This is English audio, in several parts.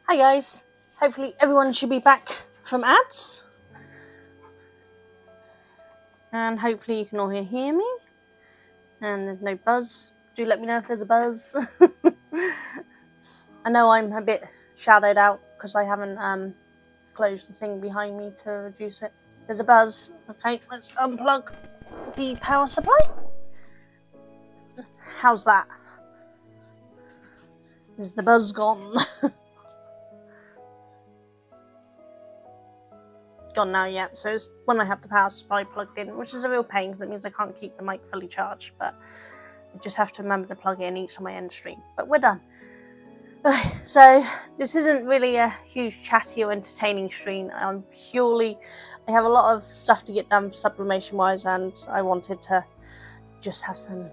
Hi guys, hopefully everyone should be back from ads, and hopefully you can all hear me and there's no buzz. Do let me know if there's a buzz. I know I'm a bit shadowed out because I haven't closed the thing behind me to reduce it. There's a buzz. Okay, let's unplug the power supply. How's that? Is the buzz gone? Gone now, yeah. So it's when I have the power supply plugged in, which is a real pain because it means I can't keep the mic fully charged, but I just have to remember to plug it in each time I end stream. But we're done. Okay, so this isn't really a huge chatty or entertaining stream. I have a lot of stuff to get done sublimation wise, and I wanted to just have some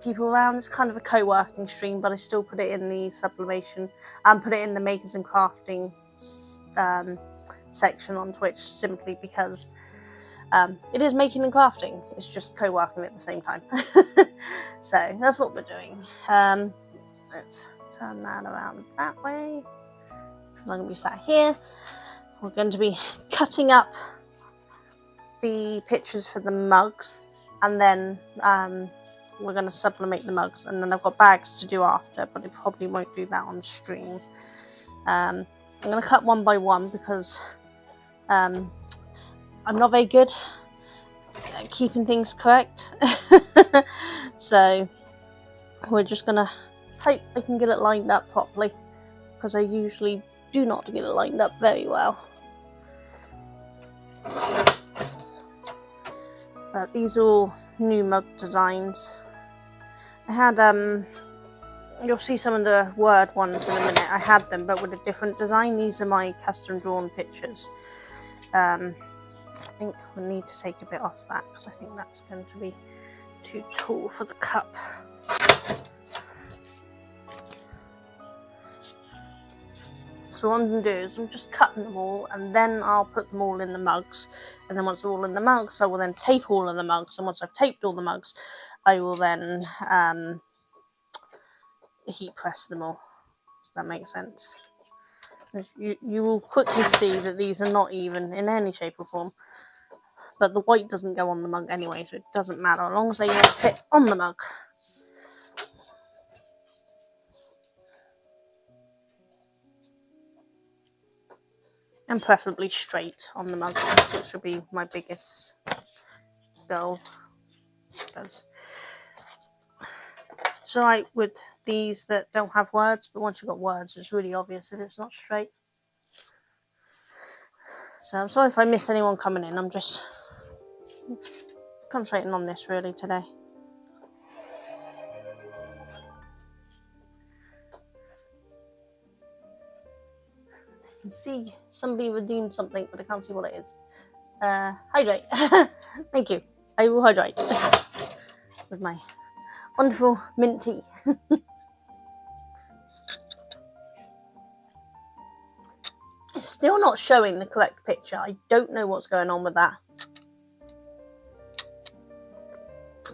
people around. It's kind of a co-working stream, but I still put it in the sublimation and put it in the makers and crafting section on Twitch, simply because it is making and crafting. It's just co-working at the same time. So that's what we're doing. Let's turn that around that way. I'm going to be sat here. We're going to be cutting up the pictures for the mugs, and then we're going to sublimate the mugs, and then I've got bags to do after, but I probably won't do that on stream. I'm going to cut one by one because I'm not very good at keeping things correct. So we're just going to hope I can get it lined up properly, because I usually do not get it lined up very well. But these are all new mug designs. I had, you'll see some of the word ones in a minute. I had them, but with a different design. These are my custom drawn pictures. I think we'll need to take a bit off that, because I think that's going to be too tall for the cup. So what I'm going to do is I'm just cutting them all, and then I'll put them all in the mugs. And then once they're all in the mugs, I will then tape all of the mugs. And once I've taped all the mugs, I will then heat press them all. Does that make sense? You will quickly see that these are not even in any shape or form. But the white doesn't go on the mug anyway, so it doesn't matter, as long as they all fit on the mug. And preferably straight on the mug, which will be my biggest goal. Because it's alright with these that don't have words, but once you've got words, it's really obvious if it's not straight. So I'm sorry if I miss anyone coming in. I'm just concentrating on this really today. I can see somebody redeemed something, but I can't see what it is. Hydrate. Thank you. I will hydrate with my wonderful mint tea. It's still not showing the correct picture. I don't know what's going on with that.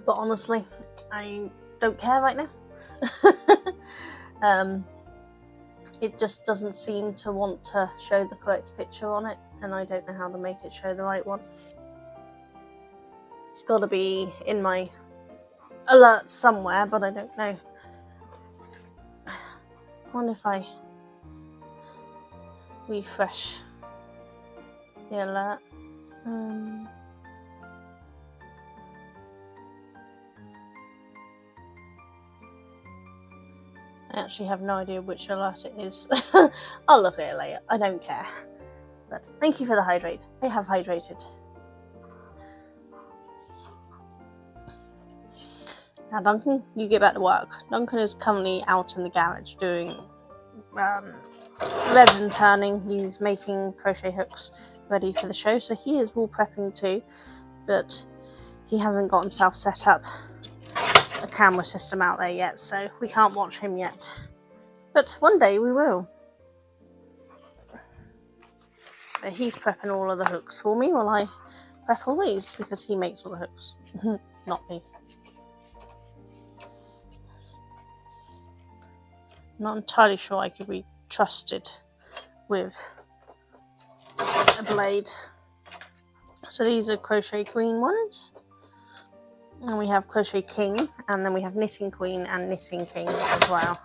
But honestly, I don't care right now. It just doesn't seem to want to show the correct picture on it, and I don't know how to make it show the right one. It's got to be in my alerts somewhere, but I don't know. I wonder if I refresh the alert. I actually have no idea which alert it is. I'll look at it later. I don't care. But thank you for the hydrate. I have hydrated. Now, Duncan, you get back to work. Duncan is currently out in the garage doing resin turning. He's making crochet hooks ready for the show, so he is wool prepping too, but he hasn't got himself set up a camera system out there yet, so we can't watch him yet, but one day we will. But he's prepping all of the hooks for me while I prep all these, because he makes all the hooks. Not me. Not entirely sure I could be trusted with a blade. So these are Crochet Queen ones. And we have Crochet King, and then we have Knitting Queen and Knitting King as well.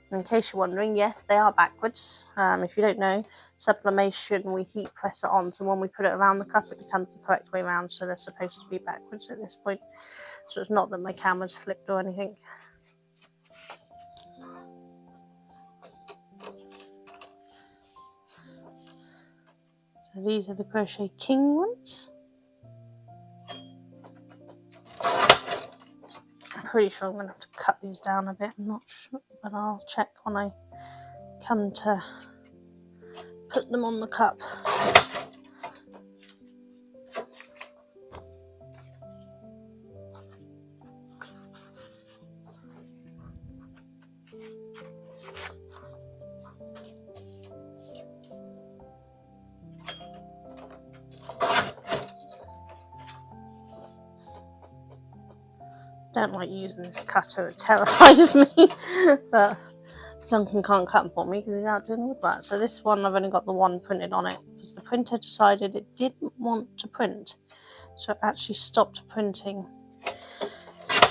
And in case you're wondering, yes, they are backwards. If you don't know, sublimation, we heat press it on, so when we put it around the cup, it becomes the correct way around, so they're supposed to be backwards at this point. So it's not that my camera's flipped or anything. So these are the Crochet King ones. I'm pretty sure I'm going to have to cut these down a bit. I'm not sure, but I'll check when I come to put them on the cup. Don't like using this cutter, it terrifies me, but Duncan can't cut them for me because he's out doing the woodwork. So this one, I've only got the one printed on it because the printer decided it didn't want to print. So it actually stopped printing.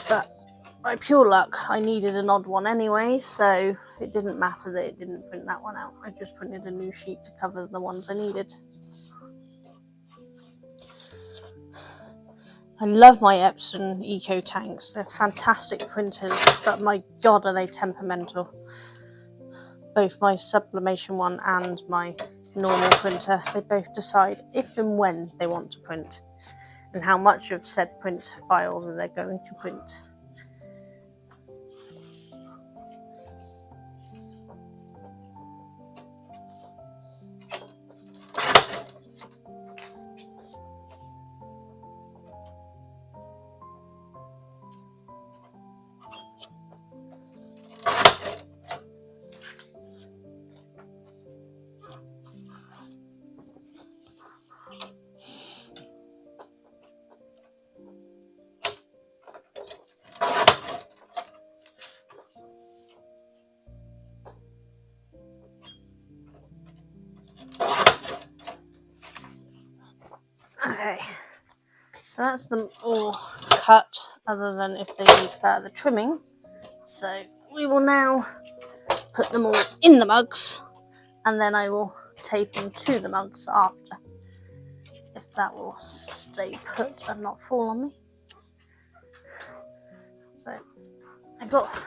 But by pure luck, I needed an odd one anyway, so it didn't matter that it didn't print that one out. I just printed a new sheet to cover the ones I needed. I love my Epson Eco Tanks. They're fantastic printers, but my God, are they temperamental. Both my Sublimation one and my normal printer, they both decide if and when they want to print and how much of said print file that they're going to print. Okay, so that's them all cut, other than if they need further trimming. So we will now put them all in the mugs, and then I will tape them to the mugs after, if that will stay put and not fall on me. So I got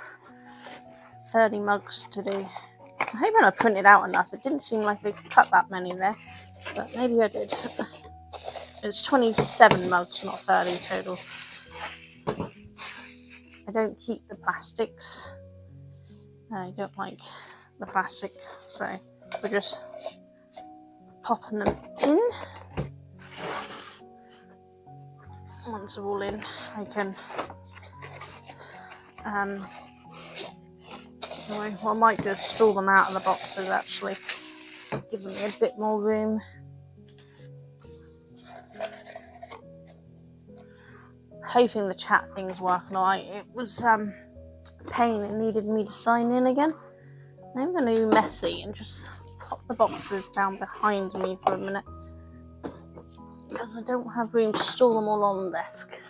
30 mugs to do. I'm hoping I printed out enough. It didn't seem like I could cut that many there, but maybe I did. It's 27 mugs, not 30 total. I don't keep the plastics. I don't like the plastic, so we're just popping them in. Once they're all in, I can what I might do is store them out of the boxes, actually, giving me a bit more room. Hoping the chat thing's working alright. It was a pain, it needed me to sign in again. I'm going to be messy and just pop the boxes down behind me for a minute, because I don't have room to store them all on the desk.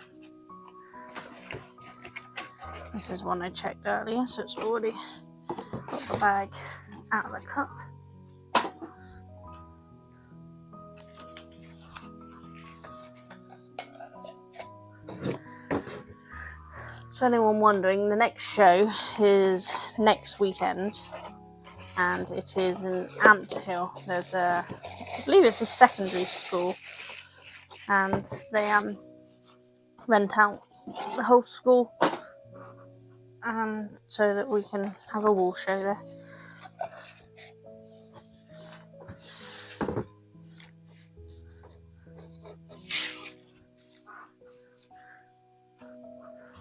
This is one I checked earlier, so it's already got the bag out of the cup. So anyone wondering, the next show is next weekend, and it is in Ampthill. There's I believe it's a secondary school, and they rent out the whole school, so that we can have a wall show there.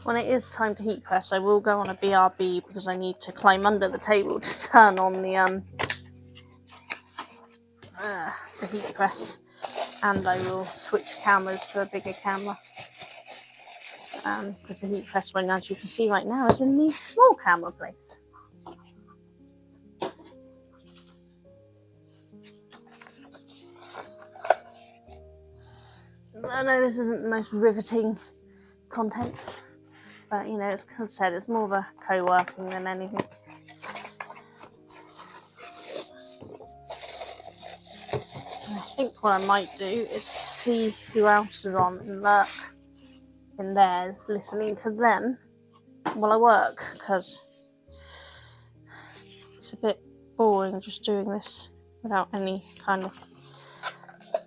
When it is time to heat press, I will go on a BRB, because I need to climb under the table to turn on the heat press, and I will switch cameras to a bigger camera, because the heat press one, as you can see right now, is in the small camera place. I know this isn't the most riveting content, but you know, as I said, it's more of a co-working than anything. And I think what I might do is see who else is on and lurk in theirs, listening to them while I work, because it's a bit boring just doing this without any kind of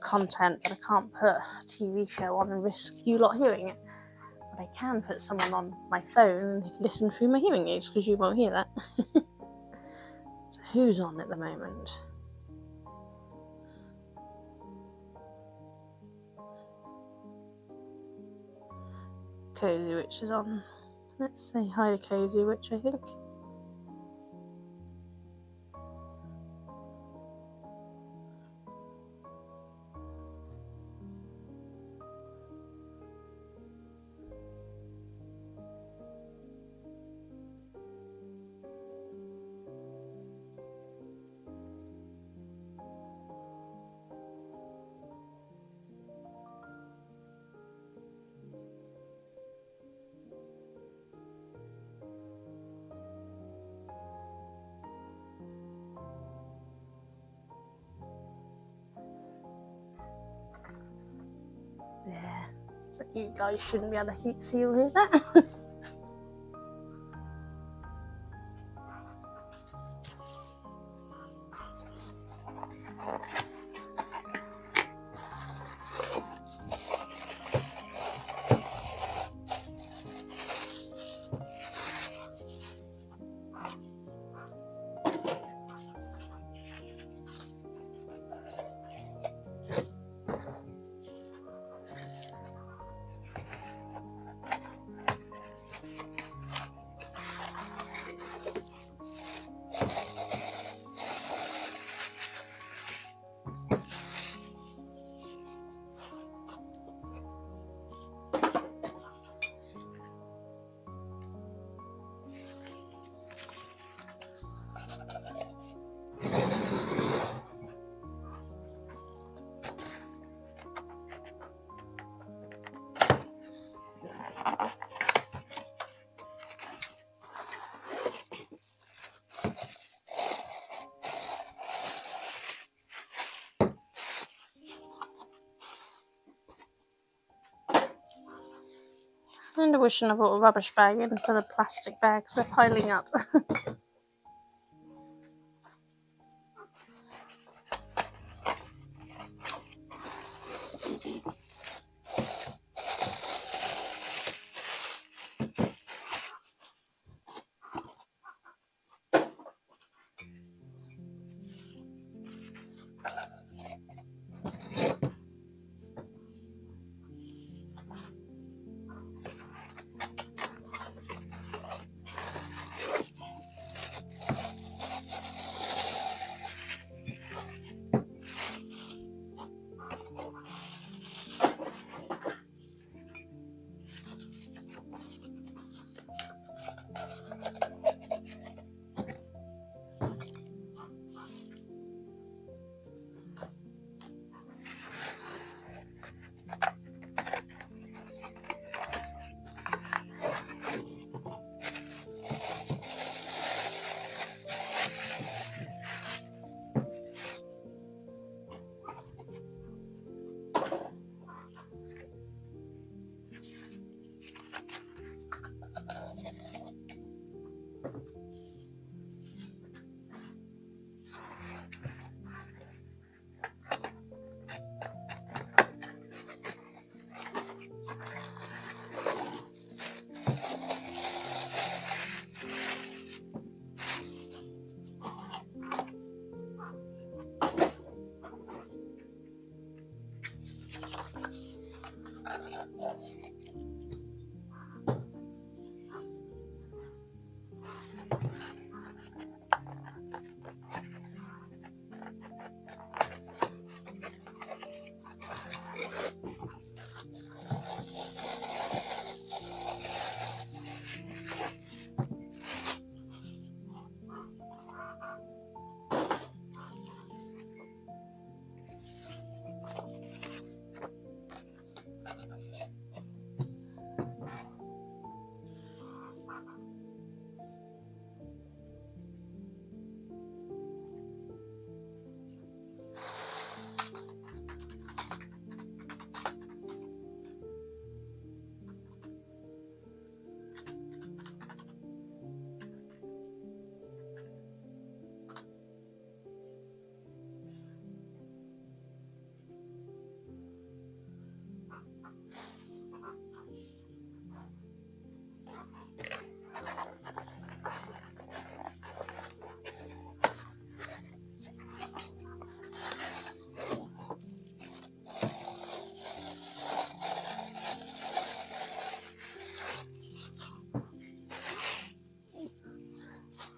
content. But I can't put a TV show on and risk you lot hearing it. But I can put someone on my phone and listen through my hearing aids, because you won't hear that. So who's on at the moment? Cozy Witch is on. Let's say hi to Cozy Witch, I think. So you guys shouldn't be able to see or hear that. And I wish I bought a rubbish bag in for the plastic bags, they're piling up.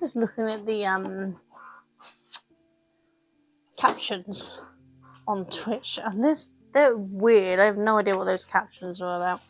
Just looking at the captions on Twitch, and they're weird. I have no idea what those captions are about.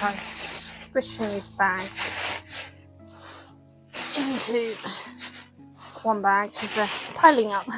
try squishing these bags into one bag because they're piling up.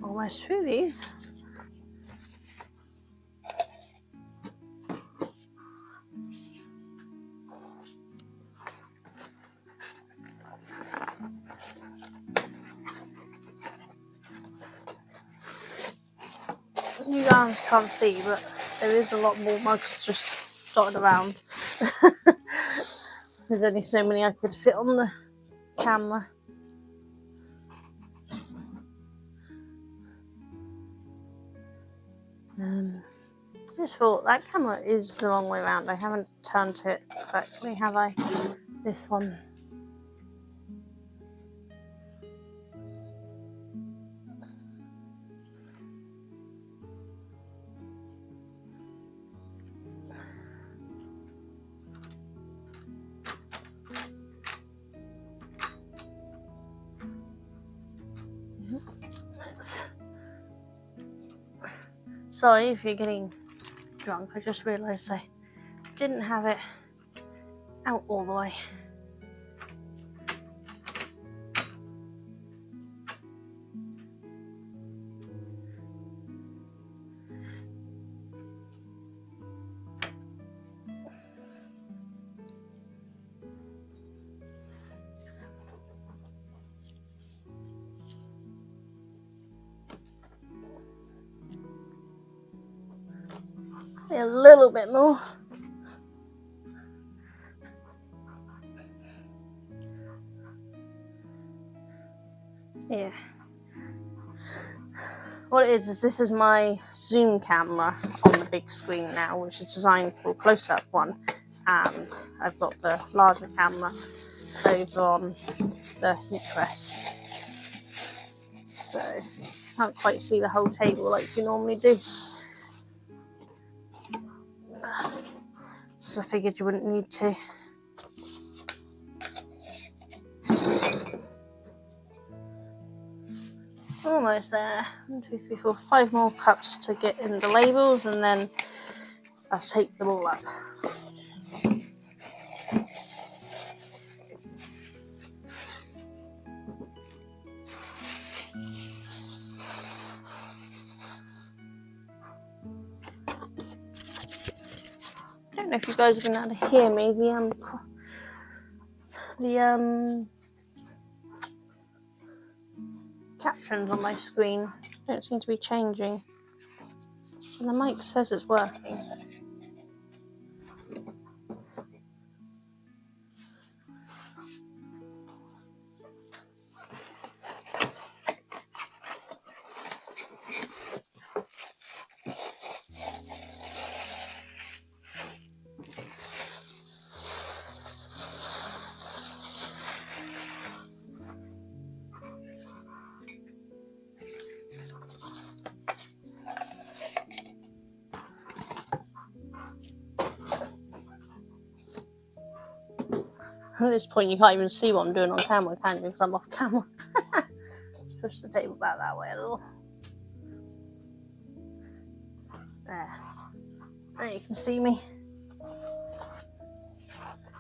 Almost through these. You guys can't see, but there is a lot more mugs just dotted around. There's only so many I could fit on the camera. I just thought that camera is the wrong way around. I haven't turned it correctly, have I? This one. Sorry if you're getting drunk, I just realised I didn't have it out all the way. See a little bit more. Yeah. What it is this is my zoom camera on the big screen now, which is designed for a close-up one, and I've got the larger camera over on the heat press, so can't quite see the whole table like you normally do. So I figured you wouldn't need to. Almost there. 1, 2, 3, 4, 5 more cups to get in the labels, and then I'll take them all up. I don't know if you guys are going to be able to hear me. The captions on my screen don't seem to be changing. And the mic says it's working. At this point, you can't even see what I'm doing on camera, can you? Because I'm off camera. Let's push the table back that way a little. There. Now you can see me.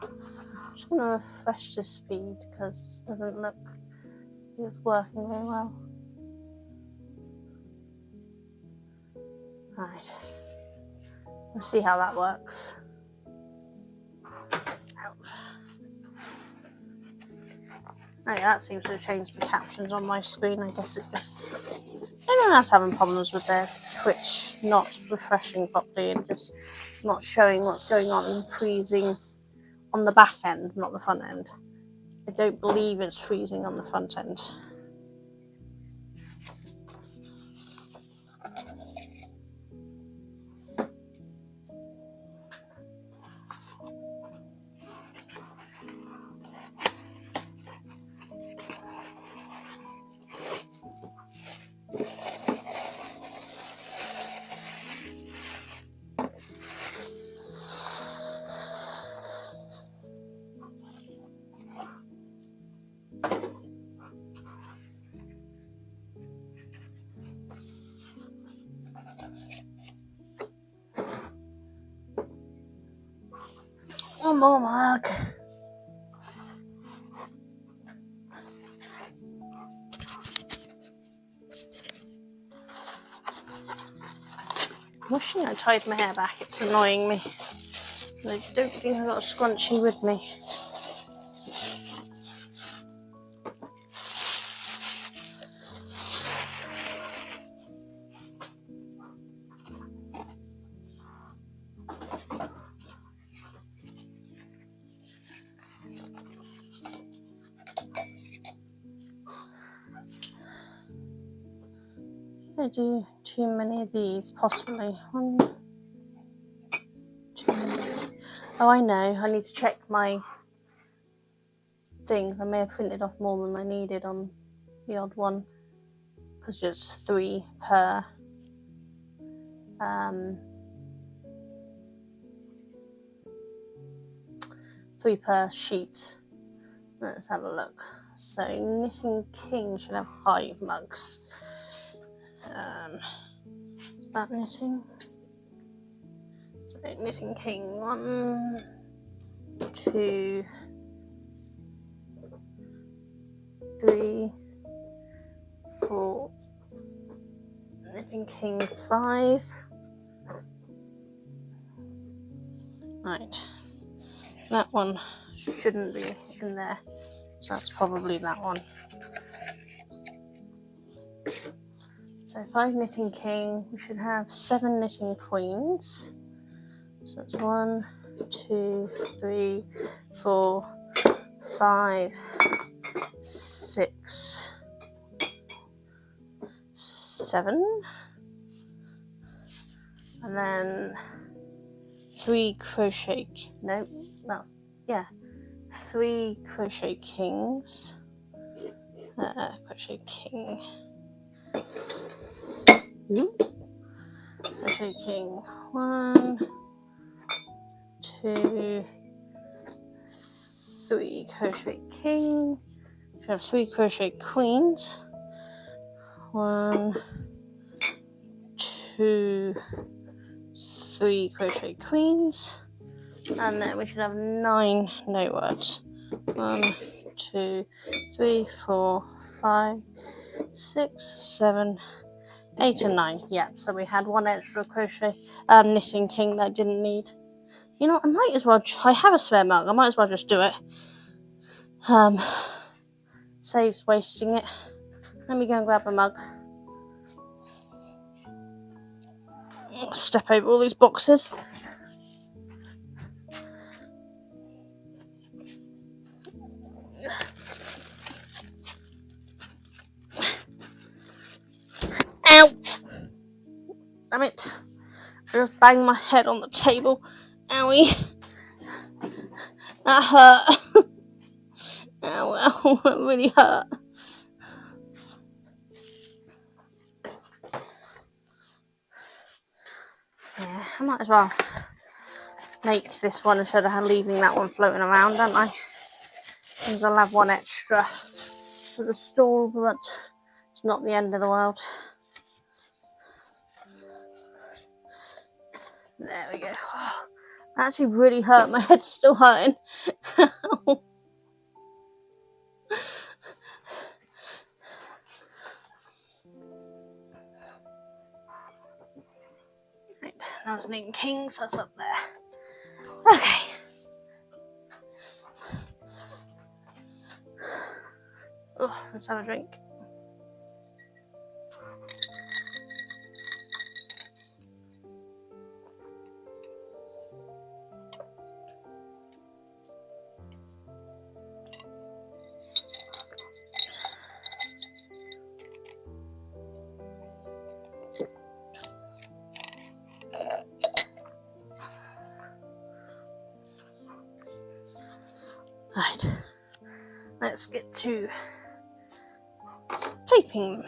I'm just going to refresh this feed because it doesn't look like it's working very well. Right. We'll see how that works. Ouch. Oh yeah, that seems to have changed the captions on my screen. I guess it just... Everyone else having problems with their Twitch not refreshing properly and just not showing what's going on and freezing on the back end, not the front end. I don't believe it's freezing on the front end. One more mug. I'm wishing I tied my hair back, it's annoying me. And I don't think I've got a scrunchie with me. I do too many of these, possibly. One, two. Oh, I know. I need to check my things. I may have printed off more than I needed on the odd one, because it's 3 per sheet. Let's have a look. So Knitting King should have 5 mugs. That knitting. So Knitting King 1, 2, 3, 4. Knitting King 5. Right. That one shouldn't be in there. So that's probably that one. So 5 Knitting King, we should have 7 Knitting Queens. So it's 1, 2, 3, 4, 5, 6, 7. And then 3 crochet, no, that's, yeah, 3 crochet kings. Crochet king. Crochet king 1, 2, 3 crochet king. We have 3 crochet queens. 1, 2, 3 crochet queens. And then we should have 9 no words. 1, 2, 3, 4, 5, 6, 7, 8 and 9. Yeah, so we had 1 extra crochet Knitting King that I didn't need. You know, I might as well, I have a spare mug, I might as well just do it. Saves wasting it. Let me go and grab a mug. Step over all these boxes. Ow! Damn it. I just banged my head on the table. Owie. That hurt. Ow, that really hurt. Yeah, I might as well make this one instead of leaving that one floating around, don't I? Because I'll have one extra for the stall, but it's not the end of the world. There we go. Oh, that actually really hurt. My head's still hurting. Right, now it's Newton Kings, that's up there. Okay. Oh, let's have a drink. Right, let's get to taping.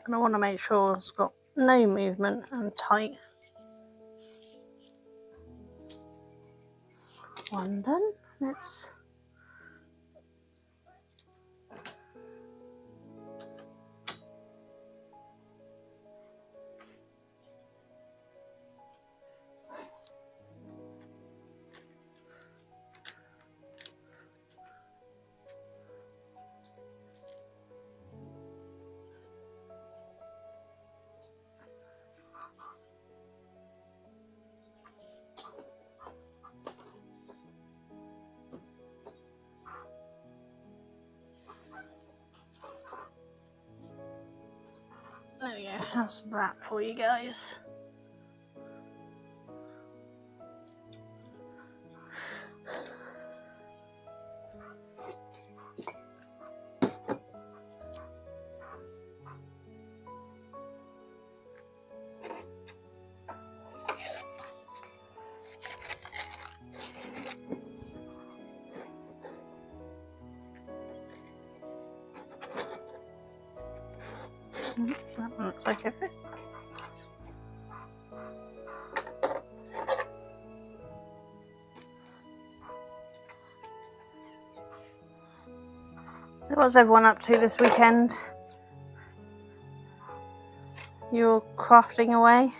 And I want to make sure it's got no movement and tight. One done. Let's there we go. How's that for you guys? That one looks like it fit. So what's everyone up to this weekend? You're crafting away?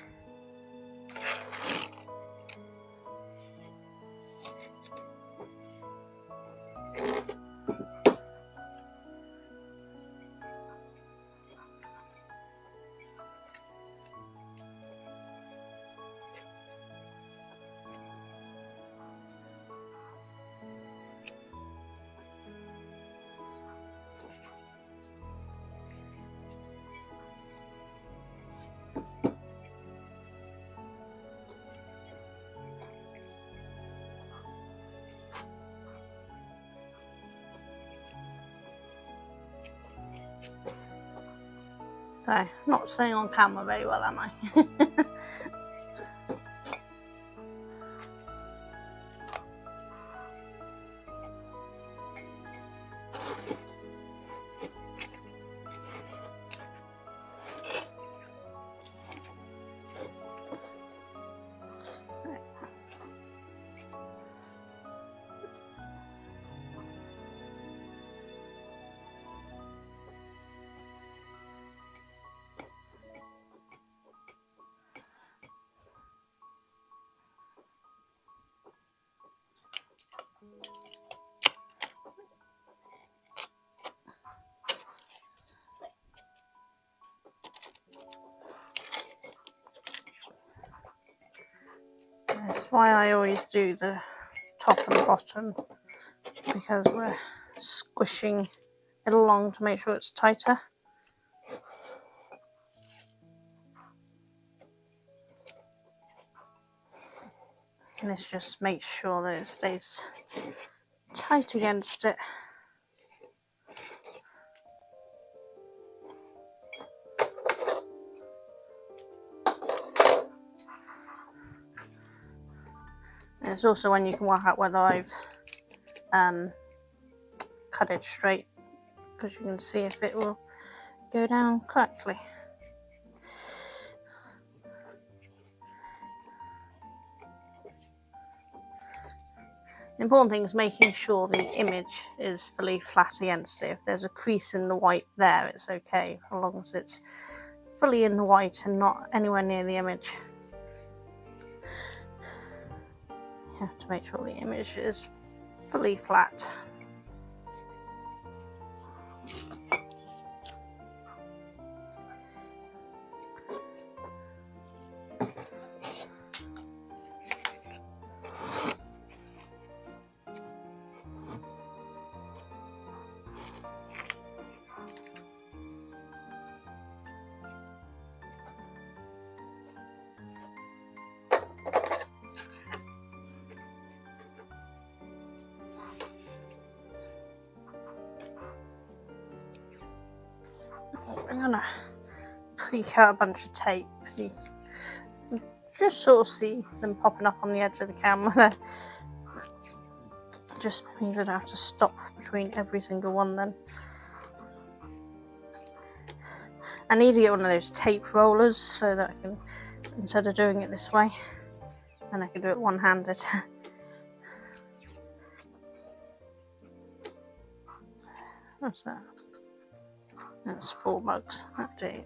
So, not staying on camera very well, am I? That's why I always do the top and bottom, because we're squishing it along to make sure it's tighter. And this just makes sure that it stays tight against it. And it's also when you can work out whether I've cut it straight, because you can see if it will go down correctly. The important thing is making sure the image is fully flat against it. If there's a crease in the white there, it's okay, as long as it's fully in the white and not anywhere near the image. You have to make sure the image is fully flat. I'm gonna pre-cut a bunch of tape. You can just sort of see them popping up on the edge of the camera there. Just means I don't have to stop between every single one then. I need to get one of those tape rollers so that I can, instead of doing it this way, then I can do it one-handed. What's that? That's 4 bucks. That'll do.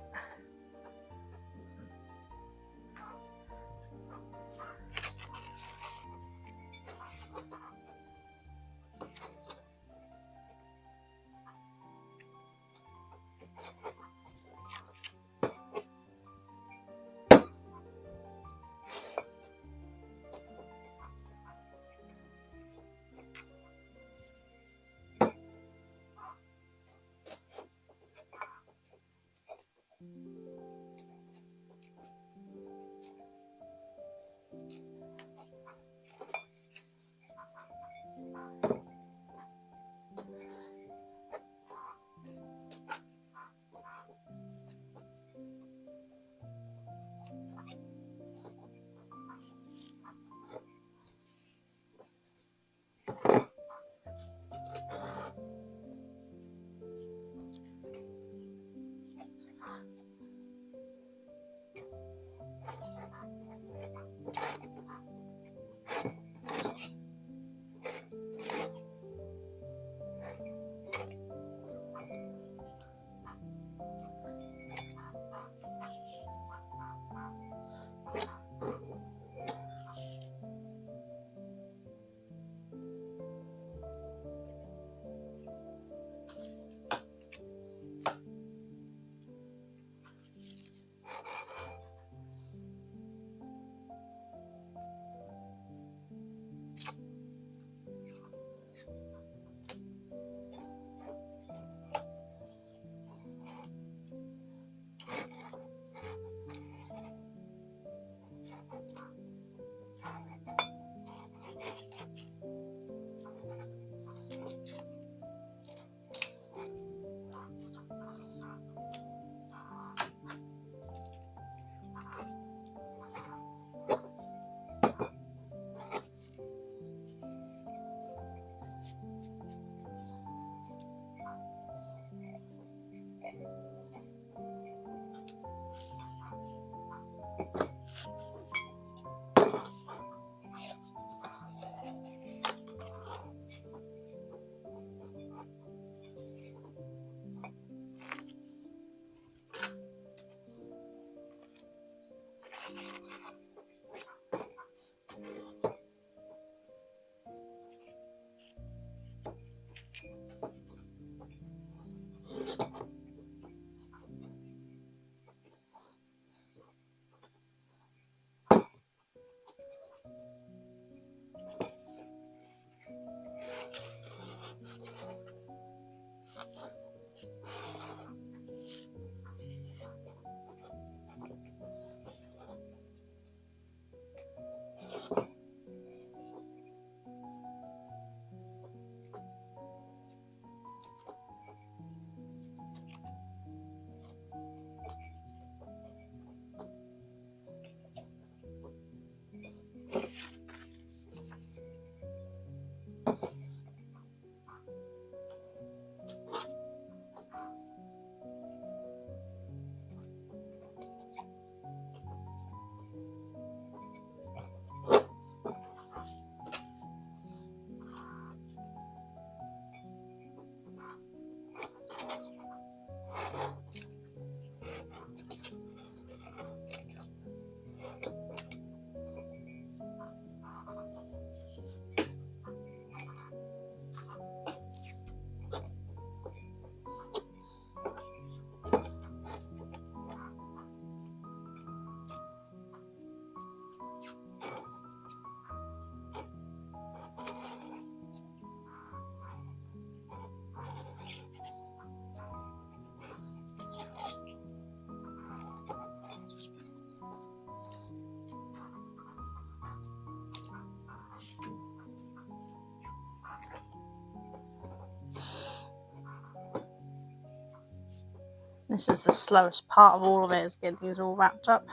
This is the slowest part of all of it, is getting these all wrapped up.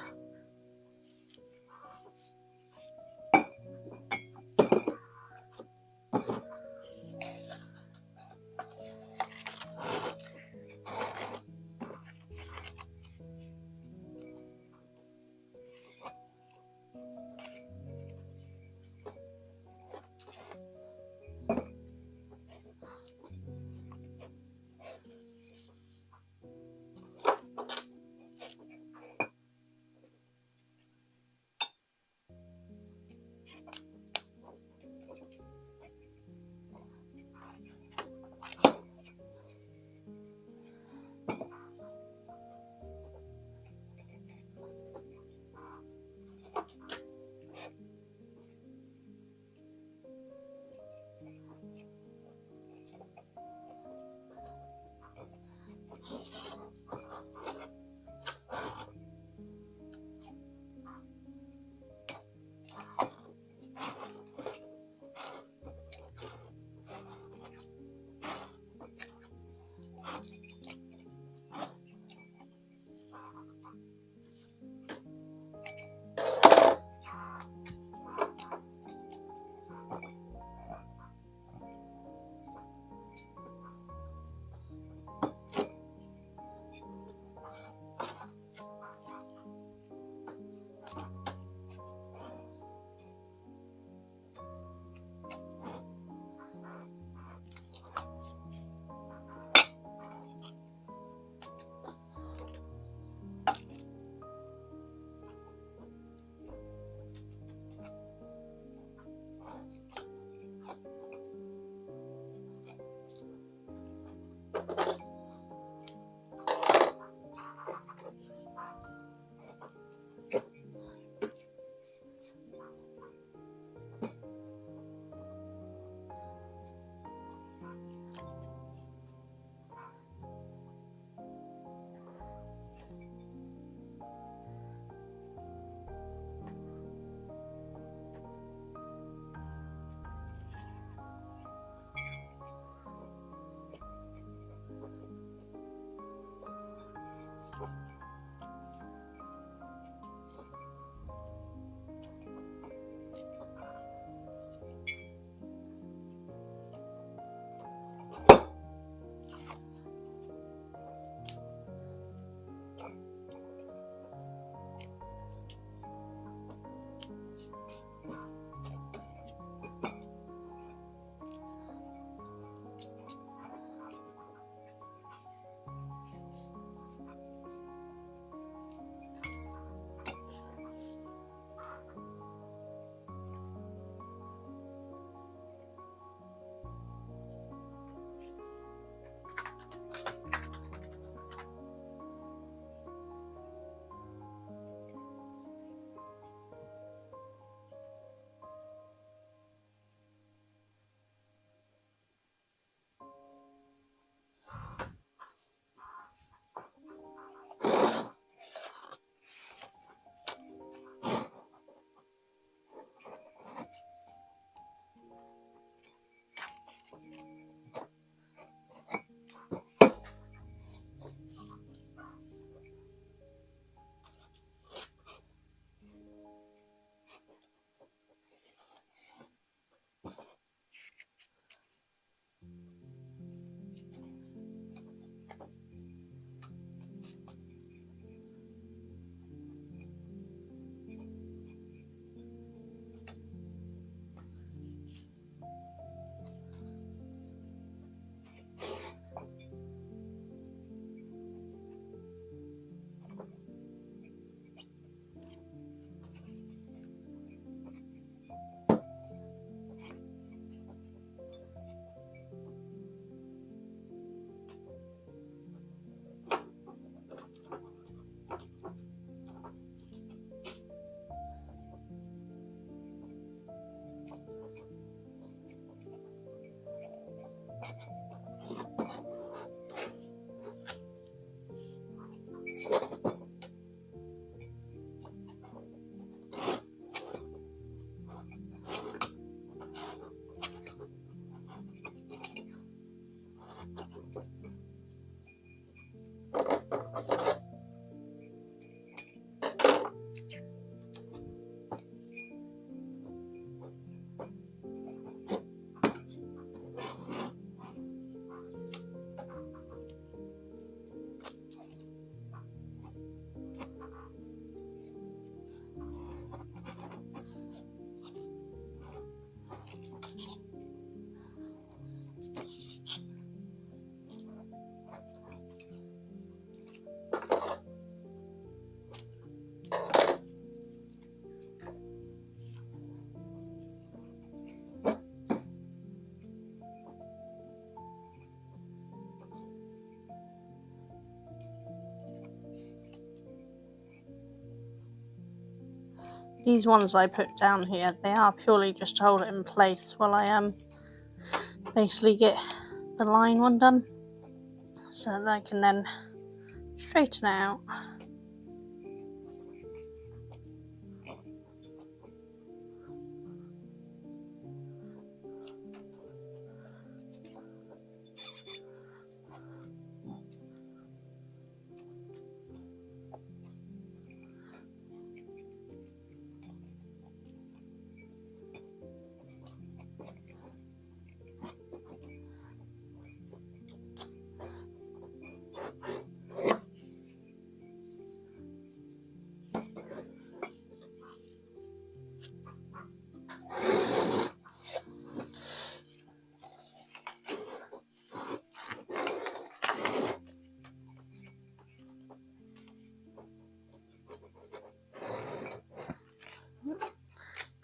These ones I put down here, they are purely just to hold it in place while I basically get the line one done, so that I can then straighten it out.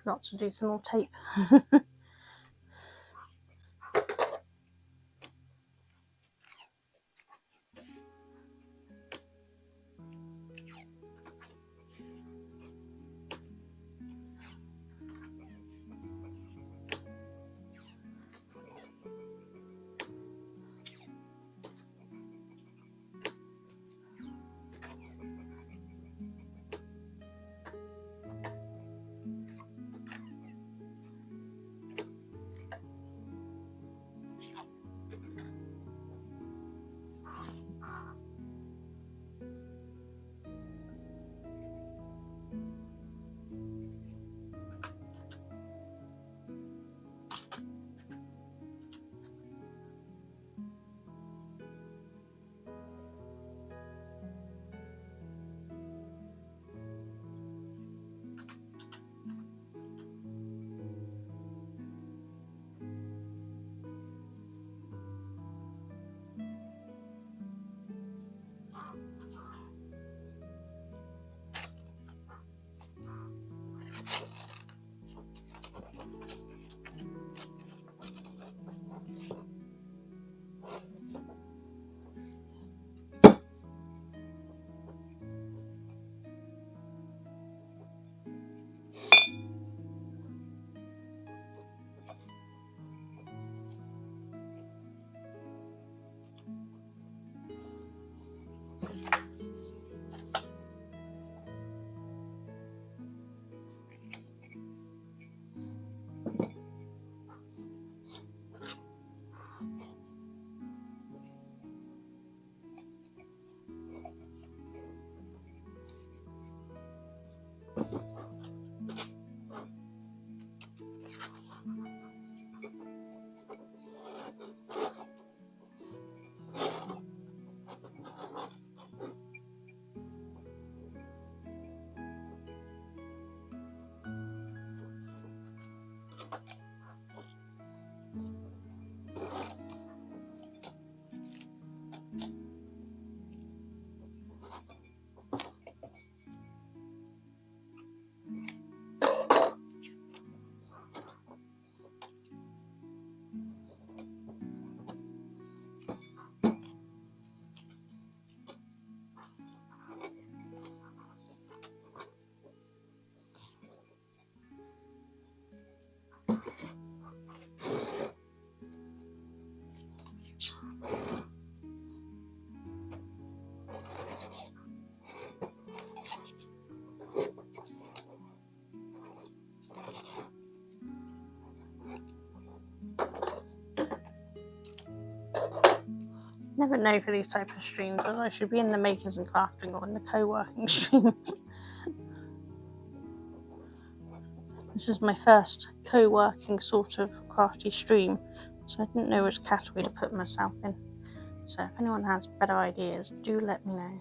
Forgot to do some more tape. Never know for these type of streams whether I should be in the makers and crafting or in the co-working stream. This is my first co-working sort of crafty stream, so I didn't know which category to put myself in. So if anyone has better ideas, do let me know.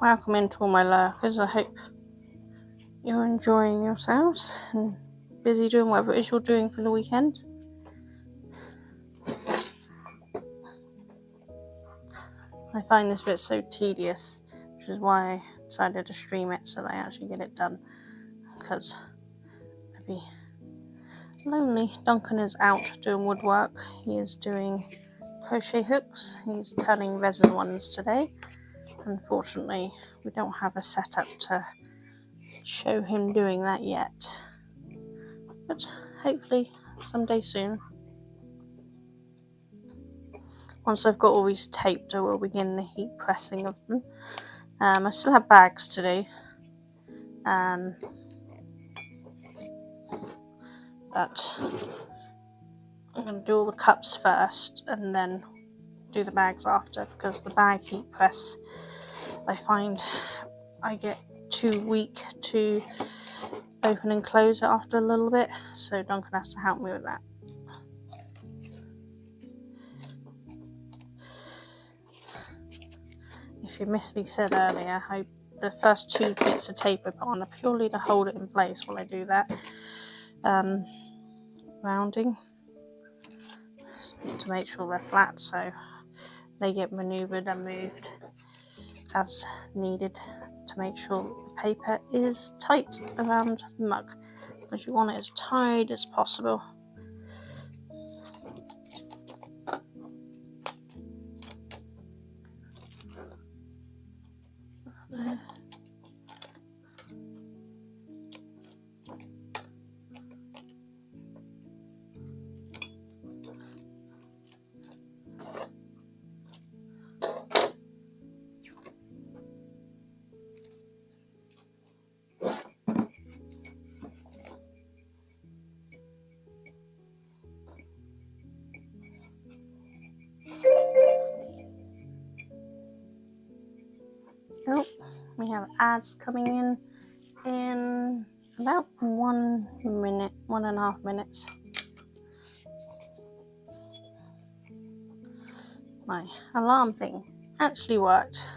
welcome into all my lurkers. I hope you're enjoying yourselves and busy doing whatever it is you're doing for the weekend. I find this bit so tedious, which is why I decided to stream it so that I actually get it done, because I'd be lonely. Duncan is out doing woodwork. He is doing crochet hooks. He's turning resin ones today. Unfortunately, we don't have a setup to show him doing that yet, but hopefully someday soon. Once I've got all these taped, I will begin the heat pressing of them. I still have bags to do, but I'm going to do all the cups first and then do the bags after, because the bag heat press, I find I get too weak to open and close it after a little bit, so Duncan has to help me with that. If you missed me said earlier, the first 2 bits of tape I put on are purely to hold it in place while I do that rounding, to make sure they're flat so they get manoeuvred and moved as needed, to make sure the paper is tight around the mug, because you want it as tight as possible. There. Oh, we have ads coming in about 1 minute, 1.5 minutes. My alarm thing actually worked.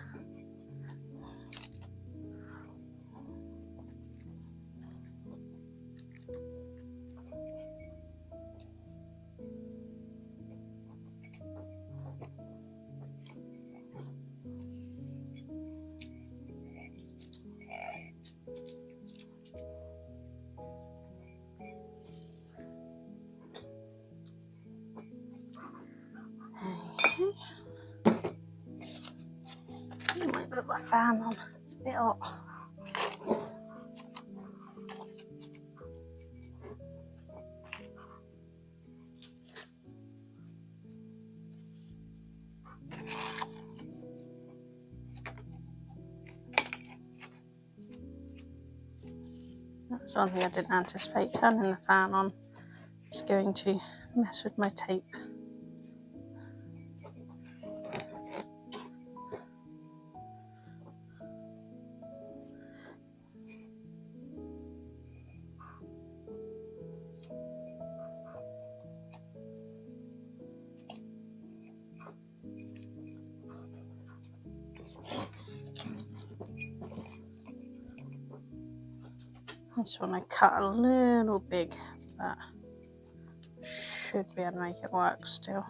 I might put my fan on, it's a bit hot. That's one thing I didn't anticipate. Turning the fan on is going to mess with my tape. This one I cut a little big, but should be able to make it work still.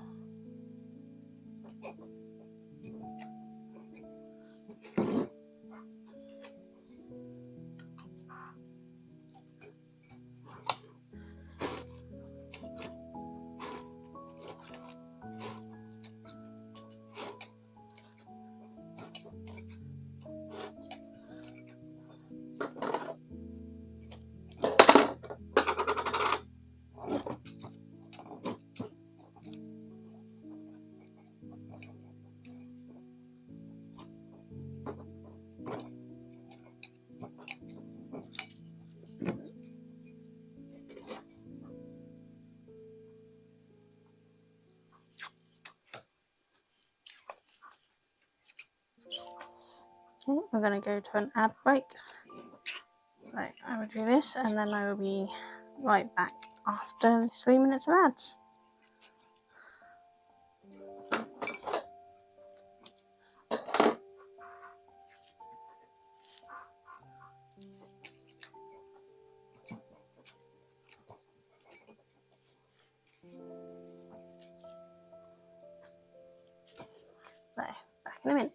Okay, we're going to go to an ad break. So I will do this and then I will be right back after the 3 minutes of ads. in a minute.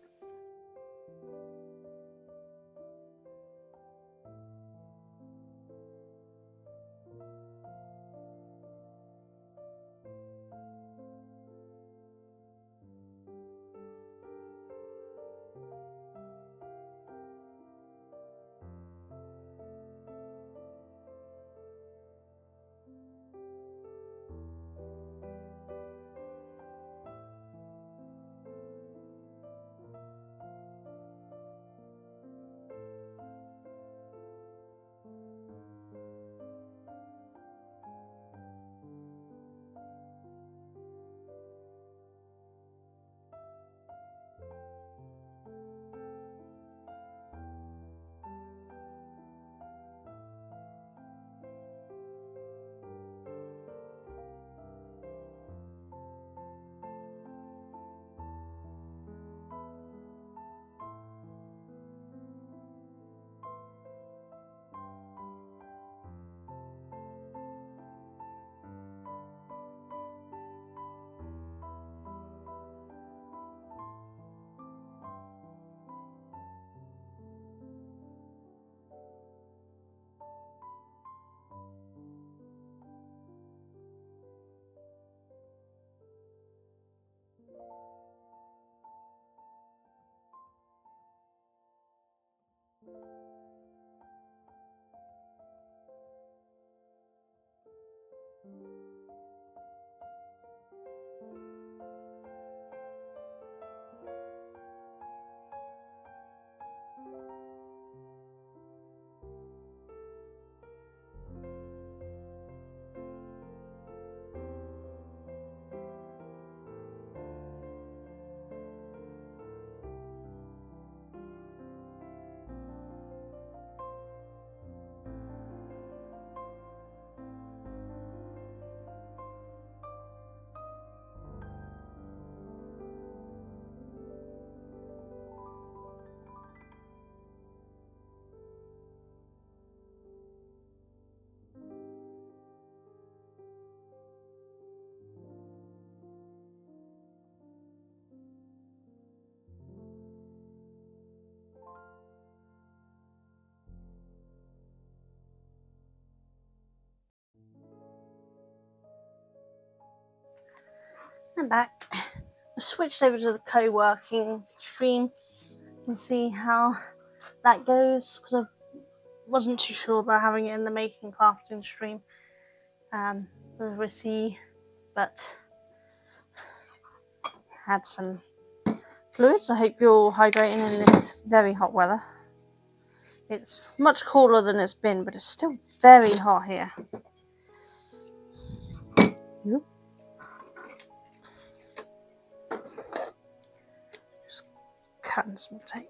I'm back. I switched over to the co-working stream and see how that goes, because I wasn't too sure about having it in the making crafting stream. We'll see, but had some fluids. I hope you're all hydrating in this very hot weather. It's much cooler than it's been, but it's still very hot here. Just cutting some tape.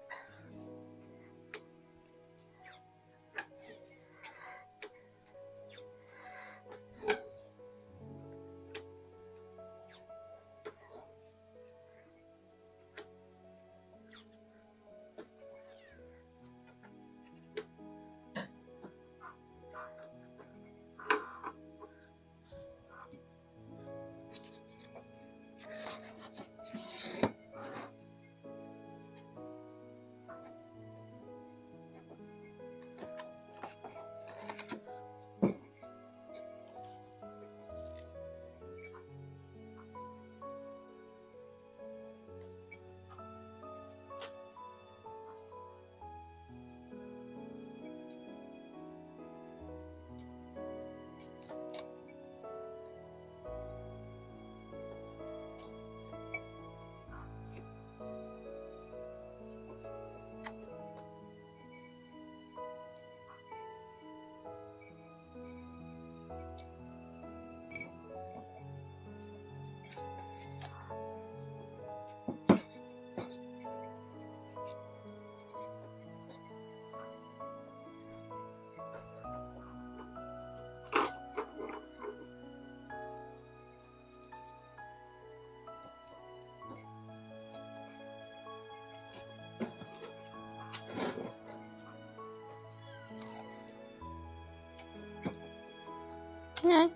Yeah.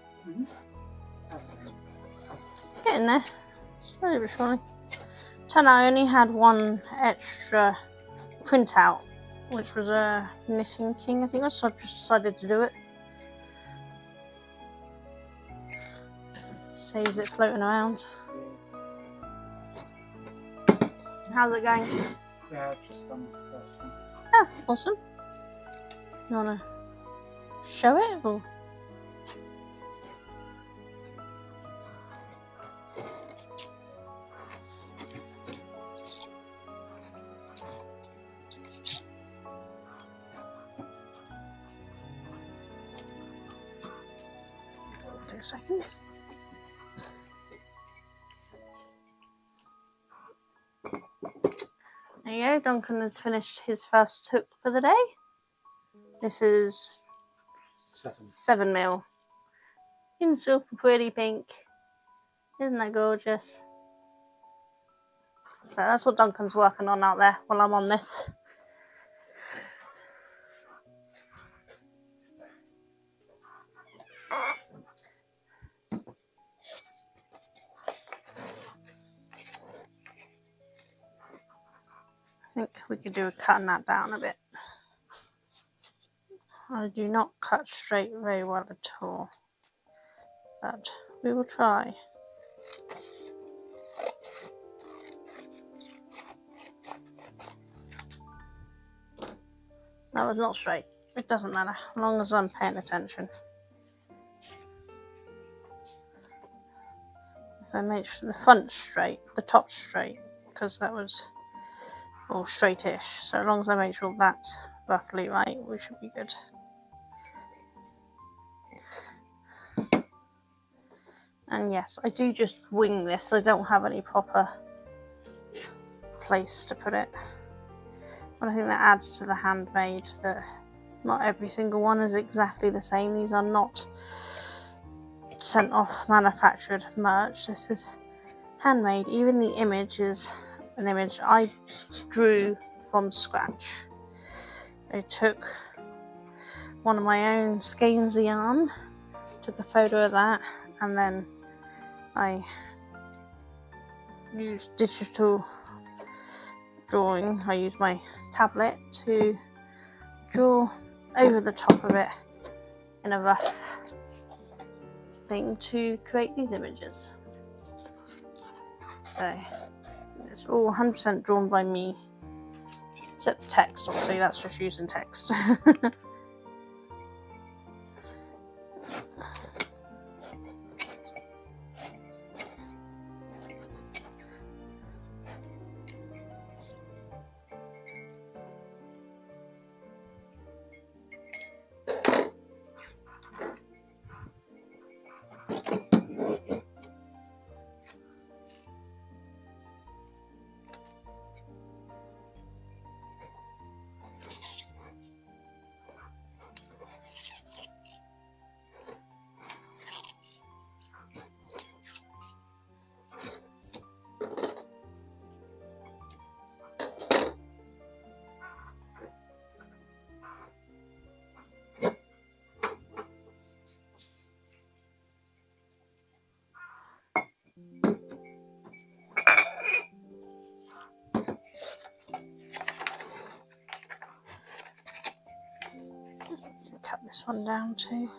Getting there. Slowly but surely. Turned out I only had one extra printout, which was a Knitting King, I think it was, so I just decided to do it. Saves it floating around. How's it going? Yeah, just done the first one. Oh, awesome. You wanna show it or? Seconds. There you go, Duncan has finished his first hook for the day. This is 7 mil. In super pretty pink. Isn't that gorgeous? So that's what Duncan's working on out there while I'm on this. I think we could do a cutting that down a bit. I do not cut straight very well at all, but we will try. That was not straight. It doesn't matter, as long as I'm paying attention. If I make sure the front straight, the top straight, because that was all straightish. So as long as I make sure that's roughly right, we should be good. And yes, I do just wing this. I don't have any proper place to put it. But I think that adds to the handmade that not every single one is exactly the same. These are not sent off manufactured merch. This is handmade. Even the image is an image I drew from scratch. I took one of my own skeins of yarn, took a photo of that, and then I used digital drawing. I used my tablet to draw over the top of it in a rough thing to create these images. So it's all 100% drawn by me, except the text. Obviously that's just using text. Cut this one down too.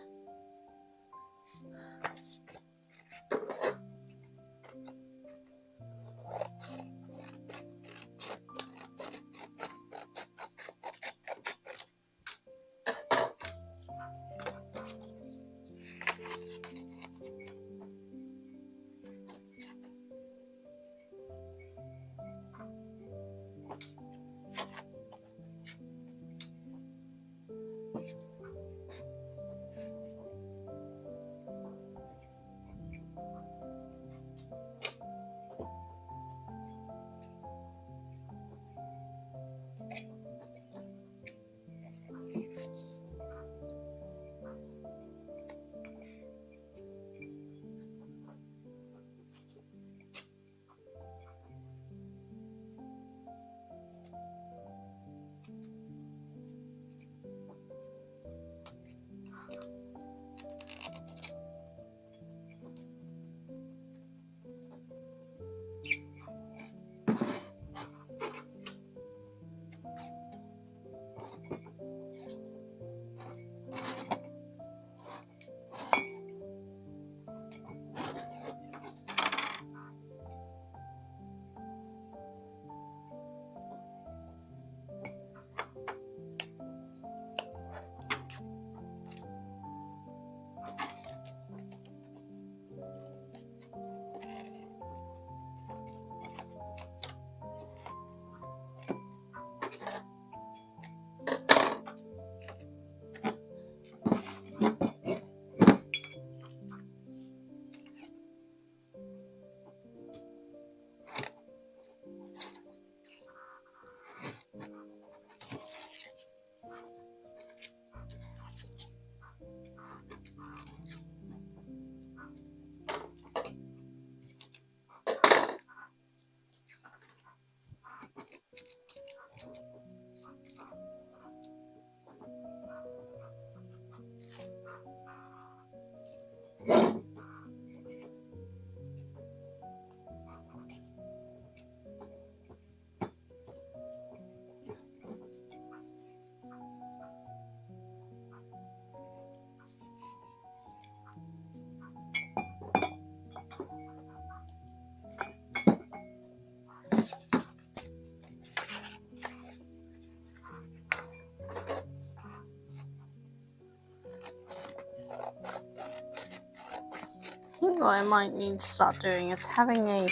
what I might need to start doing is having a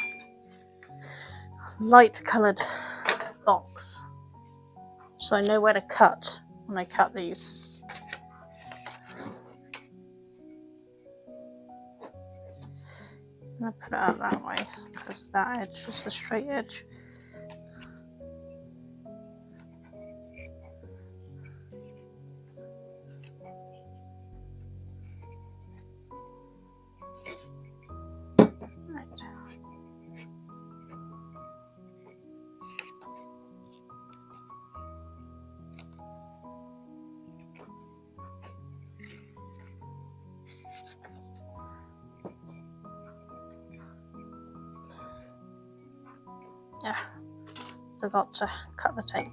light coloured box so I know where to cut when I cut these. I'm going to put it out that way because that edge is the straight edge. Yeah, forgot to cut the tape.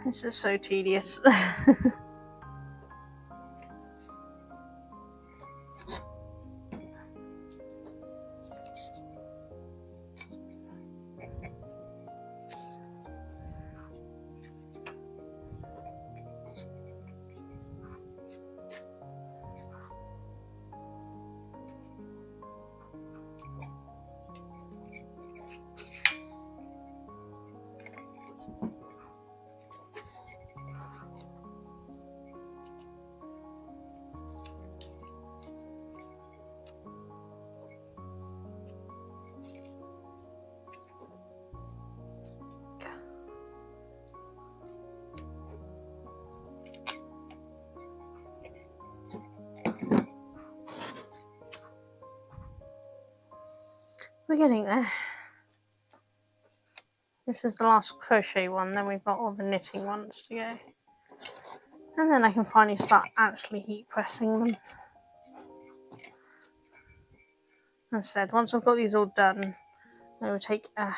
This is so tedious. We're getting there. This is the last crochet one, then we've got all the knitting ones to go. And then I can finally start actually heat pressing them. As I said, once I've got these all done, I will take a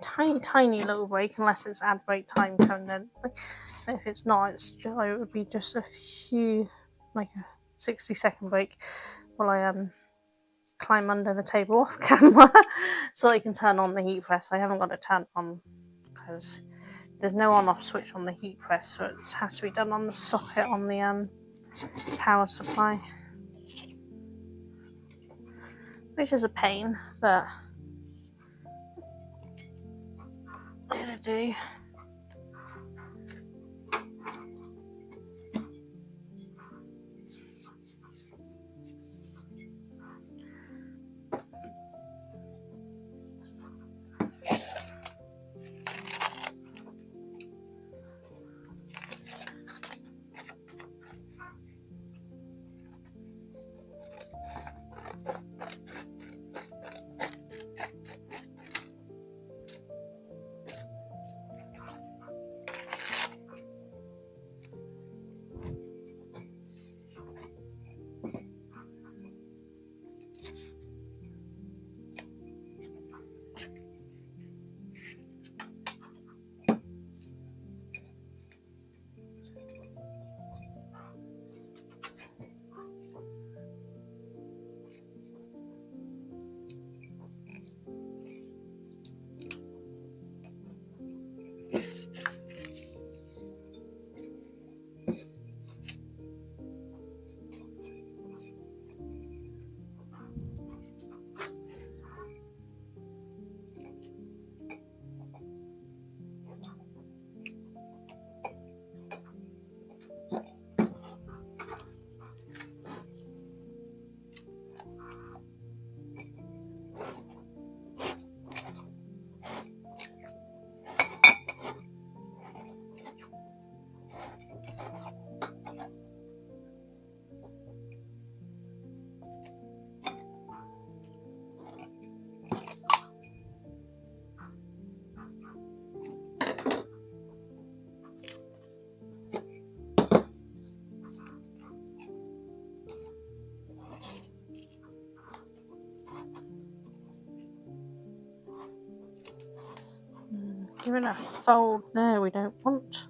tiny little break, unless it's ad break time coming in. If it's not, it would be just a few, like a 60-second break while I climb under the table off camera so I can turn on the heat press. I haven't got it turned on because there's no on-off switch on the heat press, so it has to be done on the socket on the power supply, which is a pain, but it'll do. Give it a fold there, we don't want.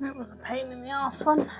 That was a pain in the arse one.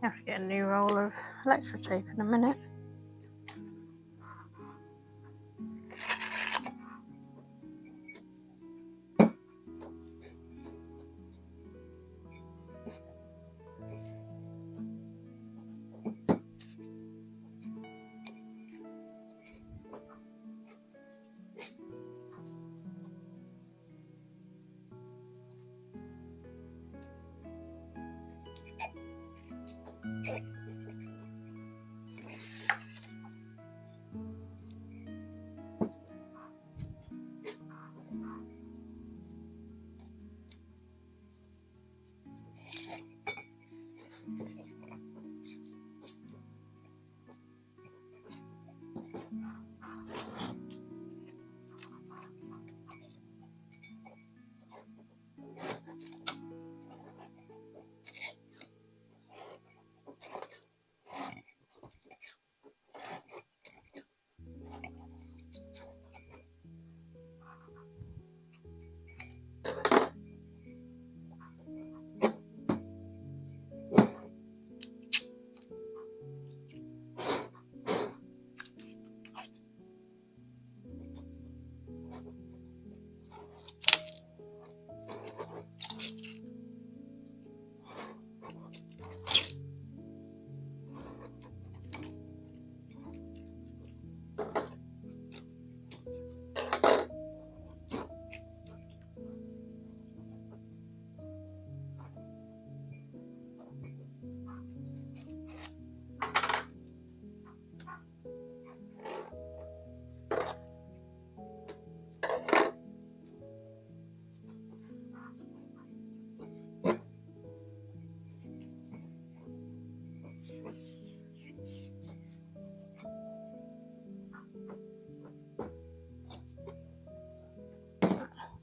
have to get a new roll of electric tape in a minute.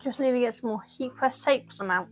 Just need to get some more heat press tape for some out.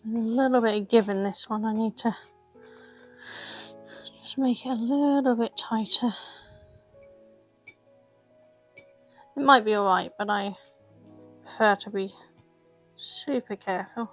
A little bit of give in this one. I need to just make it a little bit tighter. It might be alright, but I prefer to be super careful.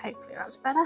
Hopefully that's better.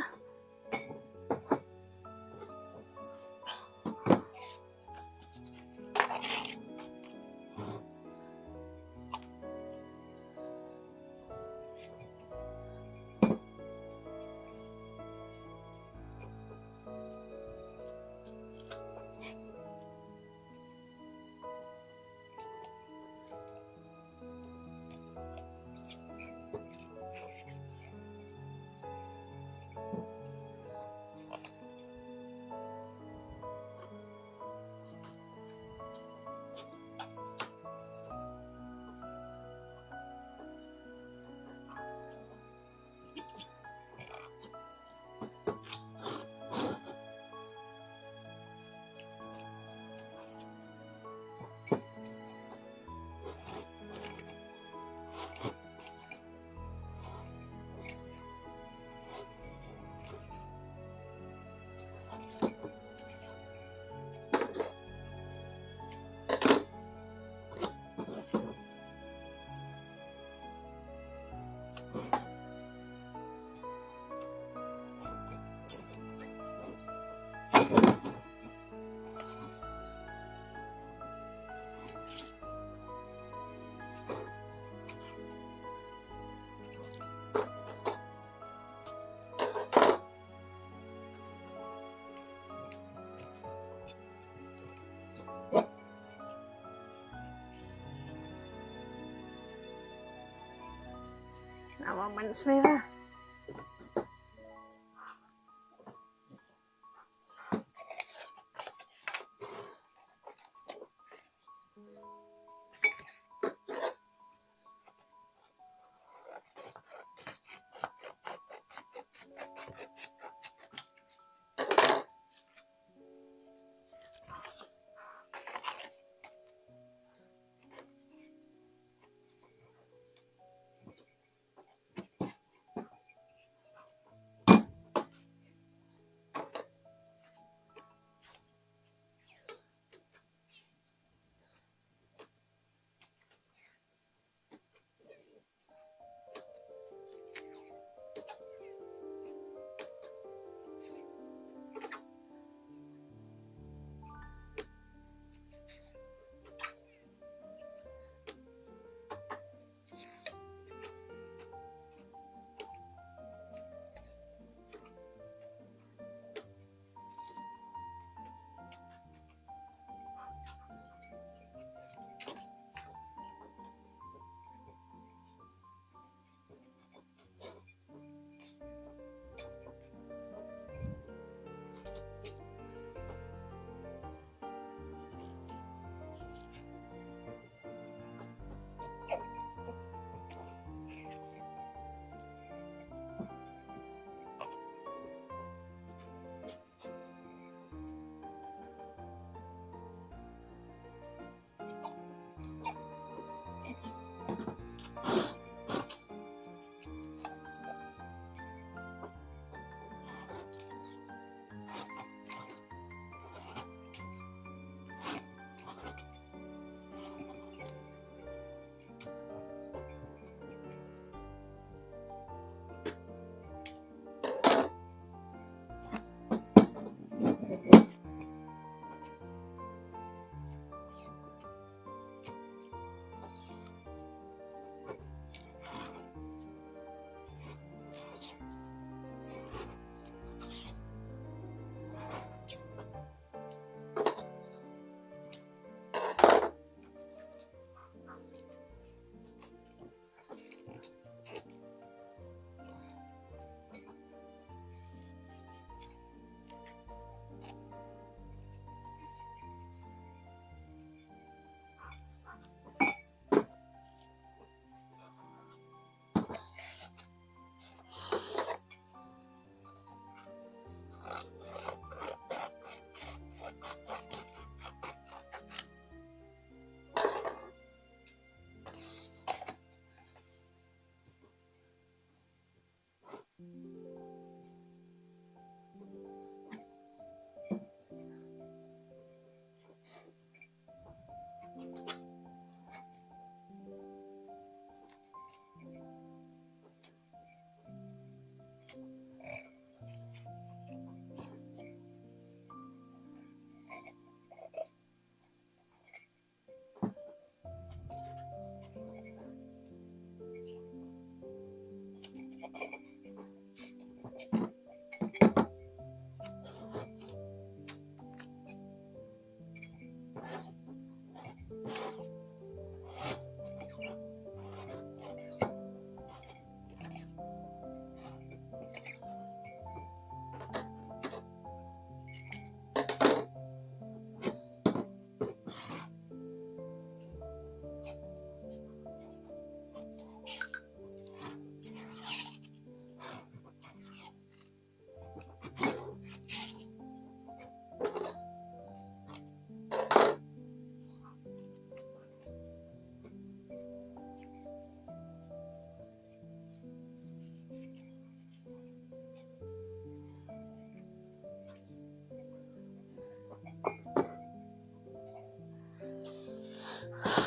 That one went smoother.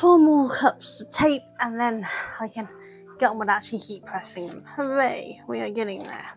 4 more cups of tape, and then I can get on with actually heat pressing them. Hooray, we are getting there.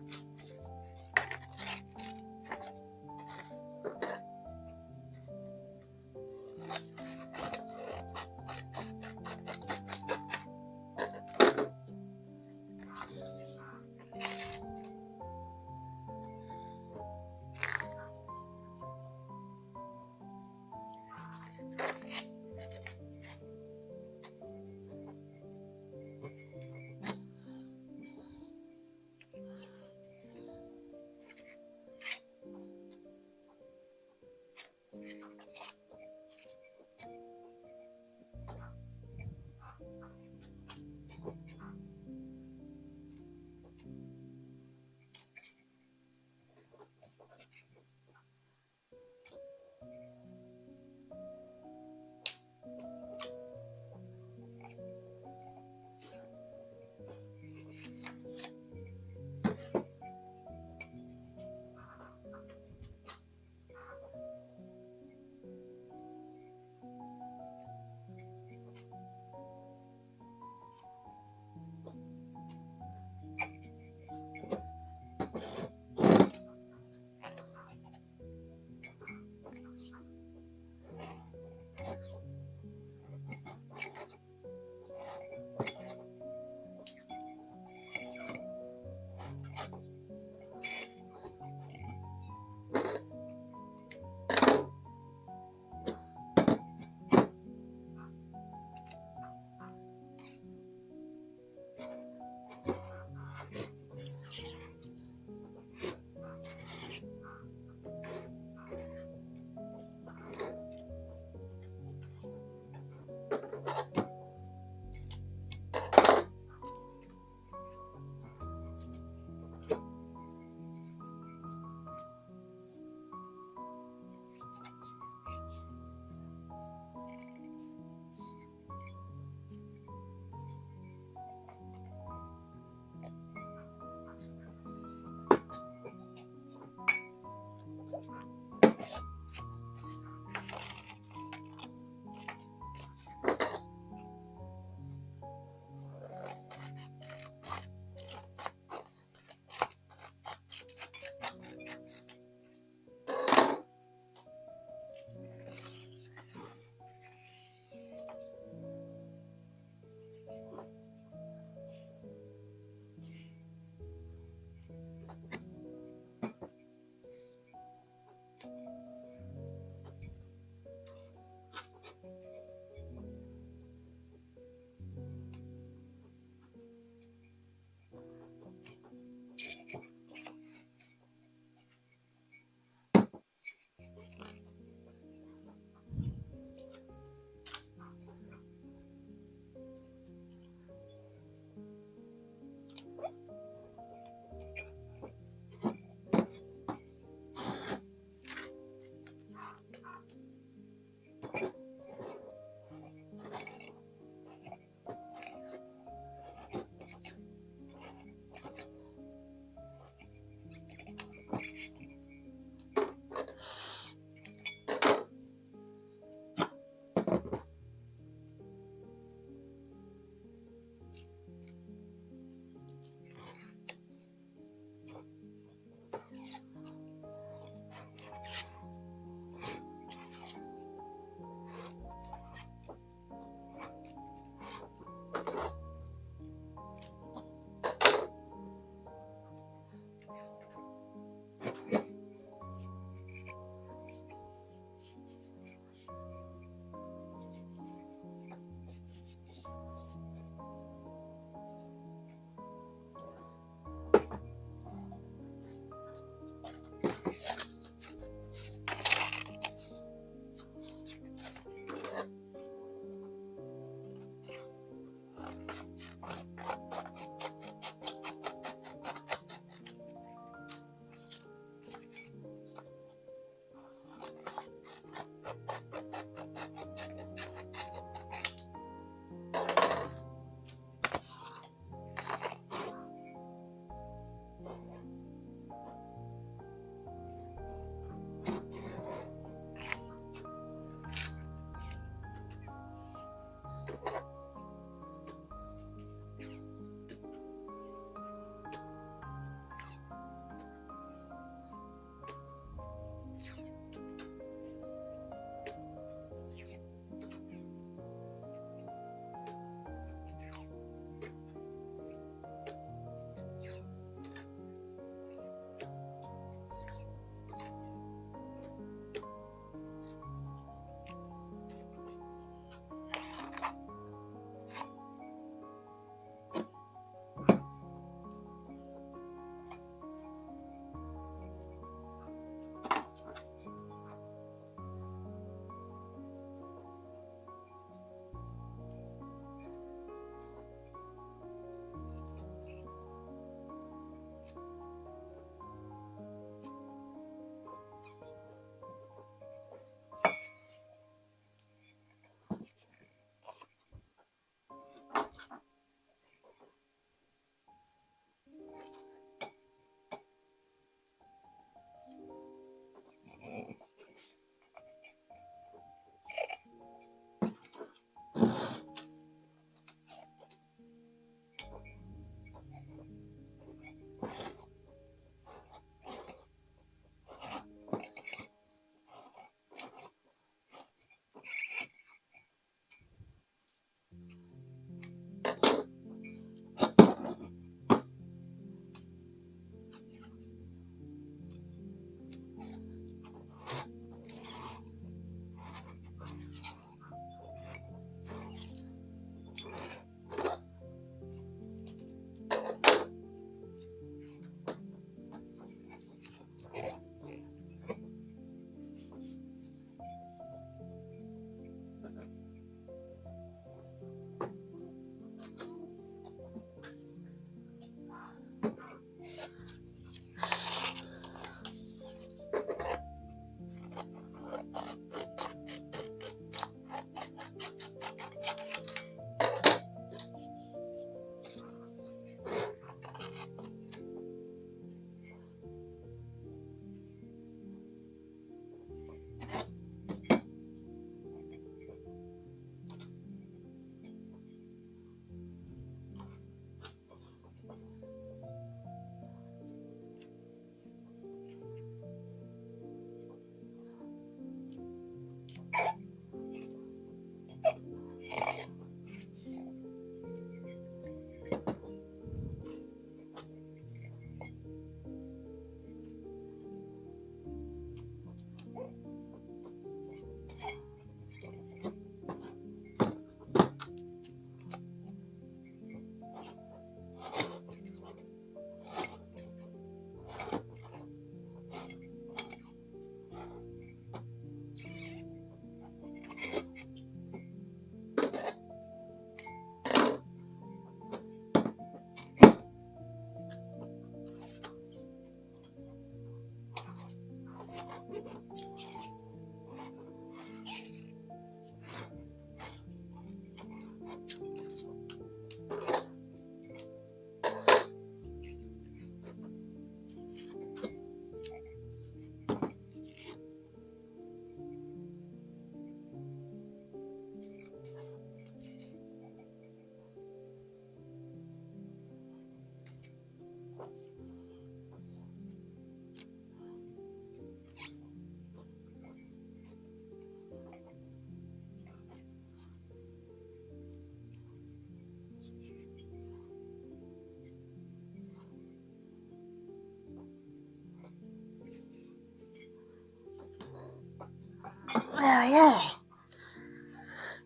There we go.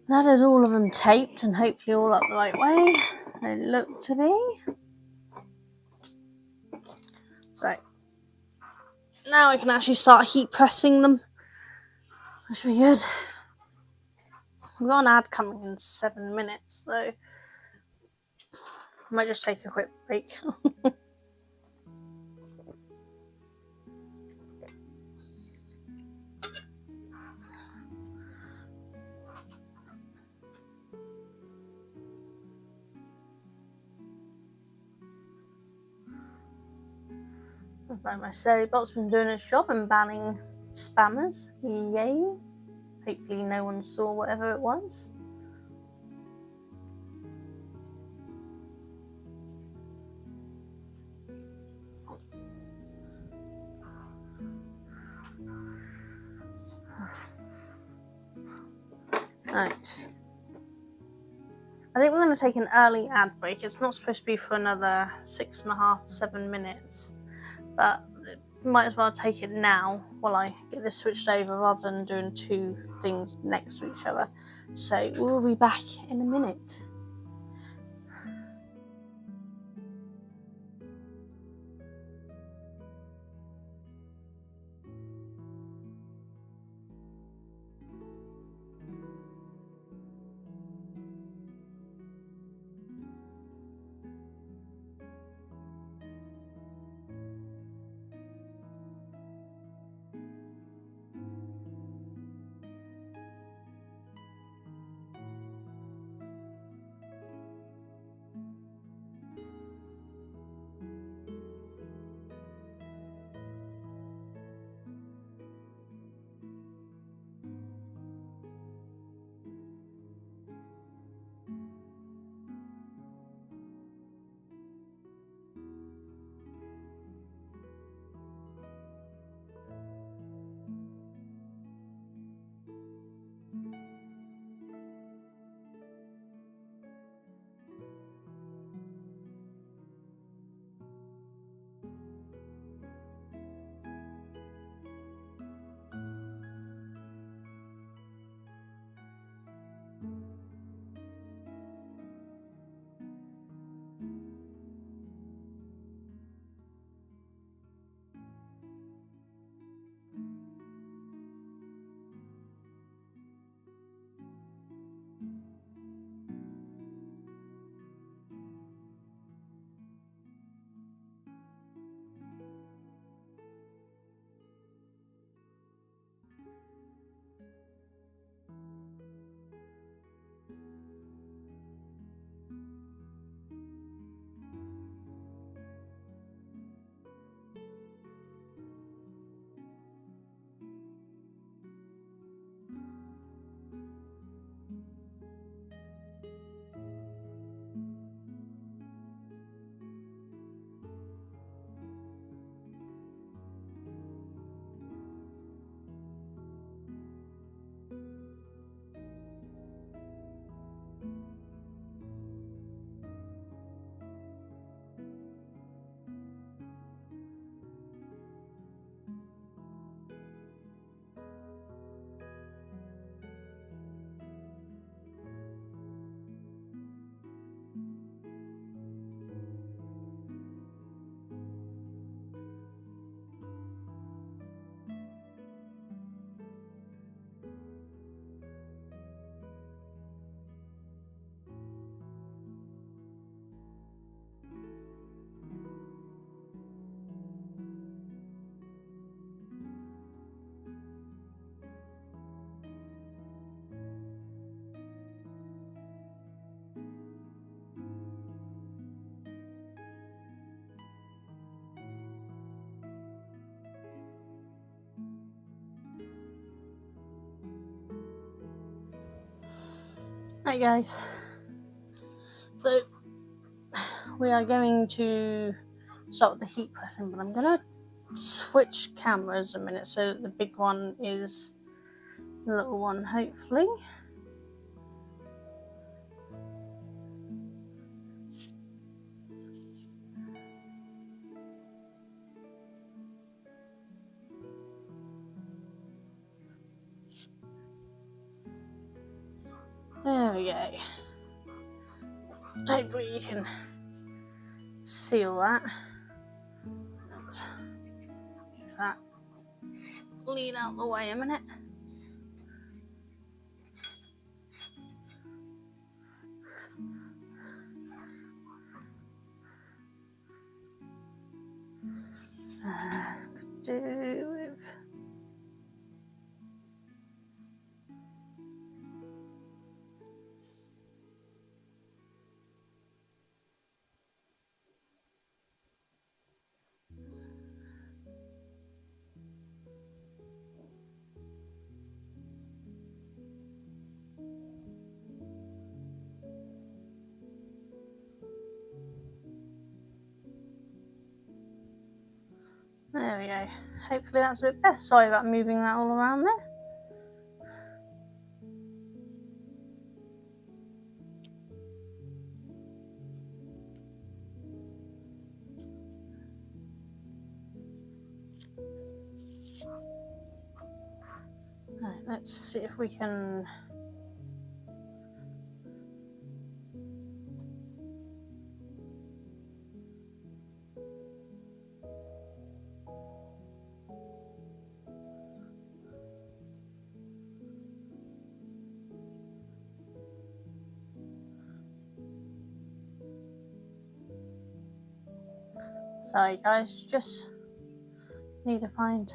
That is all of them taped and hopefully all up the right way. They look to be. So now I can actually start heat pressing them, which will be good. We've got an ad coming in 7 minutes, so I might just take a quick break. Like my Sally bot's been doing its job and banning spammers. Yay. Hopefully no one saw whatever it was. Right. I think we're going to take an early ad break. It's not supposed to be for another 6.5, 7 minutes. But might as well take it now while I get this switched over rather than doing two things next to each other. So we'll be back in a minute. Right guys, so we are going to start with the heat pressing, but I'm going to switch cameras a minute so that the big one is the little one, hopefully. There we go. Hopefully you can see all that. Let's move that lean out the way a minute. Could do with there we go. Hopefully that's a bit better. Sorry about moving that all around there. Right, let's see if we can sorry guys, just need to find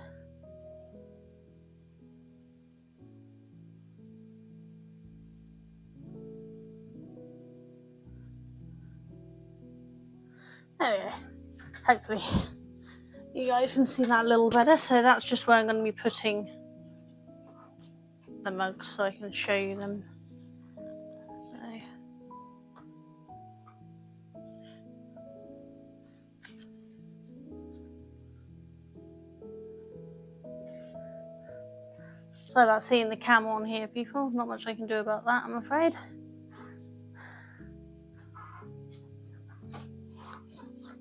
there we go. Hopefully you guys can see that a little better. So that's just where I'm going to be putting the mugs so I can show you them. Sorry about seeing the camera on here, people. Not much I can do about that, I'm afraid.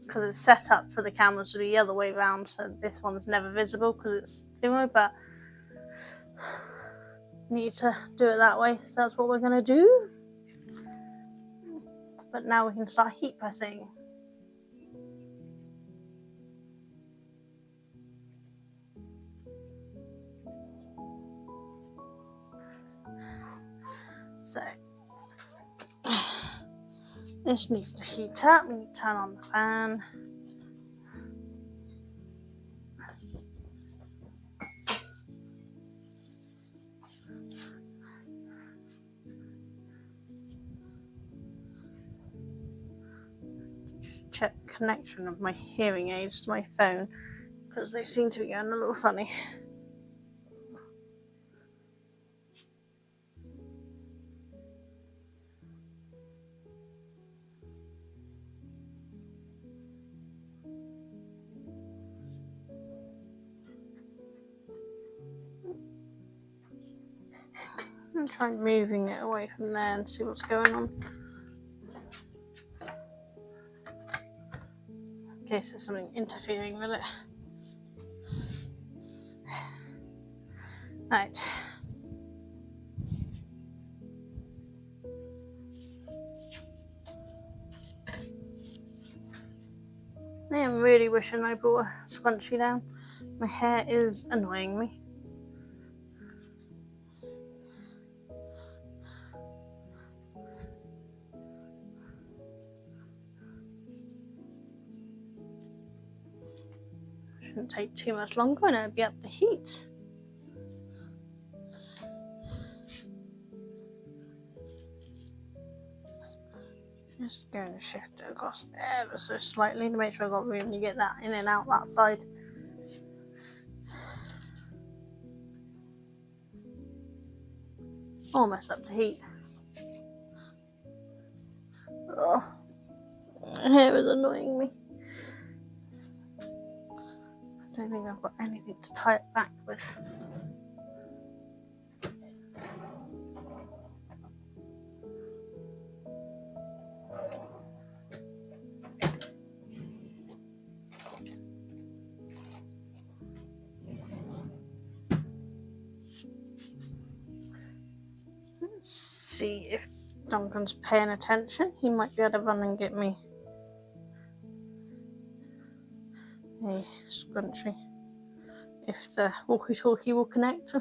Because it's set up for the camera to be the other way around, so this one's never visible because it's two-way, but need to do it that way, so that's what we're going to do. But now we can start heat pressing. So this needs to heat up. We need to turn on the fan. Just check the connection of my hearing aids to my phone because they seem to be going a little funny. I'm trying moving it away from there and see what's going on. In case there's something interfering with it. Right. I am really wishing I brought a scrunchie down. My hair is annoying me. Shouldn't take too much longer and it'll be up to heat. Just going to shift it across ever so slightly to make sure I've got room to get that in and out that side. Almost up to heat. Oh, my hair is annoying me. I don't think I've got anything to tie it back with. see if Duncan's paying attention. He might be able to run and get me a scrunchie if the walkie-talkie will connect.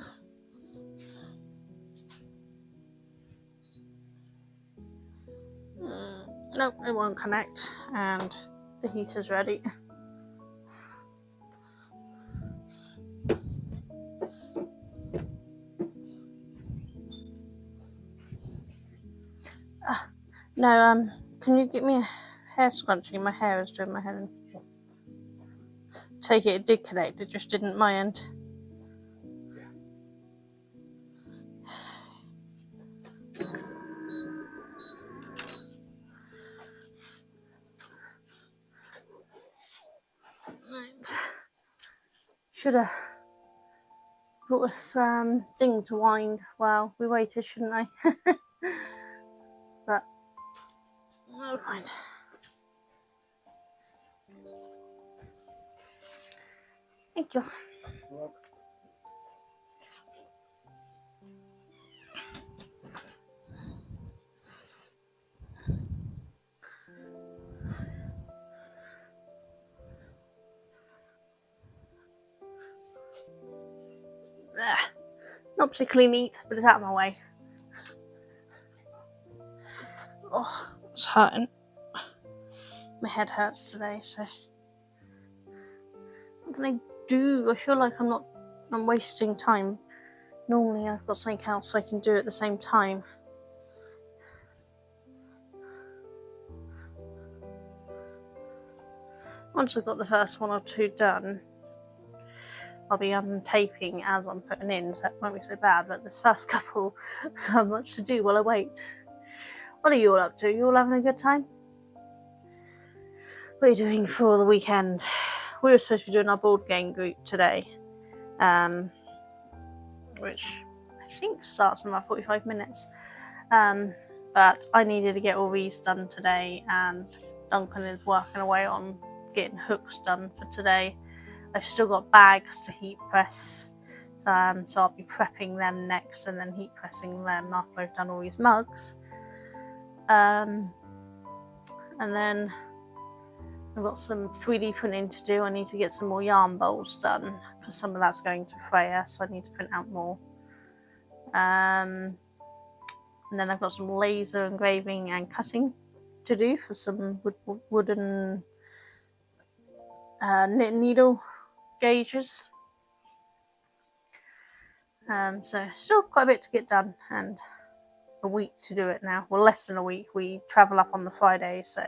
Nope, it won't connect, and the heater's ready. No, can you get me a hair scrunchie? My hair is doing my head in. Take it did connect, it just didn't my end. Right. Should have brought us thing to wind while we waited, shouldn't I? But never mind. Thank you. Not particularly neat, but it's out of my way. Oh, it's hurting. My head hurts today, so what can I do? I feel like I'm wasting time. Normally I've got something else I can do at the same time. Once I've got the first one or two done, I'll be untaping as I'm putting in, so it won't be so bad, but this first couple, so much to do while I wait. What are you all up to? You all having a good time? What are you doing for the weekend? We were supposed to be doing our board game group today, which I think starts in about 45 minutes. But I needed to get all these done today, and Duncan is working away on getting hooks done for today. I've still got bags to heat press, so I'll be prepping them next and then heat pressing them after I've done all these mugs. And then I've got some 3D printing to do. I need to get some more yarn bowls done because some of that's going to Freya, so I need to print out more. And then I've got some laser engraving and cutting to do for some wooden knit needle gauges. So still quite a bit to get done, and a week to do it now. Well, less than a week. We travel up on the Friday, so,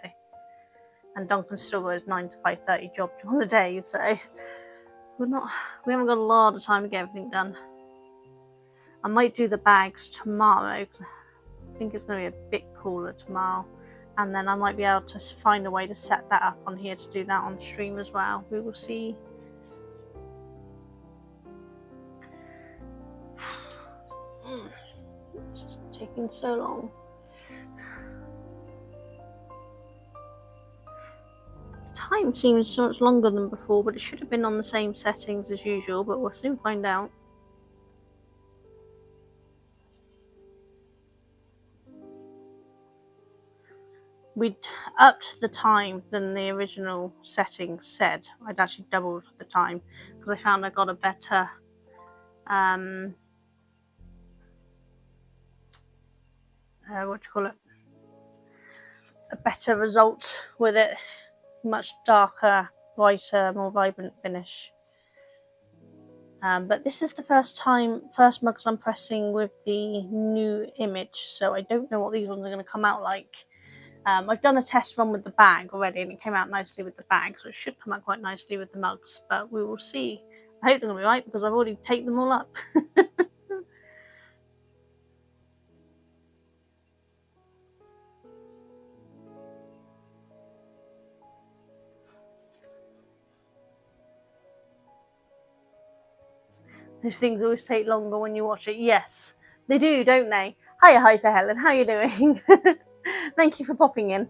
and Duncan still got his 9 to 5:30 job during the day, so we haven't got a lot of time to get everything done. I might do the bags tomorrow. I think it's going to be a bit cooler tomorrow, and then I might be able to find a way to set that up on here to do that on stream as well. We will see. It's just taking so long. The time seems so much longer than before, but it should have been on the same settings as usual, but we'll soon find out. We'd upped the time than the original settings said. I'd actually doubled the time because I found I got a better a better result with it. Much darker, brighter, more vibrant finish. But this is the first mugs I'm pressing with the new image, so I don't know what these ones are going to come out like. I've done a test run with the bag already, and it came out nicely with the bag, so it should come out quite nicely with the mugs, but we will see. I hope they're going to be right, because I've already taped them all up. Those things always take longer when you watch it. Yes, they do, don't they? Hiya, Hyper Helen, how are you doing? Thank you for popping in.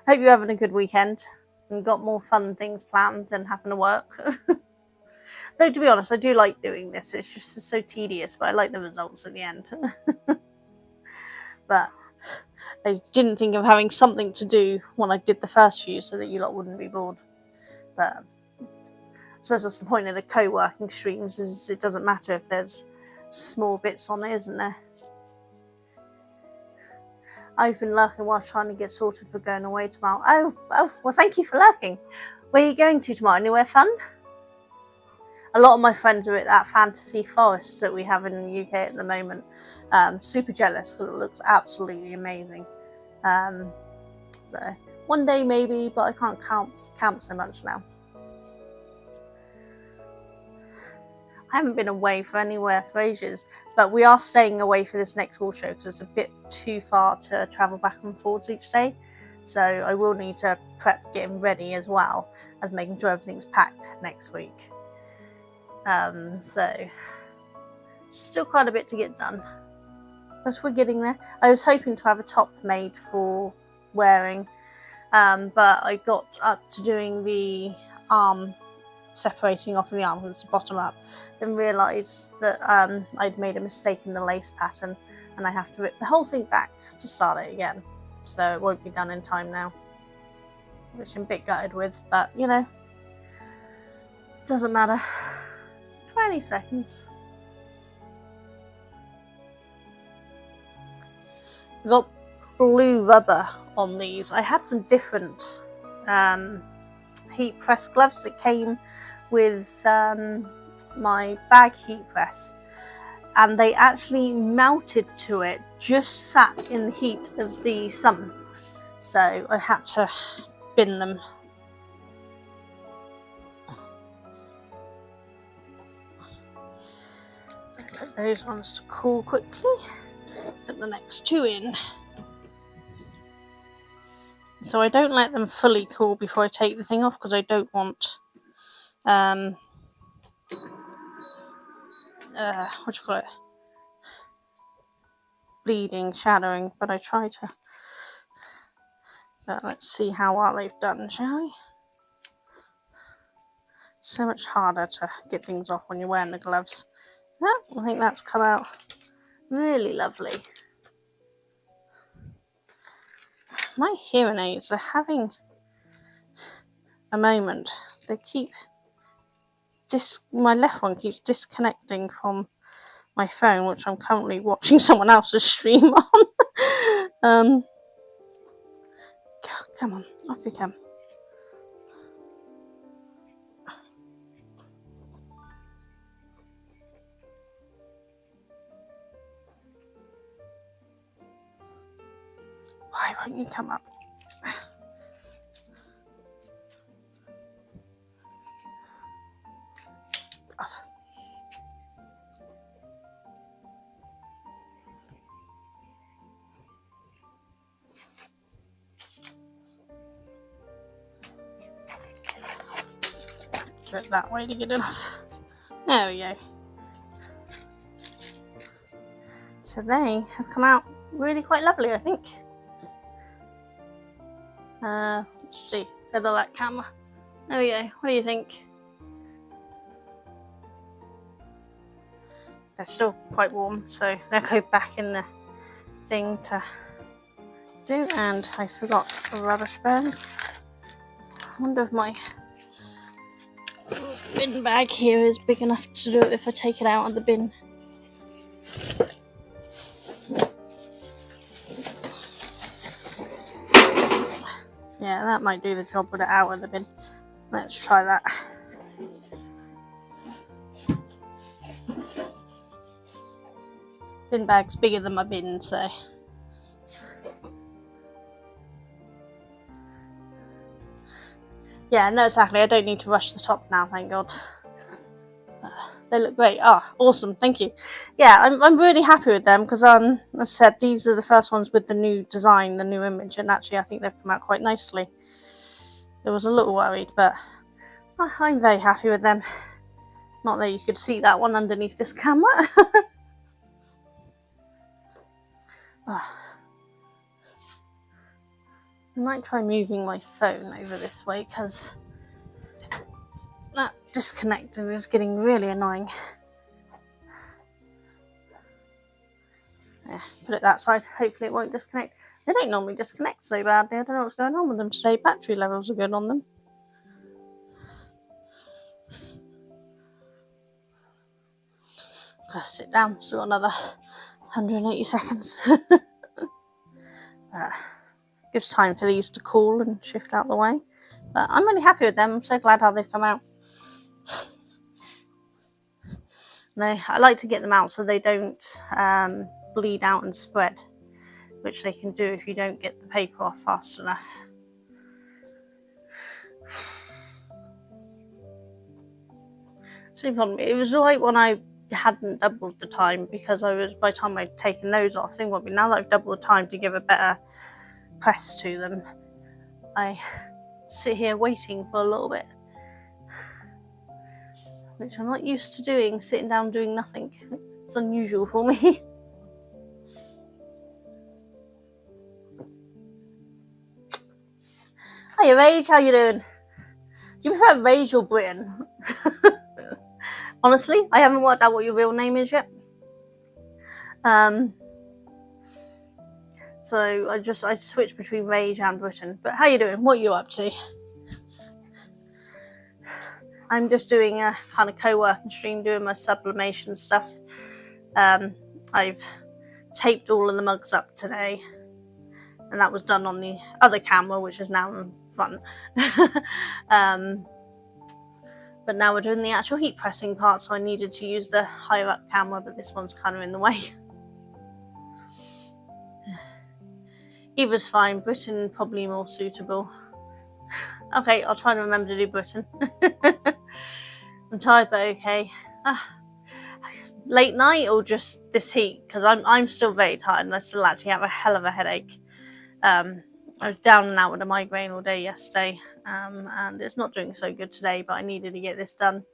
Hope you're having a good weekend and got more fun things planned than having to work. Though, to be honest, I do like doing this. It's just so tedious, but I like the results at the end. But I didn't think of having something to do when I did the first few so that you lot wouldn't be bored. But I suppose that's the point of the co-working streams, is it doesn't matter if there's small bits on it, isn't there? I've been lurking while trying to get sorted for going away tomorrow. Oh, well, thank you for lurking. Where are you going to tomorrow? Anywhere fun? A lot of my friends are at that fantasy forest that we have in the UK at the moment. Super jealous because it looks absolutely amazing. So one day maybe, but I can't camp so much now. I haven't been away for anywhere for ages, but we are staying away for this next wall show because it's a bit too far to travel back and forwards each day. So I will need to prep getting ready as well as making sure everything's packed next week. So still quite a bit to get done, but we're getting there. I was hoping to have a top made for wearing, but I got up to doing the arm separating off of the arm because it's bottom up, then realised that I'd made a mistake in the lace pattern and I have to rip the whole thing back to start it again, so it won't be done in time now, which I'm a bit gutted with, but you know, it doesn't matter. 20 seconds. I got blue rubber on these. I had some different heat press gloves that came with my bag heat press, and they actually melted to it, just sat in the heat of the sun, so I had to bin them. So put those ones to cool quickly, put the next two in. So I don't let them fully cool before I take the thing off because I don't want what do you call it, bleeding, shadowing, but I try to. But let's see how well they've done, shall we? So much harder to get things off when you're wearing the gloves. Yeah, I think that's come out really lovely. My hearing aids are having a moment. They keep my left one keeps disconnecting from my phone, which I'm currently watching someone else's stream on. Come on, off you come. Why won't you come up? Off. Do it that way to get it off. There we go. So they have come out really quite lovely, I think. Let's see, better that camera. There we go. What do you think? They're still quite warm, so they'll go back in the thing to do. And I forgot a rubbish bag. I wonder if my bin bag here is big enough to do it if I take it out of the bin. Yeah, that might do the job with it out of the bin. Let's try that. Bin bag's bigger than my bin, so. Yeah, no, exactly. I don't need to rush the top now, thank God. They look great. Awesome, thank you. Yeah, I'm really happy with them because, as I said, these are the first ones with the new design, the new image, and actually I think they've come out quite nicely. I was a little worried, but I'm very happy with them. Not that you could see that one underneath this camera. I might try moving my phone over this way because that disconnecting is getting really annoying. Yeah, put it that side. Hopefully it won't disconnect. They don't normally disconnect so badly. I don't know what's going on with them today. Battery levels are good on them. Gotta sit down. Still got another 180 seconds. Gives time for these to cool and shift out the way. But I'm really happy with them. I'm so glad how they've come out. No, I like to get them out so they don't bleed out and spread, which they can do if you don't get the paper off fast enough. Same problem. It was right when I hadn't doubled the time, because by the time I'd taken those off, now that I've doubled the time to give a better press to them, I sit here waiting for a little bit, which I'm not used to doing, sitting down doing nothing. It's unusual for me. Hiya Rage, how you doing? Do you prefer Rage or Britain? Honestly, I haven't worked out what your real name is yet. So I switched between Rage and Britain. But how you doing? What are you up to? I'm just doing a kind of co-working stream, doing my sublimation stuff. I've taped all of the mugs up today, and that was done on the other camera, which is now in front. But now we're doing the actual heat pressing part, so I needed to use the higher up camera, but this one's kind of in the way. Either's fine. Britain probably more suitable. Okay, I'll try to remember to do Britain. I'm tired, but okay. Late night or just this heat? Because I'm still very tired and I still actually have a hell of a headache. I was down and out with a migraine all day yesterday, and it's not doing so good today, but I needed to get this done.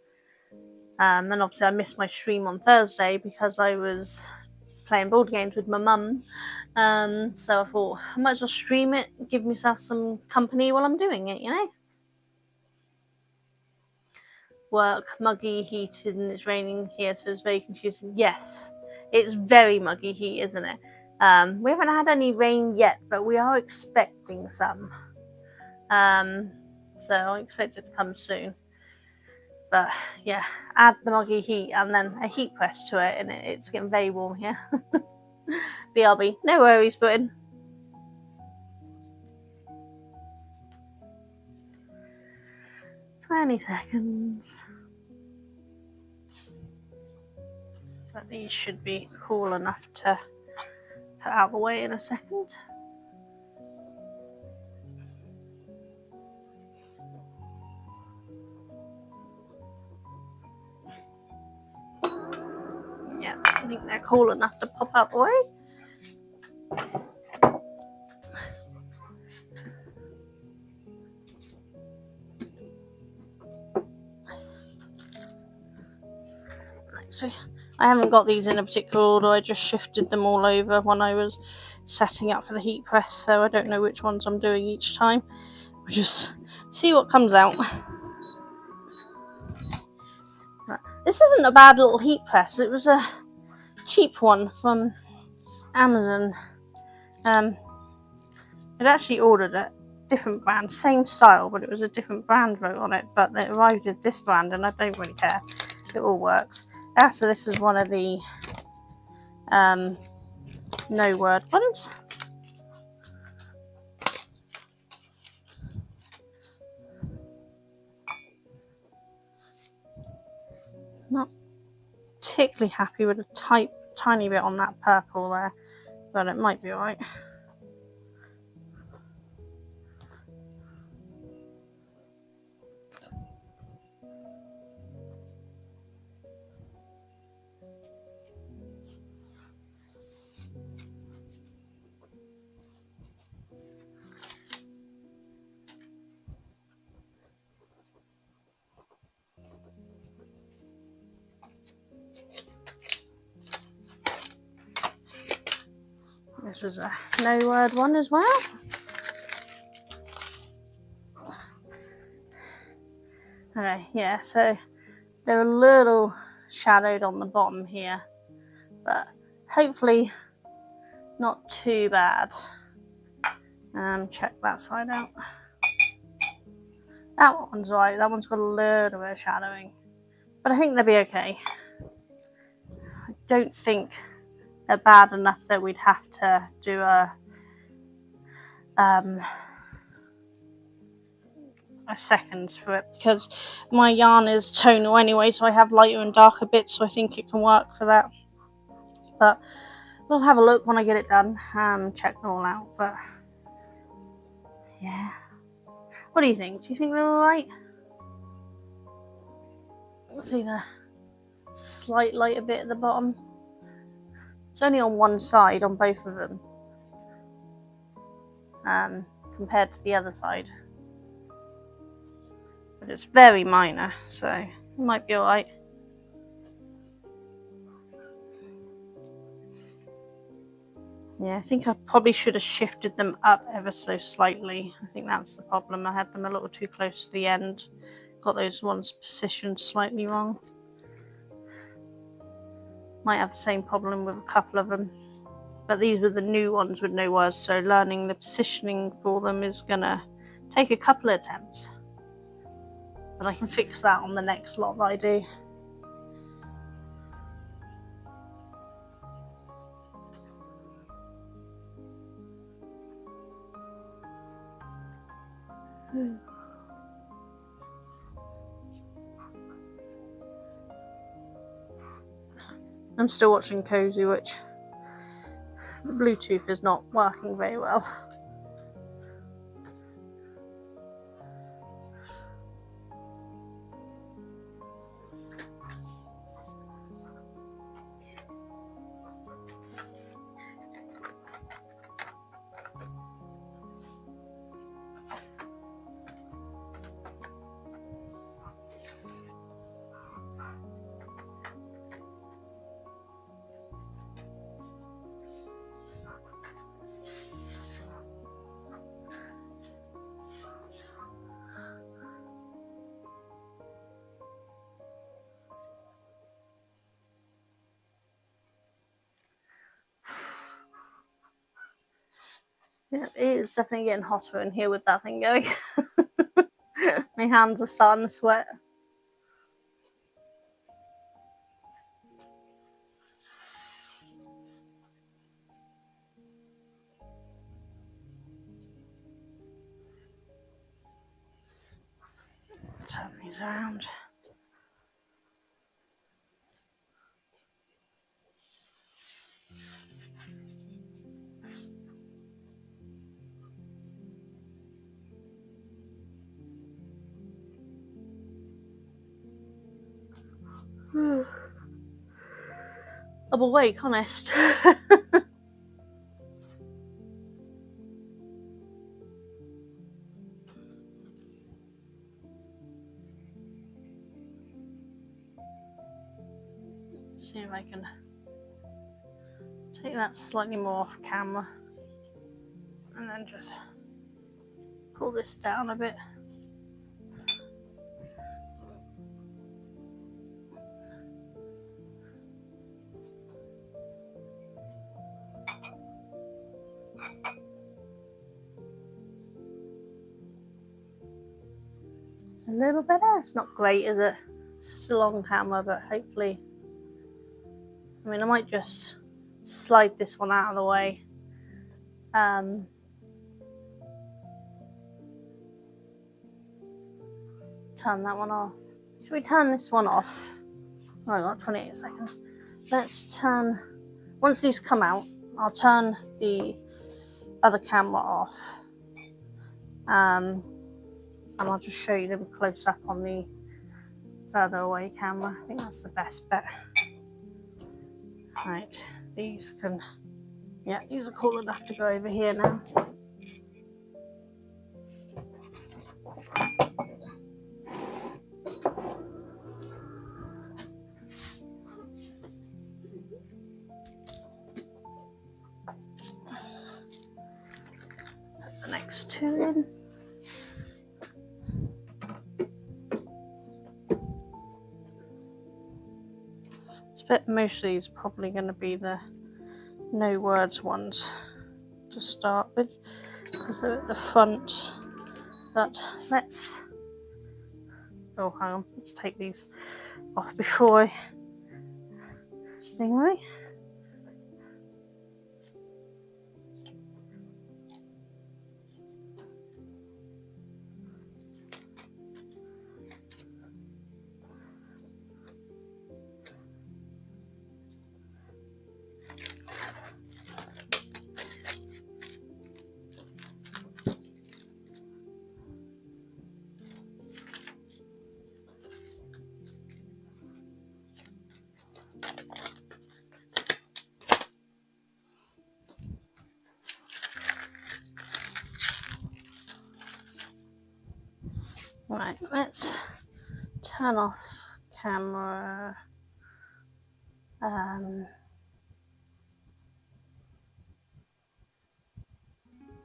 And obviously I missed my stream on Thursday because I was playing board games with my mum. So I thought I might as well stream it, give myself some company while I'm doing it, you know? Work, muggy, heated, and it's raining here, so it's very confusing. Yes, it's very muggy heat, isn't it? We haven't had any rain yet, but we are expecting some. So I expect it to come soon. But yeah, add the muggy heat and then a heat press to it, and it's getting very warm here. BRB, no worries, Britain. "20 seconds. But these should be cool enough to put out the way in a second. Yeah, I think they're cool enough to pop out the way. Actually, I haven't got these in a particular order. I just shifted them all over when I was setting up for the heat press, so I don't know which ones I'm doing each time. We'll just see what comes out. Right. This isn't a bad little heat press. It was a cheap one from Amazon. I'd actually ordered a different brand, same style, but it was a different brand wrote on it, but it arrived at this brand and I don't really care. It all works. So this is one of the no word ones. Not particularly happy with a tiny bit on that purple there, but it might be alright. This was a no word one as well. Okay, yeah, so They're a little shadowed on the bottom here, but hopefully not too bad. Check that side out. That one's right. That one's got a little bit of shadowing, but I think they'll be okay. I don't think they're bad enough that we'd have to do a seconds for it, because my yarn is tonal anyway, so I have lighter and darker bits, so I think it can work for that. But we'll have a look when I get it done, check them all out. But yeah, what do you think? Do you think they're alright? See the slight lighter bit at the bottom? It's only on one side on both of them, compared to the other side. But it's very minor, so it might be alright. Yeah, I think I probably should have shifted them up ever so slightly. I think that's the problem. I had them a little too close to the end. Got those ones positioned slightly wrong. Might have the same problem with a couple of them. But these were the new ones with no words, so learning the positioning for them is gonna take a couple of attempts. But I can fix that on the next lot that I do. I'm still watching Cozy, which the Bluetooth is not working very well. Yeah, it is definitely getting hotter in here with that thing going. My hands are starting to sweat. Turn these around. I'm awake, honest. See if I can take that slightly more off camera and then just pull this down a bit. It's a little better. It's not great, is it? It's still on camera, but hopefully. I mean, I might just slide this one out of the way. Turn that one off. Should we turn this one off? Oh, I got 28 seconds. Let's turn, once these come out, I'll turn the other camera off. And I'll just show you them close up on the further away camera. I think that's the best bet. Right, these can, yeah, these are cool enough to go over here now. Put the next two in. bet most of these are probably going to be the no words ones to start with, because they're at the front. But let's... Oh, hang on. Let's take these off before I... Anyway. Right, let's turn off camera.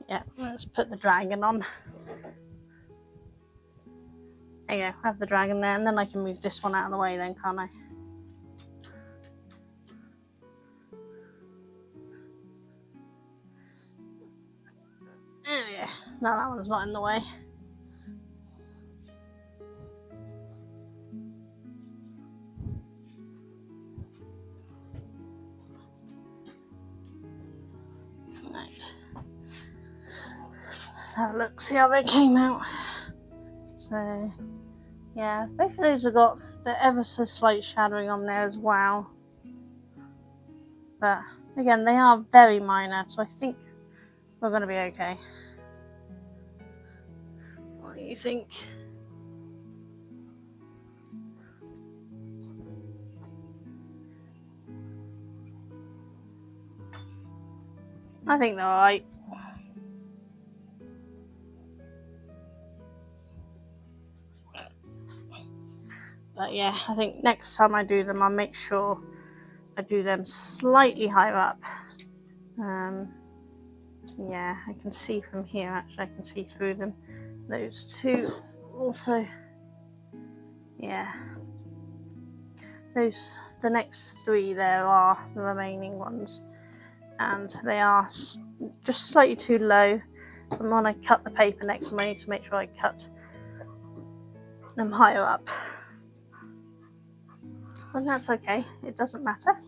Yeah, let's put the dragon on. There you go, I have the dragon there, and then I can move this one out of the way then, can't I? There we go. Now that one's not in the way. Right. Have a look, see how they came out. So, yeah, both of those have got the ever so slight shadowing on there as well. But, again, they are very minor, so I think we're going to be okay. What do you think? I think they're alright. But yeah, I think next time I do them, I'll make sure I do them slightly higher up. Yeah, I can see from here, actually, I can see through them. Those two also, yeah. The next three there are the remaining ones. And they are just slightly too low. And when I cut the paper next time, I need to make sure I cut them higher up. And that's okay, it doesn't matter.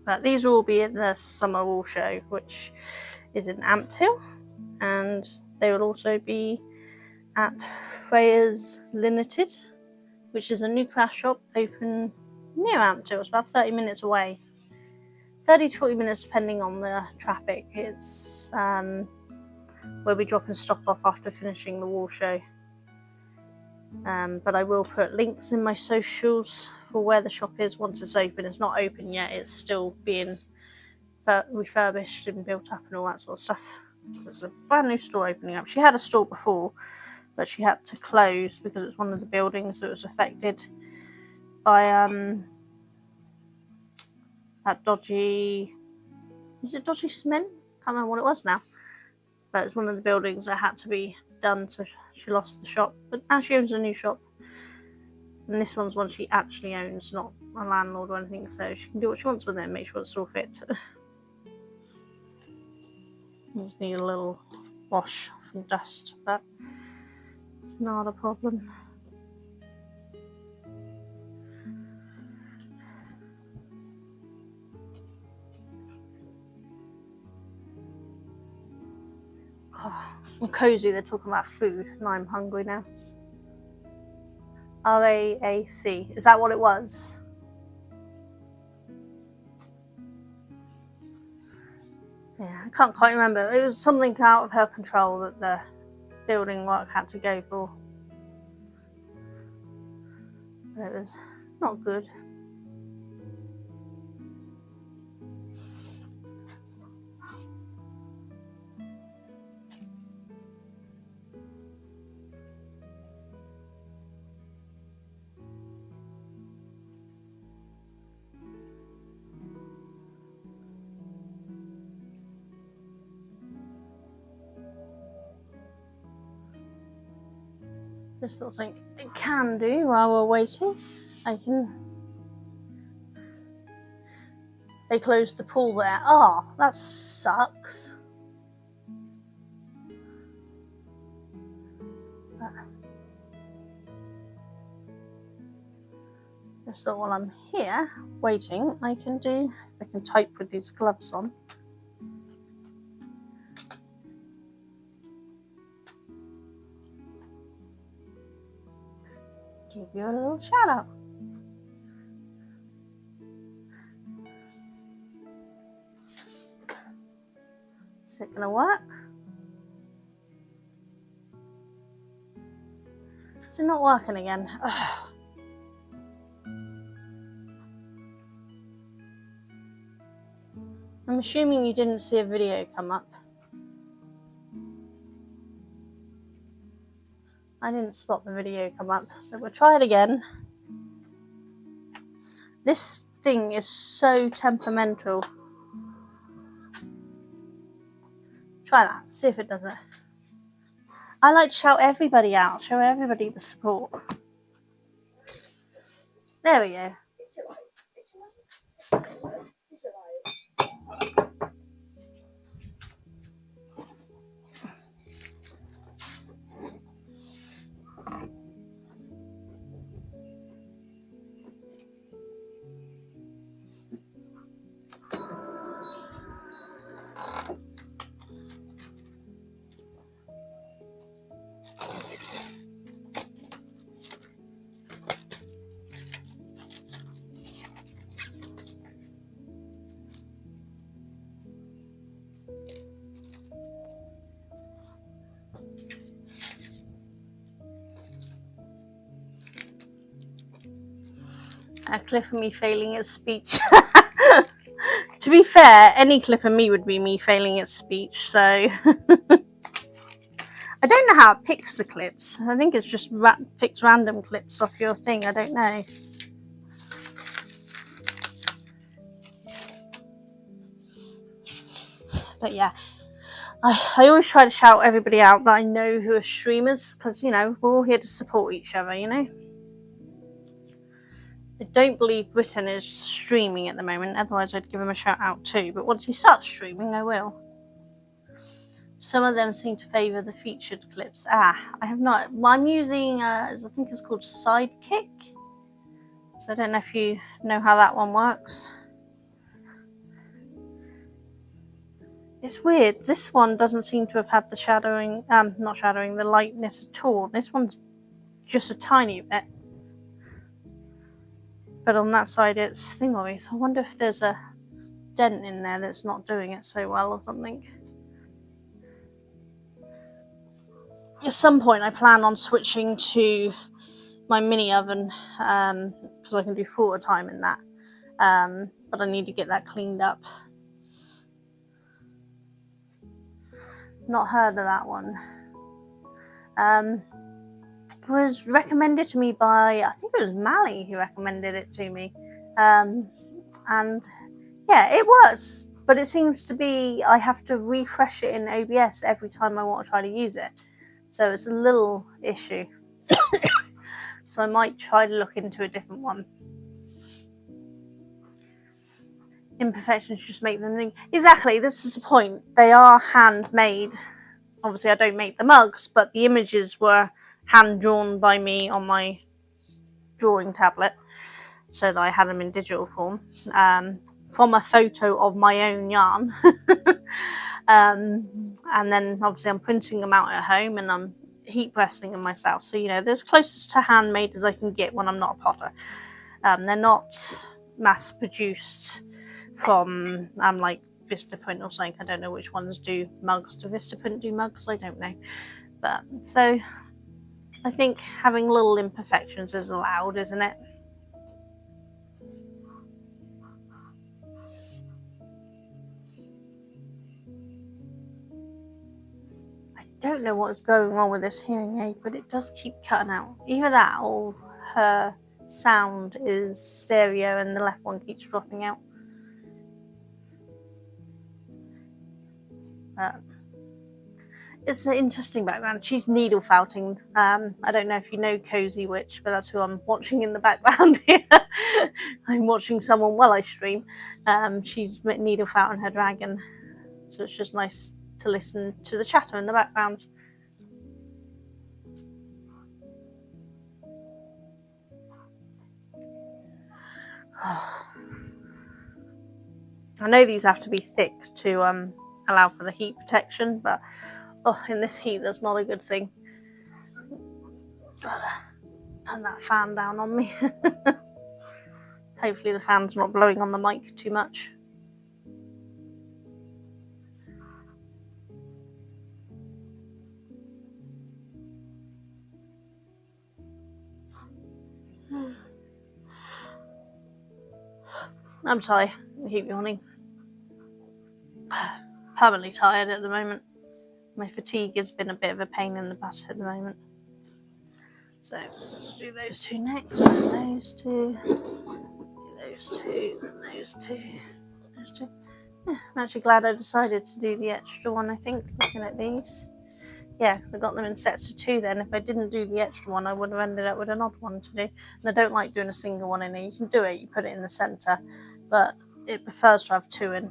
But these will all be at the summer wall show, which is in Ampthill, and they will also be at Freya's Limited, which is a new craft shop open near Ampthill. It's about 30 minutes away. 30 to 40 minutes depending on the traffic. It's where we drop and stop off after finishing the wall show. But I will put links in my socials for where the shop is once it's open. It's not open yet, it's still being refurbished and built up and all that sort of stuff. There's a brand new store opening up. She had a store before, but she had to close because it's one of the buildings that was affected by that dodgy... Is it dodgy cement? Can't remember what it was now. But it's one of the buildings that had to be done, so she lost the shop. But now she owns a new shop. And this one's one she actually owns, not a landlord or anything, so she can do what she wants with it and make sure it's all fit. Just need a little wash from dust, but it's not a problem. Oh, I'm cozy, they're talking about food, and I'm hungry now. RAAC, is that what it was? Yeah, I can't quite remember. It was something out of her control that the building work had to go for. But it was not good. Just little thing I can do while we're waiting. They closed the pool there. Oh, that sucks. Just thought while I'm here waiting, I can type with these gloves on. Give you a little shout out. Is it gonna work? Is it not working again? Ugh. I'm assuming you didn't see a video come up. I didn't spot the video come up, so we'll try it again. This thing is so temperamental. Try that, see if it does it. I like to shout everybody out, show everybody the support. There we go. A clip of me failing at speech. To be fair, any clip of me would be me failing at speech, so I don't know how it picks the clips. I think it's just picks random clips off your thing. I don't know. But yeah, I always try to shout everybody out that I know who are streamers, because, you know, we're all here to support each other, you know. I don't believe Britain is streaming at the moment, otherwise I'd give him a shout out too, but once he starts streaming I will. Some of them seem to favour the featured clips. I have not. I'm using, I think it's called Sidekick, so I don't know if you know how that one works. It's weird, this one doesn't seem to have had the shadowing, not shadowing, the lightness at all. This one's just a tiny bit. But on that side it's thingy, so I wonder if there's a dent in there that's not doing it so well or something. At some point I plan on switching to my mini oven, because I can do 4 at a time in that, but I need to get that cleaned up. Not heard of that one. It was recommended to me by, I think it was Mally who recommended it to me, and yeah, it works, but it seems to be I have to refresh it in OBS every time I want to try to use it, so it's a little issue. So I might try to look into a different one. Imperfections just make them... Exactly, this is the point. They are handmade. Obviously I don't make the mugs, but the images were hand drawn by me on my drawing tablet, so that I had them in digital form, from a photo of my own yarn. And then obviously I'm printing them out at home and I'm heat pressing them myself, so you know, they're as closest to handmade as I can get when I'm not a potter. They're not mass produced from like Vistaprint or something. I don't know which ones do mugs. Do Vistaprint do mugs? I don't know. But so I think having little imperfections is allowed, isn't it? I don't know what's going wrong with this hearing aid, but it does keep cutting out. Either that or her sound is stereo and the left one keeps dropping out. It's an interesting background. She's needle felting. I don't know if you know Cozy Witch, but that's who I'm watching in the background here. I'm watching someone while I stream. She's needle felting her dragon, so it's just nice to listen to the chatter in the background. I know these have to be thick to allow for the heat protection, but in this heat, that's not a good thing. Turn that fan down on me. Hopefully the fan's not blowing on the mic too much. I'm sorry, I keep yawning. Permanently tired at the moment. My fatigue has been a bit of a pain in the butt at the moment. So, do those two next, and those two, those two, and those two, those two. Yeah, I'm actually glad I decided to do the extra one, I think, looking at these. Yeah, I got them in sets of 2 then. If I didn't do the extra one, I would have ended up with another one to do. And I don't like doing a single one in there. You can do it, you put it in the centre, but it prefers to have 2 in.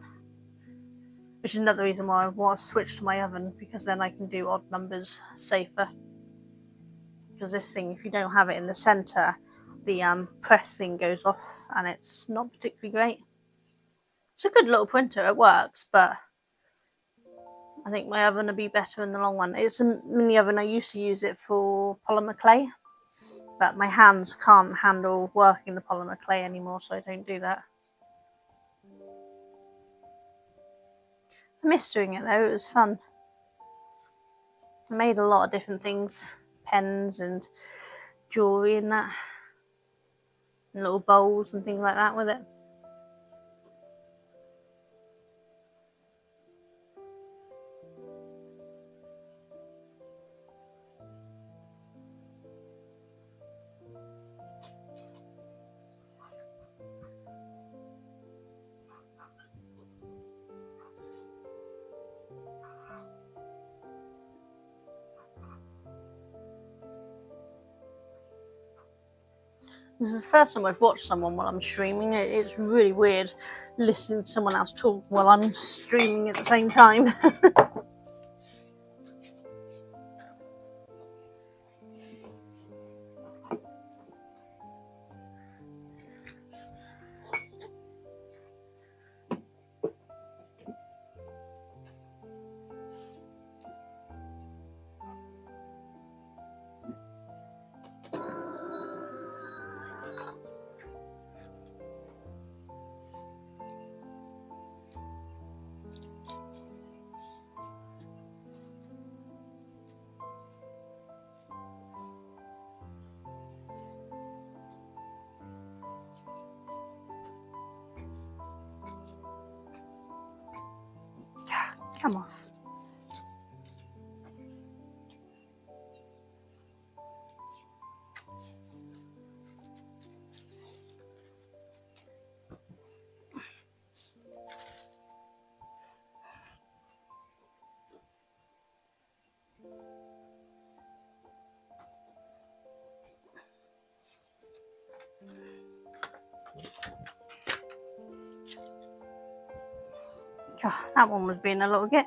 Which is another reason why I want to switch to my oven, because then I can do odd numbers safer. Because this thing, if you don't have it in the centre, the press thing goes off and it's not particularly great. It's a good little printer, it works, but I think my oven will be better in the long run. It's a mini oven. I used to use it for polymer clay, but my hands can't handle working the polymer clay anymore, so I don't do that. I miss doing it though, it was fun. I made a lot of different things, pens and jewellery and that, and little bowls and things like that with it. This is the first time I've watched someone while I'm streaming. It's really weird listening to someone else talk while I'm streaming at the same time. Come off. God, that one was being a little git.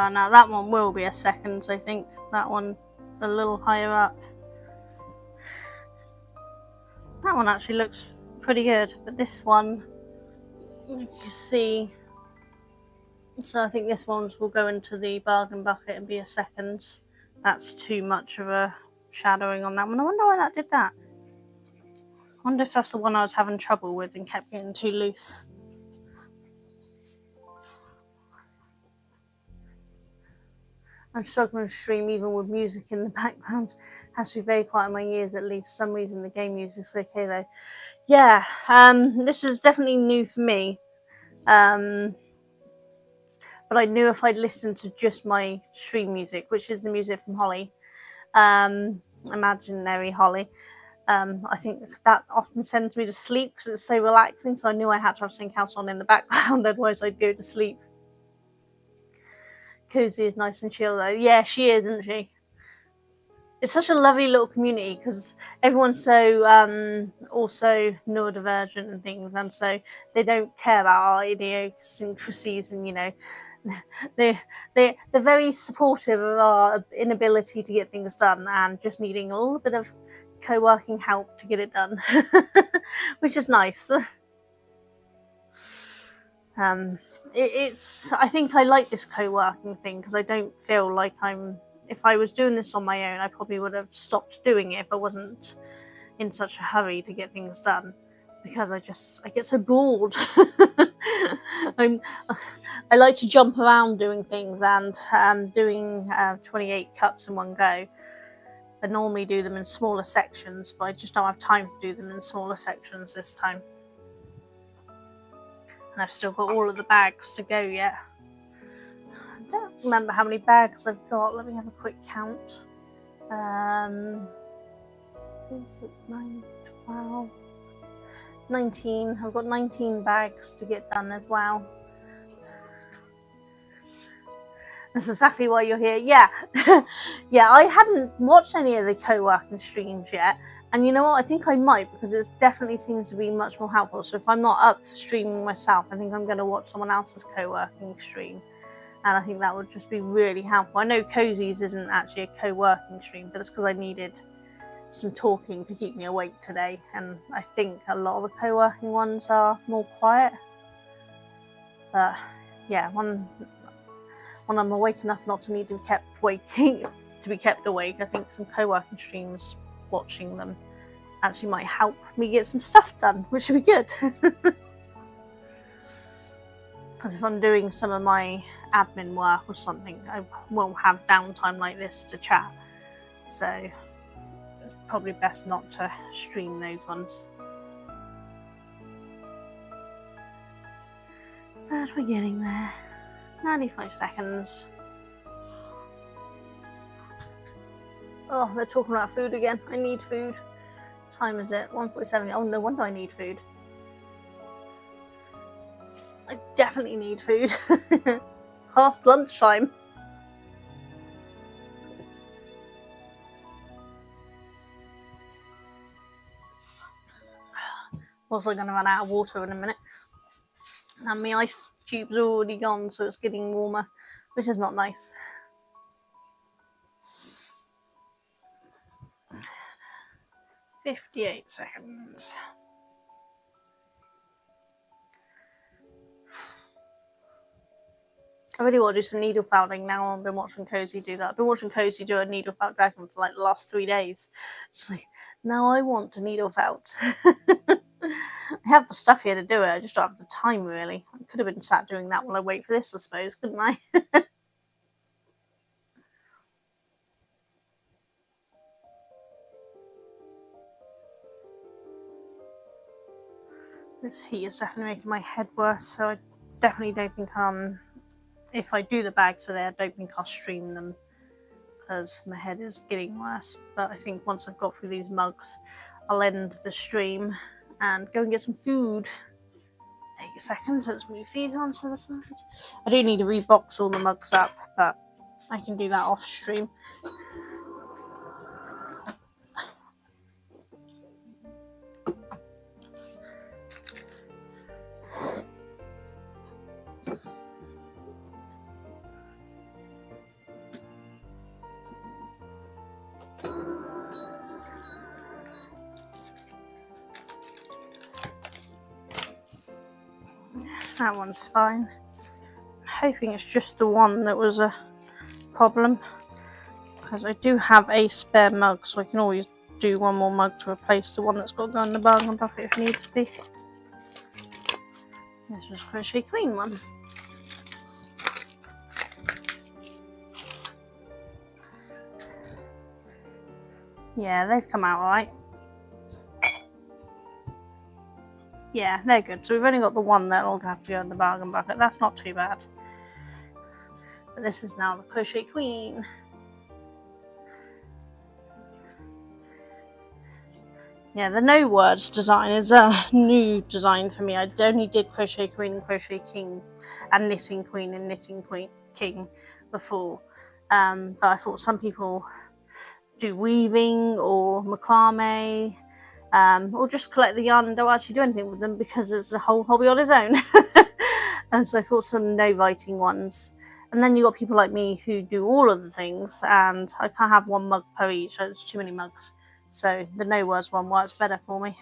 Now that one will be a seconds, I think. That one a little higher up. That one actually looks pretty good, but this one, you can see, so I think this one will go into the bargain bucket and be a seconds. That's too much of a shadowing on that one. I wonder why that did that. I wonder if that's the one I was having trouble with and kept getting too loose. I'm struggling to stream even with music in the background. Has to be very quiet in my ears at least. For some reason the game music's okay though. Yeah, this is definitely new for me. but I knew if I'd listened to just my stream music, which is the music from Holly, Imaginary Holly, I think that often sends me to sleep because it's so relaxing. So I knew I had to have something else on in the background, otherwise I'd go to sleep. Cozy is nice and chill though. Yeah, she is, isn't she? It's such a lovely little community because everyone's so also neurodivergent and things, and so they don't care about our idiosyncrasies, and they're very supportive of our inability to get things done and just needing a little bit of co-working help to get it done, which is nice. I think I like this co-working thing because I don't feel like if I was doing this on my own, I probably would have stopped doing it if I wasn't in such a hurry to get things done, because I get so bored. I like to jump around doing things, and doing 28 cups in one go. I normally do them in smaller sections, but I just don't have time to do them in smaller sections this time. And I've still got all of the bags to go yet. I don't remember how many bags I've got. Let me have a quick count. 9, 12, 19. I've got 19 bags to get done as well. That's exactly why you're here. Yeah. Yeah, I hadn't watched any of the co-working streams yet. And you know what? I think I might, because it definitely seems to be much more helpful. So if I'm not up for streaming myself, I think I'm going to watch someone else's co-working stream. And I think that would just be really helpful. I know Cozy's isn't actually a co-working stream, but that's because I needed some talking to keep me awake today. And I think a lot of the co-working ones are more quiet. But yeah, when I'm awake enough not to need to be kept awake, I think some co-working streams, watching them, actually might help me get some stuff done, which would be good. Because if I'm doing some of my admin work or something, I won't have downtime like this to chat. So it's probably best not to stream those ones. But we're getting there. 95 seconds. Oh, they're talking about food again. I need food. What time is it? 1:47. Oh, no wonder I need food. I definitely need food. Past lunchtime. Also going to run out of water in a minute. And my ice cube's already gone, so it's getting warmer, which is not nice. "58 seconds. I really want to do some needle felting now. I've been watching Cozy do that. I've been watching Cozy do a needle felt dragon for like the last 3 days. It's like, now I want to needle felt. I have the stuff here to do it, I just don't have the time really. I could have been sat doing that while I wait for this, I suppose, couldn't I? This heat is definitely making my head worse, so I definitely don't think if I do the bags today, I don't think I'll stream them, because my head is getting worse. But I think once I've got through these mugs, I'll end the stream and go and get some food. 8 seconds, let's move these ones to the side. I do need to rebox all the mugs up, but I can do that off stream. That one's fine. I'm hoping it's just the one that was a problem, because I do have a spare mug, so I can always do one more mug to replace the one that's got to go in the bargain bucket if needs to be. This was Crochet Queen one. Yeah, they've come out alright. Yeah, they're good. So we've only got the one that'll have to go in the bargain bucket. That's not too bad. But this is now the Crochet Queen. Yeah, the no words design is a new design for me. I only did Crochet Queen and Crochet King and Knitting Queen and Knitting King before. But I thought some people do weaving or macrame, or just collect the yarn and don't actually do anything with them because it's a whole hobby on its own. And so I thought some no writing ones. And then you got people like me who do all of the things, and I can't have one mug per each, so it's too many mugs. So the no words one works better for me.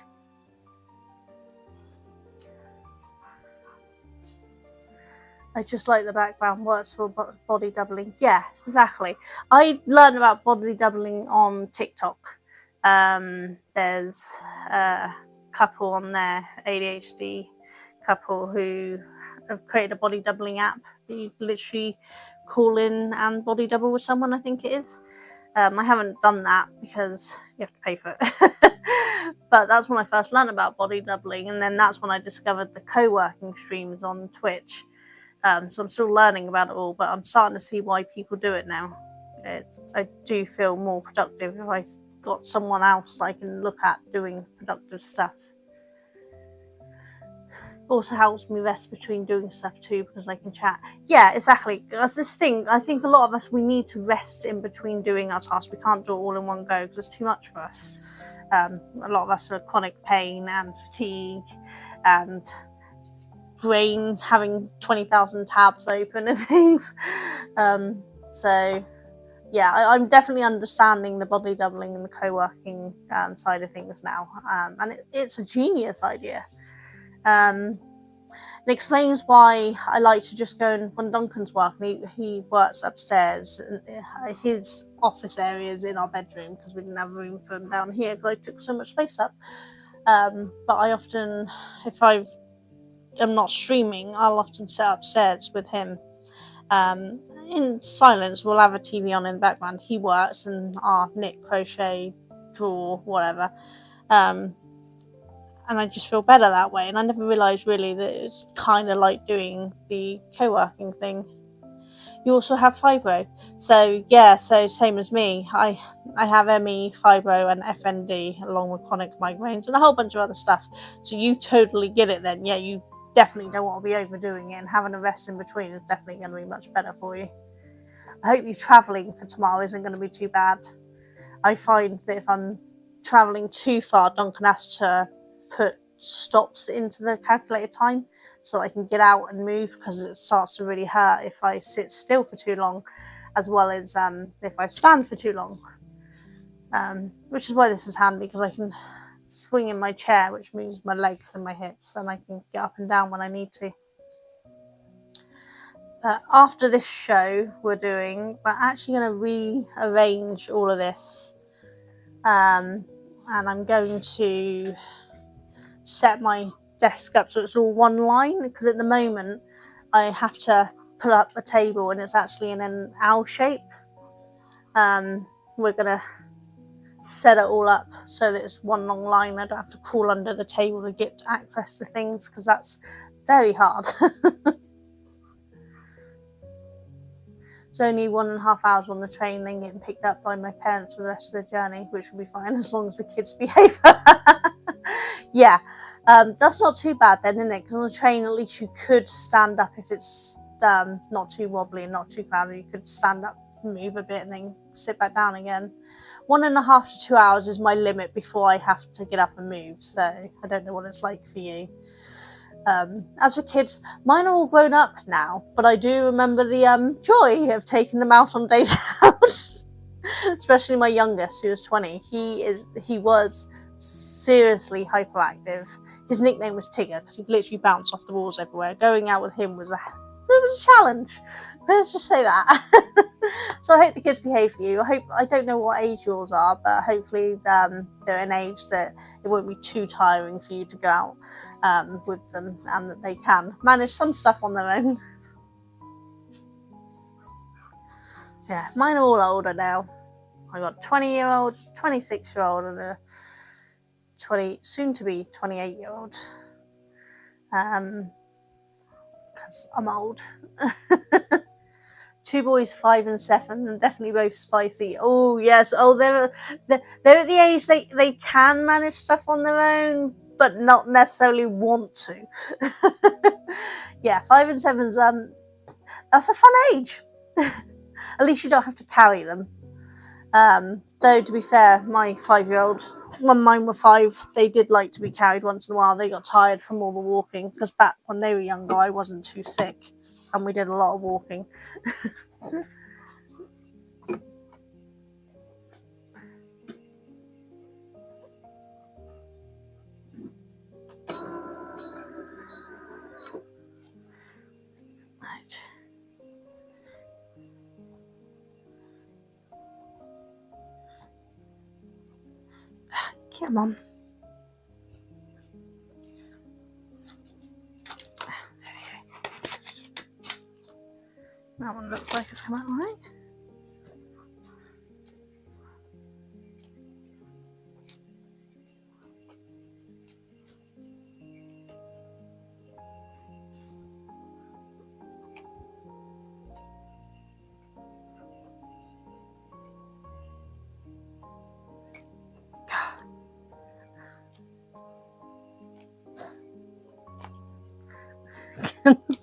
I just like the background works for body doubling. Yeah, exactly. I learned about body doubling on TikTok. There's a couple on there, ADHD couple, who have created a body doubling app. You literally call in and body double with someone, I think it is. I haven't done that because you have to pay for it. But that's when I first learned about body doubling, and then that's when I discovered the co-working streams on Twitch. So I'm still learning about it all, but I'm starting to see why people do it now. I do feel more productive if I've got someone else I can look at doing productive stuff. Also helps me rest between doing stuff too, because I can chat. Yeah, exactly. That's this thing. I think a lot of us, we need to rest in between doing our tasks. We can't do it all in one go because it's too much for us. A lot of us are chronic pain and fatigue and brain having 20,000 tabs open and things. So yeah, I'm definitely understanding the body doubling and the co-working side of things now. And it's a genius idea. It explains why I like to just go and when Duncan's working, he works upstairs, and his office area is in our bedroom because we didn't have room for him down here because I took so much space up. But I often, if I'm not streaming, I'll often sit upstairs with him. In silence, we'll have a TV on in the background. He works and I'll knit, crochet, draw, whatever. And I just feel better that way. And I never realised really that it's kind of like doing the co-working thing. You also have fibro. So yeah, so same as me. I have ME, fibro and FND along with chronic migraines and a whole bunch of other stuff. So you totally get it then. Yeah, you definitely don't want to be overdoing it, and having a rest in between is definitely going to be much better for you. I hope you travelling for tomorrow isn't going to be too bad. I find that if I'm travelling too far, Duncan has to put stops into the calculated time so I can get out and move, because it starts to really hurt if I sit still for too long, as well as if I stand for too long. Which is why this is handy, because I can swing in my chair, which moves my legs and my hips, and I can get up and down when I need to. After this show we're actually going to rearrange all of this, and I'm going to set my desk up so it's all one line, because at the moment I have to put up a table and it's actually in an L shape. We're going to set it all up so that it's one long line. I don't have to crawl under the table to get access to things, because that's very hard. It's only 1.5 hours on the train, then getting picked up by my parents for the rest of the journey, which will be fine as long as the kids behave. Yeah, that's not too bad then, isn't it? Because on the train, at least you could stand up if it's not too wobbly and not too crowded. You could stand up, move a bit, and then sit back down again. 1.5 to 2 hours is my limit before I have to get up and move. So I don't know what it's like for you. As for kids, mine are all grown up now, but I do remember the joy of taking them out on days out. Especially my youngest, who was 20. He was seriously hyperactive. His nickname was Tigger because he'd literally bounce off the walls everywhere. Going out with him was a challenge. Let's just say that. So I hope the kids behave for you. I don't know what age yours are, but hopefully they're an age that it won't be too tiring for you to go out with them, and that they can manage some stuff on their own. Yeah, mine are all older now. I got a 20-year-old, 26-year-old, and a soon to be 28-year-old. Because I'm old. 2 boys, 5 and 7, and definitely both spicy. Oh yes. Oh, they're at the age they can manage stuff on their own, but not necessarily want to. Yeah, 5 and 7's that's a fun age. At least you don't have to carry them. Though to be fair, my 5-year-olds, when mine were 5, they did like to be carried once in a while. They got tired from all the walking, because back when they were younger, I wasn't too sick, and we did a lot of walking. Right. Come on. That one looks like it's come out all right.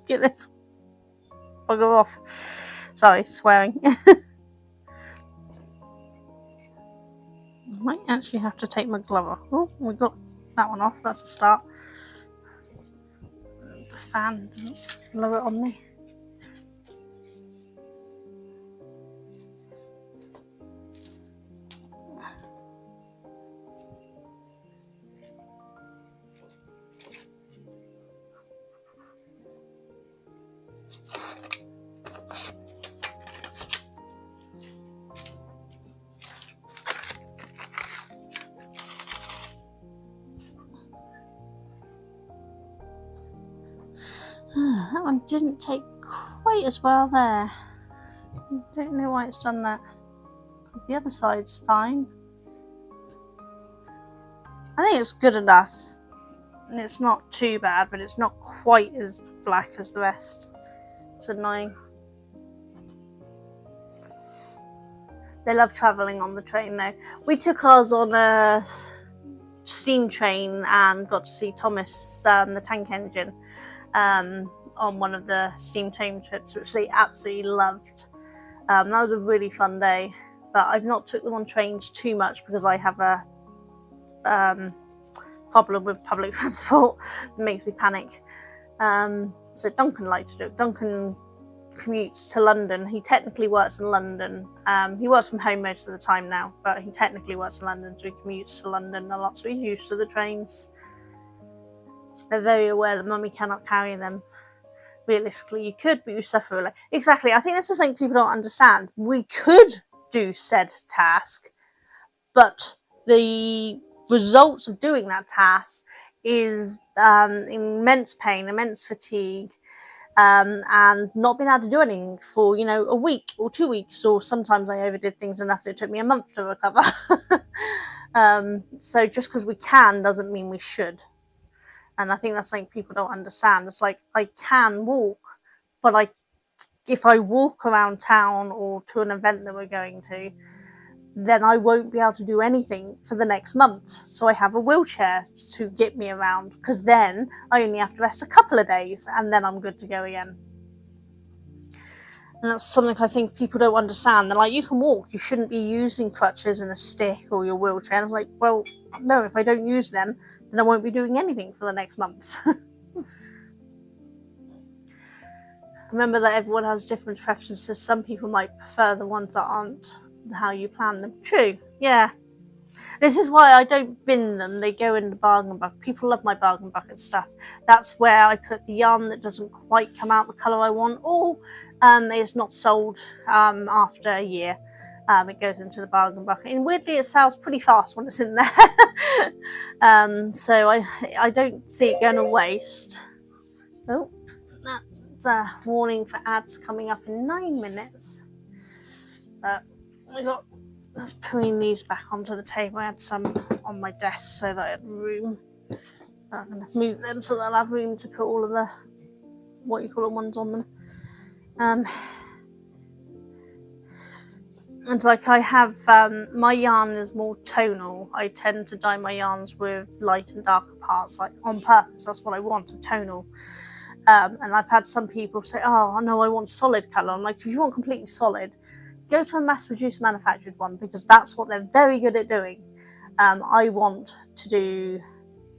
Get this bugger off. Sorry, swearing. I might actually have to take my glove off. Oh, we got that one off. That's a start. The fan doesn't blow it on me. That one didn't take quite as well there. Don't know why it's done that. The other side's fine. I think it's good enough. It's not too bad, but it's not quite as black as the rest. It's annoying. They love travelling on the train though. We took ours on a steam train and got to see Thomas, the tank engine, on one of the steam train trips, which they absolutely loved. That was a really fun day, but I've not took them on trains too much because I have a problem with public transport that makes me panic. So Duncan liked to do it. Duncan commutes to London. He technically works in London. He works from home most of the time now, but he technically works in London, so he commutes to London a lot, so he's used to the trains. They're very aware that mummy cannot carry them. Realistically, you could, but you suffer. Exactly. I think this is something people don't understand. We could do said task, but the results of doing that task is immense pain, immense fatigue, and not being able to do anything for a week or 2 weeks, or sometimes I overdid things enough that it took me a month to recover. So just because we can doesn't mean we should. And I think that's something people don't understand. It's like, I can walk, but if I walk around town or to an event that we're going to, then I won't be able to do anything for the next month. So I have a wheelchair to get me around, because then I only have to rest a couple of days and then I'm good to go again. And that's something I think people don't understand. They're like, you can walk, you shouldn't be using crutches and a stick or your wheelchair. And I was like, well, no, if I don't use them, then I won't be doing anything for the next month. Remember that everyone has different preferences. Some people might prefer the ones that aren't how you plan them. True, yeah. This is why I don't bin them. They go in the bargain bucket. People love my bargain bucket stuff. That's where I put the yarn that doesn't quite come out the colour I want, or it's not sold after a year. It goes into the bargain bucket, and weirdly it sells pretty fast when it's in there. So I don't see it going to waste. Oh, that's a warning for ads coming up in 9 minutes. Let's putting these back onto the table. I had some on my desk so that I had room. I'm going to move them so that I'll have room to put all of the ones on them. And like I have, my yarn is more tonal. I tend to dye my yarns with light and darker parts, like on purpose. That's what I want, a tonal. And I've had some people say, oh, no, I want solid colour. I'm like, if you want completely solid, go to a mass-produced manufactured one, because that's what they're very good at doing. I want to do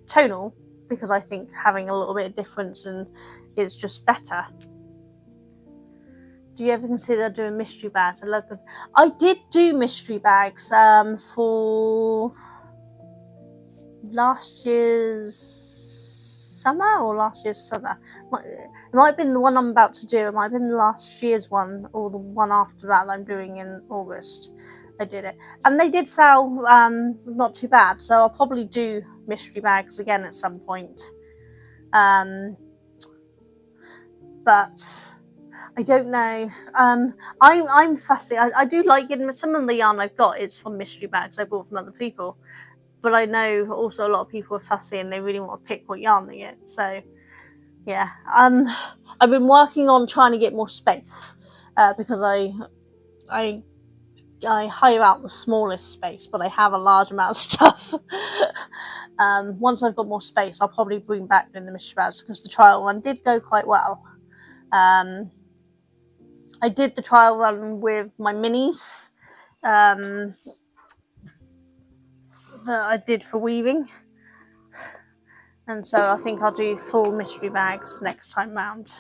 tonal because I think having a little bit of difference and is just better. Do you ever consider doing mystery bags? I did do mystery bags for last year's summer or last year's summer. It might have been the one I'm about to do. It might have been last year's one or the one after that I'm doing in August. I did it, and they did sell not too bad. So I'll probably do mystery bags again at some point. But I don't know. I'm fussy. I do like getting some of the yarn I've got is from mystery bags I bought from other people. But I know also a lot of people are fussy and they really want to pick what yarn they get. So yeah, I've been working on trying to get more space because I hire out the smallest space, but I have a large amount of stuff. Once I've got more space, I'll probably bring back doing the mystery bags because the trial one did go quite well. I did the trial run with my minis that I did for weaving, and so I think I'll do full mystery bags next time round.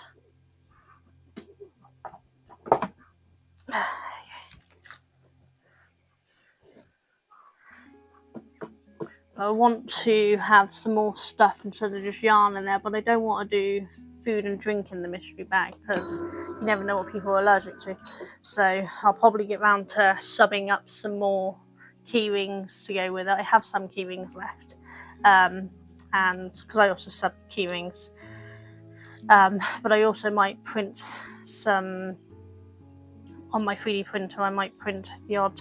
I want to have some more stuff instead of just yarn in there, but I don't want to do food and drink in the mystery bag because you never know what people are allergic to. So I'll probably get round to subbing up some more key rings to go with it. I have some key rings left, and because I also sub key rings, but I also might print some on my 3D printer. I might print the odd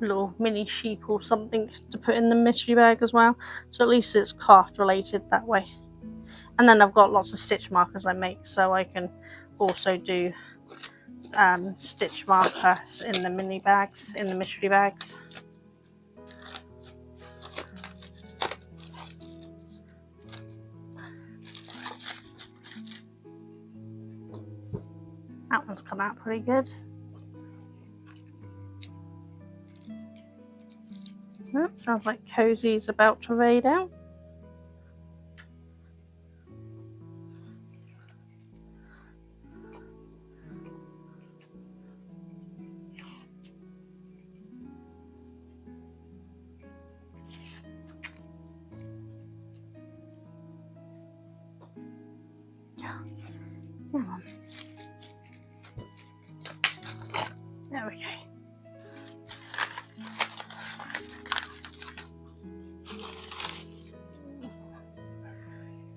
little mini sheep or something to put in the mystery bag as well, so at least it's craft related that way. And then I've got lots of stitch markers I make, so I can also do stitch markers in the mini bags, in the mystery bags. That one's come out pretty good. Oh, sounds like Cozy's about to raid out. Come on. There we go.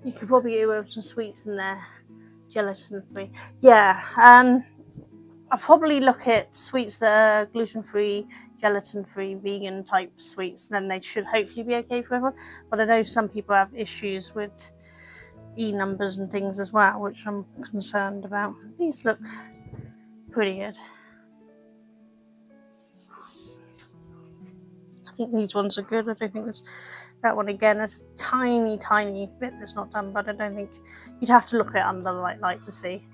You could probably do with some sweets in there, gelatin free. Yeah, I'll probably look at sweets that are gluten free, gelatin free, vegan type sweets. Then they should hopefully be okay for everyone. But I know some people have issues with E numbers and things as well, which I'm concerned about. These look pretty good. I think these ones are good. I don't think there's that one again. There's a tiny bit that's not done, but I don't think you'd have to look at it under the right light to see.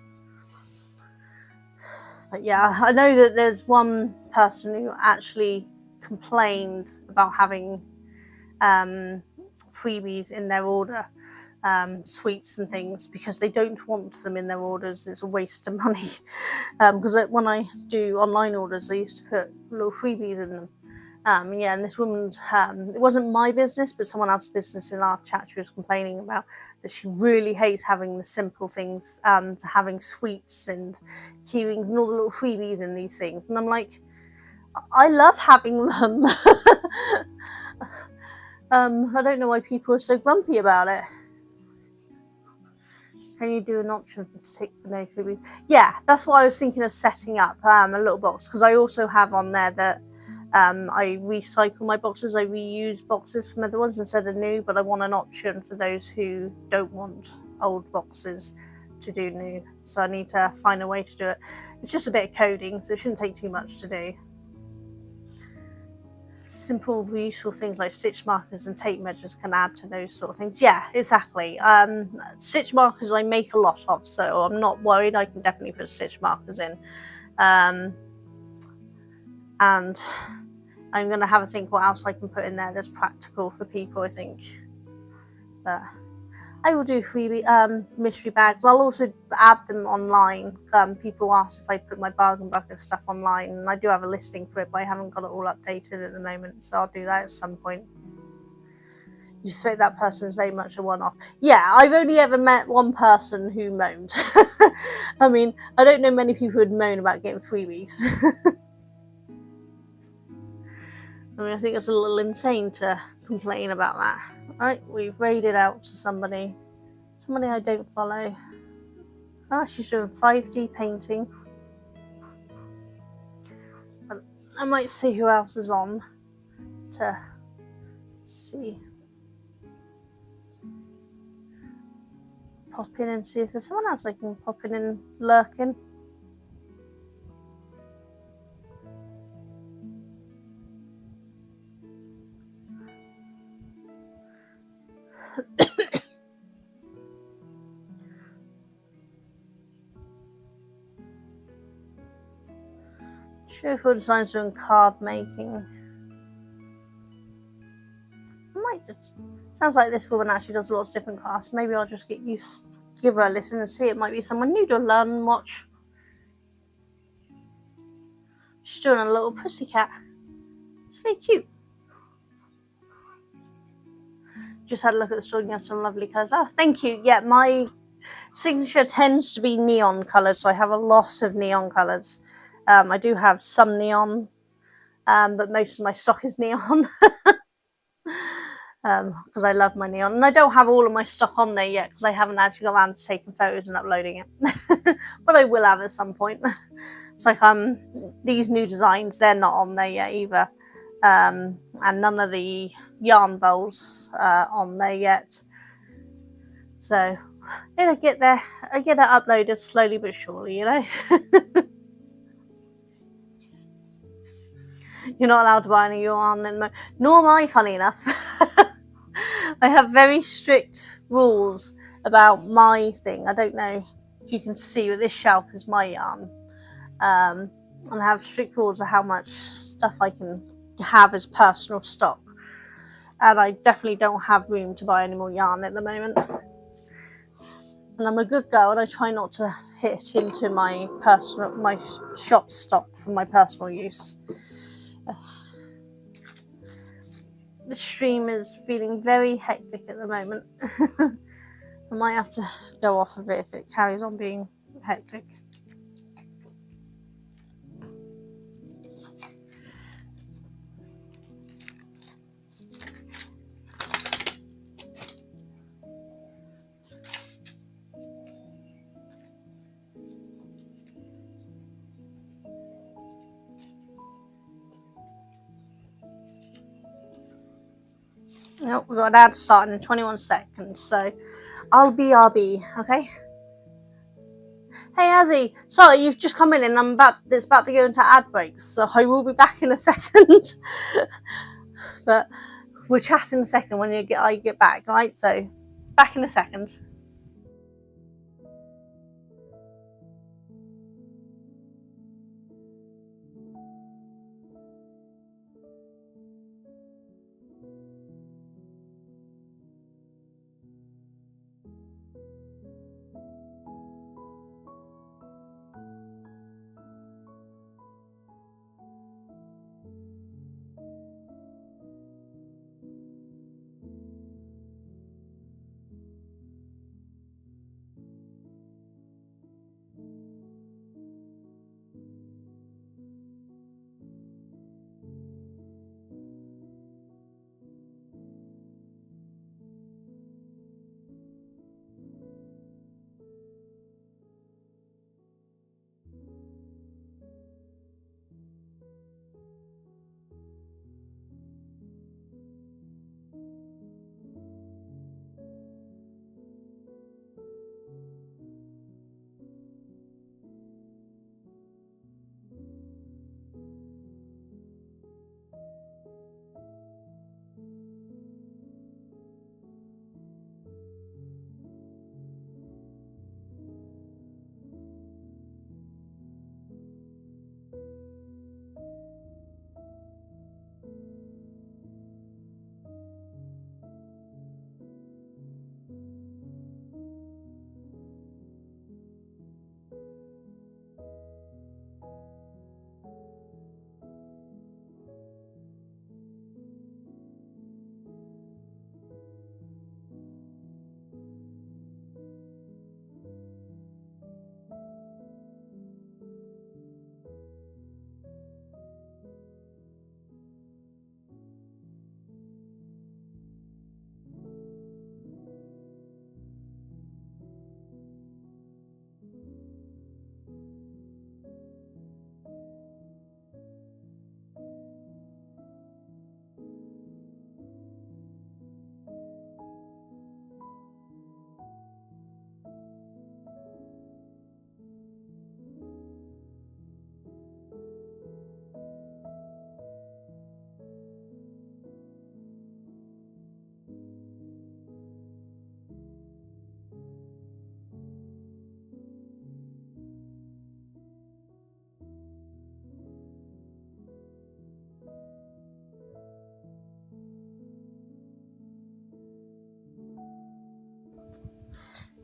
But yeah, I know that there's one person who actually complained about having freebies in their order, sweets and things, because they don't want them in their orders. It's a waste of money. Because when I do online orders, I used to put little freebies in them. Yeah, and this woman, it wasn't my business, but someone else's business in our chat, she was complaining about that she really hates having the simple things, having sweets and key rings and all the little freebies in these things. And I'm like, I love having them. I don't know why people are so grumpy about it. Can you do an option to tick for no freebies? Yeah, that's what I was thinking of setting up, a little box, because I also have on there that I recycle my boxes. I reuse boxes from other ones instead of new, but I want an option for those who don't want old boxes to do new. So I need to find a way to do it. It's just a bit of coding, so it shouldn't take too much to do. simple, useful things like stitch markers and tape measures can add to those sort of things. Yeah, exactly. Stitch markers I make a lot of, so I'm not worried. I can definitely put stitch markers in. And I'm going to have a think what else I can put in there that's practical for people, I think. But I will do freebie mystery bags. I'll also add them online. People ask if I put my bargain bucket stuff online, and I do have a listing for it, but I haven't got it all updated at the moment, so I'll do that at some point. You suspect that person is very much a one-off. Yeah, I've only ever met one person who moaned. I mean, I don't know many people who'd moan about getting freebies. I mean, I think it's a little insane to complain about that. Right, we've raided out to somebody. Somebody I don't follow. Oh, she's doing 5D painting. But I might see who else is on to see. Pop in and see if there's someone else I can pop in and lurk in. Cheerful designs doing card making. I might just. Sounds like this woman actually does lots of different crafts. Maybe I'll just give her a listen and see. It might be someone new to learn and watch. She's doing a little pussycat. It's very cute. Just had a look at the store and you have some lovely colours. Oh, thank you. Yeah, my signature tends to be neon colours, so I have a lot of neon colours. I do have some neon, but most of my stock is neon. Because I love my neon. And I don't have all of my stock on there yet because I haven't actually got around to taking photos and uploading it. But I will have at some point. It's like these new designs, they're not on there yet either. And none of the yarn bowls on there yet. So it'll get there. I get it uploaded slowly but surely, you know. You're not allowed to buy any yarn, nor am I, funny enough. I have very strict rules about my thing. I don't know if you can see, but this shelf is my yarn. And I have strict rules of how much stuff I can have as personal stock. And I definitely don't have room to buy any more yarn at the moment. And I'm a good girl and I try not to hit into my shop stock for my personal use. The stream is feeling very hectic at the moment. I might have to go off of it if it carries on being hectic. Nope, we've got an ad starting in 21 seconds, so I'll be RB, okay? Hey Azzy, sorry, you've just come in and it's about to go into ad breaks, so I will be back in a second. But we'll chat in a second when I get back, right? So, back in a second.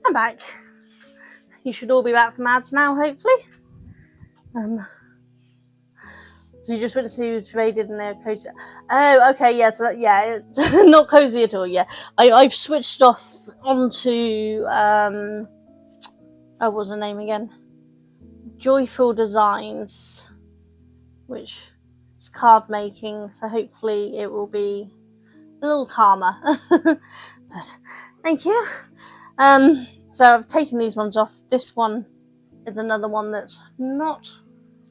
I'm back. You should all be back from ads now, hopefully. So you just went to see who's raided and they're cozy. Oh, okay, yeah, so not cozy at all, yeah. I've switched off onto, what was her name again? Joyful Designs, which is card making, so hopefully it will be a little calmer. But thank you. So I've taken these ones off. This one is another one that's not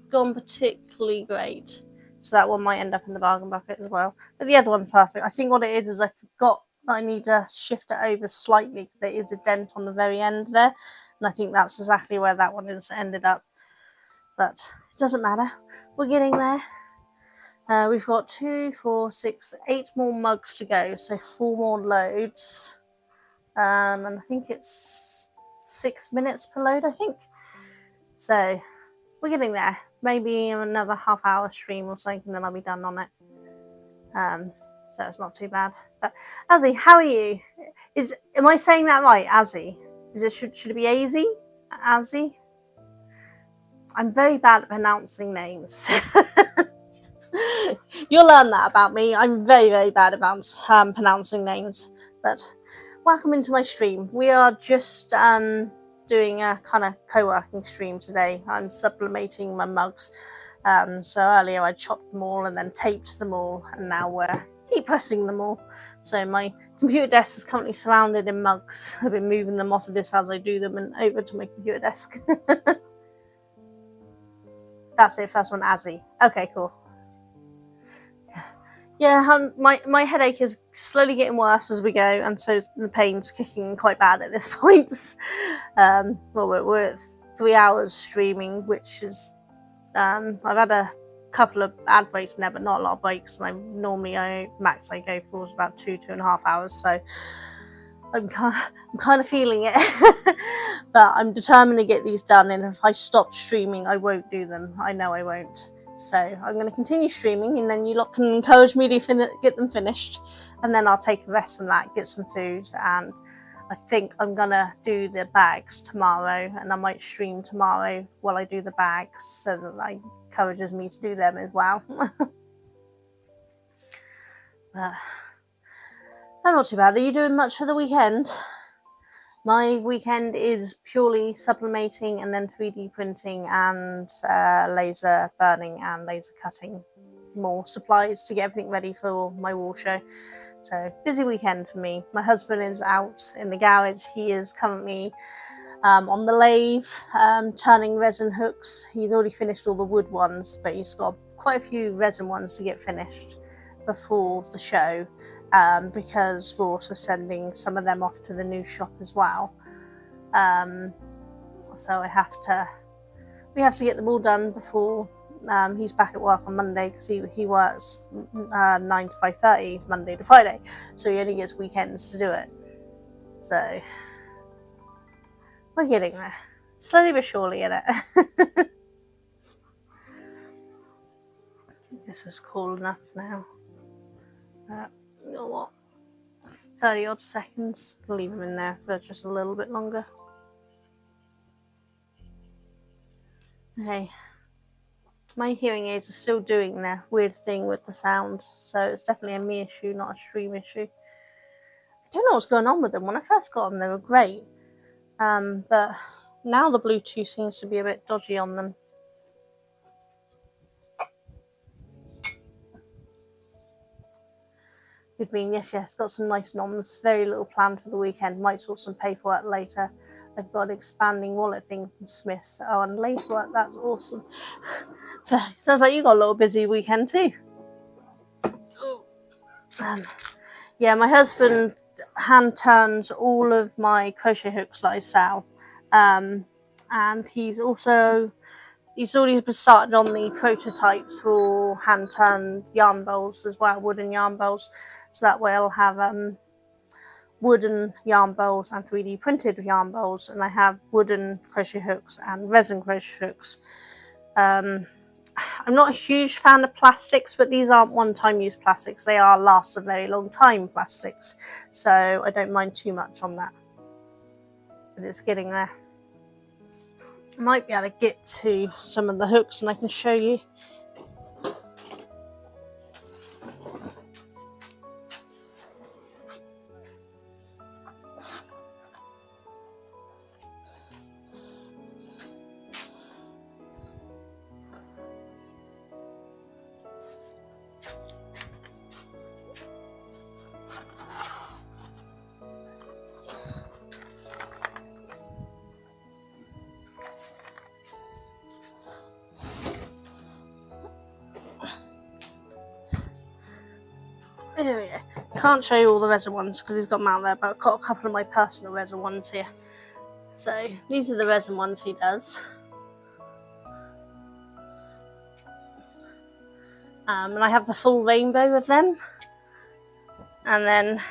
gone particularly great, so that one might end up in the bargain bucket as well, but the other one's perfect. I think what it is I forgot that I need to shift it over slightly. There is a dent on the very end there, and I think that's exactly where that one is ended up, but it doesn't matter, we're getting there. We've got 2, 4, 6, 8 more mugs to go, so 4 more loads, and I think it's 6 minutes per load, I think, so we're getting there. Maybe another half-hour stream or something, then I'll be done on it. So it's not too bad. But Azzy, how are you? Am I saying that right, Azzy? Should it be Azzy? Azzy? I'm very bad at pronouncing names. You'll learn that about me. I'm very, very bad about pronouncing names. But welcome into my stream. We are just doing a kind of co-working stream today. I'm sublimating my mugs. So earlier I chopped them all and then taped them all, and now we're heat pressing them all. So my computer desk is currently surrounded in mugs. I've been moving them off of this as I do them and over to my computer desk. That's it, first one, Azzy. Okay, cool. Yeah, my headache is slowly getting worse as we go, and so the pain's kicking quite bad at this point. Well, we're at 3 hours streaming, which is, I've had a couple of ad breaks in there, but not a lot of breaks, and max I go for is about 2.5 hours, so I'm kind of feeling it. But I'm determined to get these done, and if I stop streaming, I won't do them. I know I won't. So I'm going to continue streaming, and then you lot can encourage me to get them finished, and then I'll take a rest from that, get some food, and I think I'm going to do the bags tomorrow, and I might stream tomorrow while I do the bags, so that encourages me to do them as well. But they're not too bad. Are you doing much for the weekend? My weekend is purely sublimating and then 3D printing and laser burning and laser cutting. More supplies to get everything ready for my wall show. So busy weekend for me. My husband is out in the garage. He is currently on the lathe turning resin hooks. He's already finished all the wood ones, but he's got quite a few resin ones to get finished before the show. Because we're also sending some of them off to the new shop as well. So we have to get them all done before he's back at work on Monday, because he works 9 to 5:30 Monday to Friday, so he only gets weekends to do it. So we're getting there, slowly but surely, innit? This is cool enough now. You know what? 30 odd seconds. I'll leave them in there for just a little bit longer. Okay. My hearing aids are still doing their weird thing with the sound, so it's definitely a me issue, not a stream issue. I don't know what's going on with them. When I first got them, they were great. But now the Bluetooth seems to be a bit dodgy on them. Good being, yes, got some nice noms. Very little planned for the weekend. Might sort some paperwork later. I've got an expanding wallet thing from Smith's. Oh, and lathe work, that's awesome. So, sounds like you got a little busy weekend too. Yeah, my husband hand turns all of my crochet hooks that I sell. And he's already started on the prototypes for hand-turned yarn bowls as well, wooden yarn bowls. So that way I'll have wooden yarn bowls and 3D printed yarn bowls, and I have wooden crochet hooks and resin crochet hooks. I'm not a huge fan of plastics, but these aren't one-time use plastics. They are last a very long time plastics, so I don't mind too much on that. but it's getting there. I might be able to get to some of the hooks and I can show you. There we go. Can't show you all the resin ones because he's got them out there, but I've got a couple of my personal resin ones here. So these are the resin ones he does. And I have the full rainbow of them. And then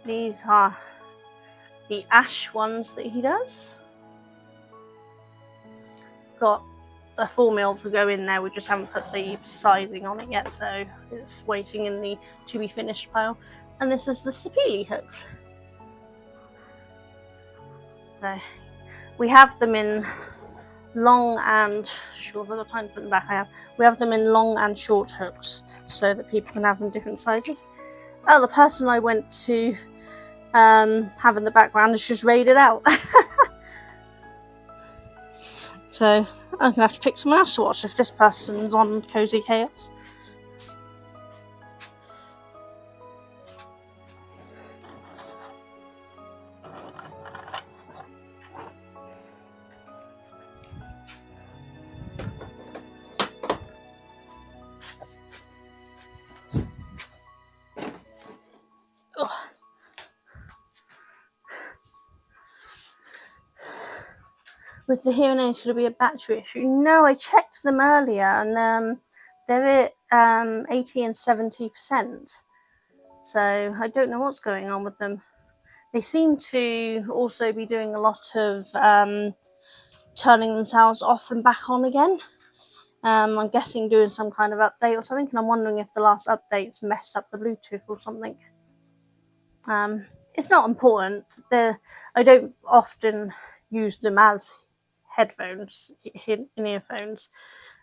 these are the ash ones that he does. Got the full mill to go in there, we just haven't put the sizing on it yet, so it's waiting in the to be finished pile. And this is the sapele hooks. So we have them in long and short. I've got time to put them back. We have them in long and short hooks so that people can have them different sizes. Oh, the person I went to have in the background has just raided out. So I'm gonna have to pick someone else to watch if this person's on Cozy Chaos. With the hearing aids, could it be a battery issue? No, I checked them earlier and they're at 80 and 70%. So I don't know what's going on with them. They seem to also be doing a lot of turning themselves off and back on again. I'm guessing doing some kind of update or something, and I'm wondering if the last updates messed up the Bluetooth or something. It's not important. I don't often use them as headphones, in earphones,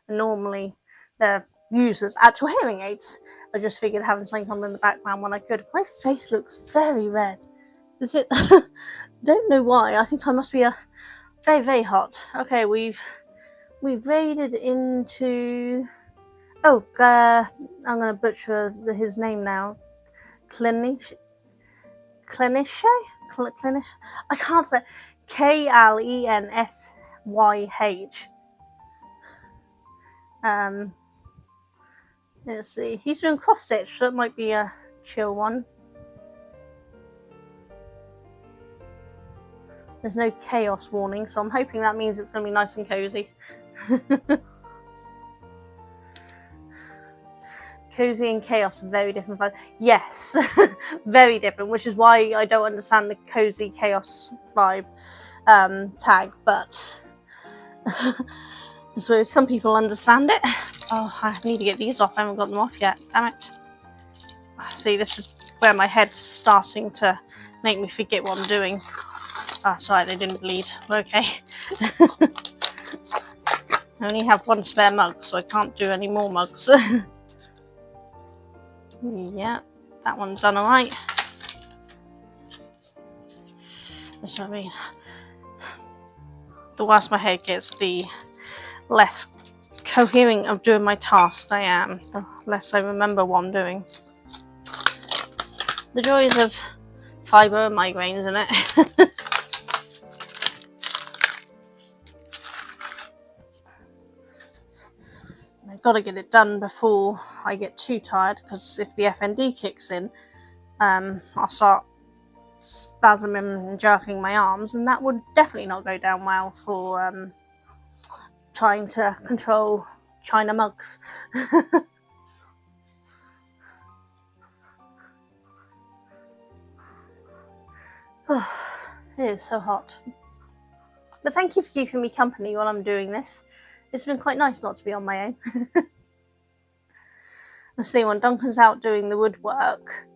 and normally they're used as actual hearing aids. I just figured having something on in the background when I could. My face looks very red. Is it? Don't know why. I think I must be very, very hot. Okay, we've raided into. Oh, I'm gonna butcher his name now. Clinish. I can't say. Klensyh. Let's see. He's doing cross stitch, so it might be a chill one. There's no chaos warning, so I'm hoping that means it's going to be nice and cozy. Cozy and chaos are very different vibes. Yes, very different, which is why I don't understand the cozy chaos vibe tag, but so some people understand it. Oh, I need to get these off. I haven't got them off yet. Damn it. See, this is where my head's starting to make me forget what I'm doing. Ah, sorry, they didn't bleed. We're okay. I only have one spare mug, so I can't do any more mugs. Yeah, that one's done alright. That's what I mean. The worse my head gets, the less coherent of doing my task I am, the less I remember what I'm doing. The joys of fibre and migraines, isn't it? I've got to get it done before I get too tired, because if the FND kicks in, I'll start spasming and jerking my arms, and that would definitely not go down well for trying to control China mugs. It is so hot. But thank you for keeping me company while I'm doing this. It's been quite nice not to be on my own. Let's see, when Duncan's out doing the woodwork,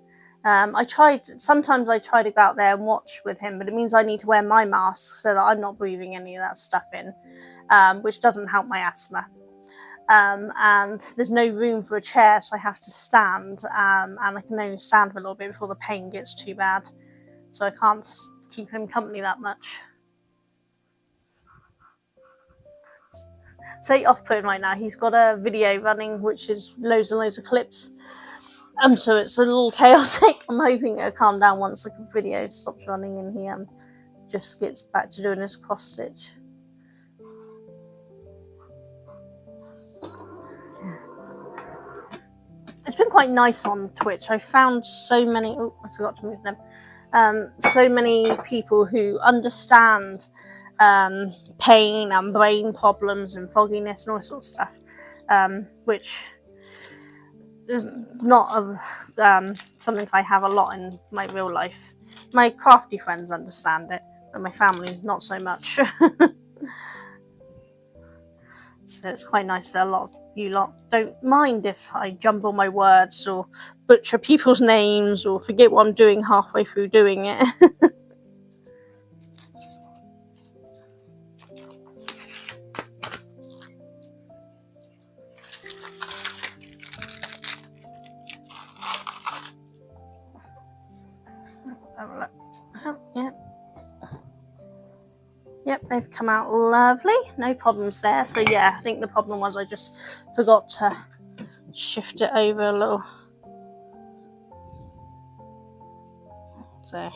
Sometimes I try to go out there and watch with him, but it means I need to wear my mask so that I'm not breathing any of that stuff in, which doesn't help my asthma. And there's no room for a chair, so I have to stand, and I can only stand for a little bit before the pain gets too bad, so I can't keep him company that much. So off-putting right now. He's got a video running which is loads and loads of clips, so it's a little chaotic. I'm hoping it'll calm down once the video stops running and he just gets back to doing his cross stitch. It's been quite nice on Twitch. I found so many. Oh, I forgot to move them. So many people who understand pain and brain problems and fogginess and all this sort of stuff, which is not something I have a lot in my real life. My crafty friends understand it, but my family not so much. So it's quite nice that a lot of you lot don't mind if I jumble my words or butcher people's names or forget what I'm doing halfway through doing it. Have a look. Yeah. Yep, they've come out lovely. No problems there. So yeah, I think the problem was I just forgot to shift it over a little. So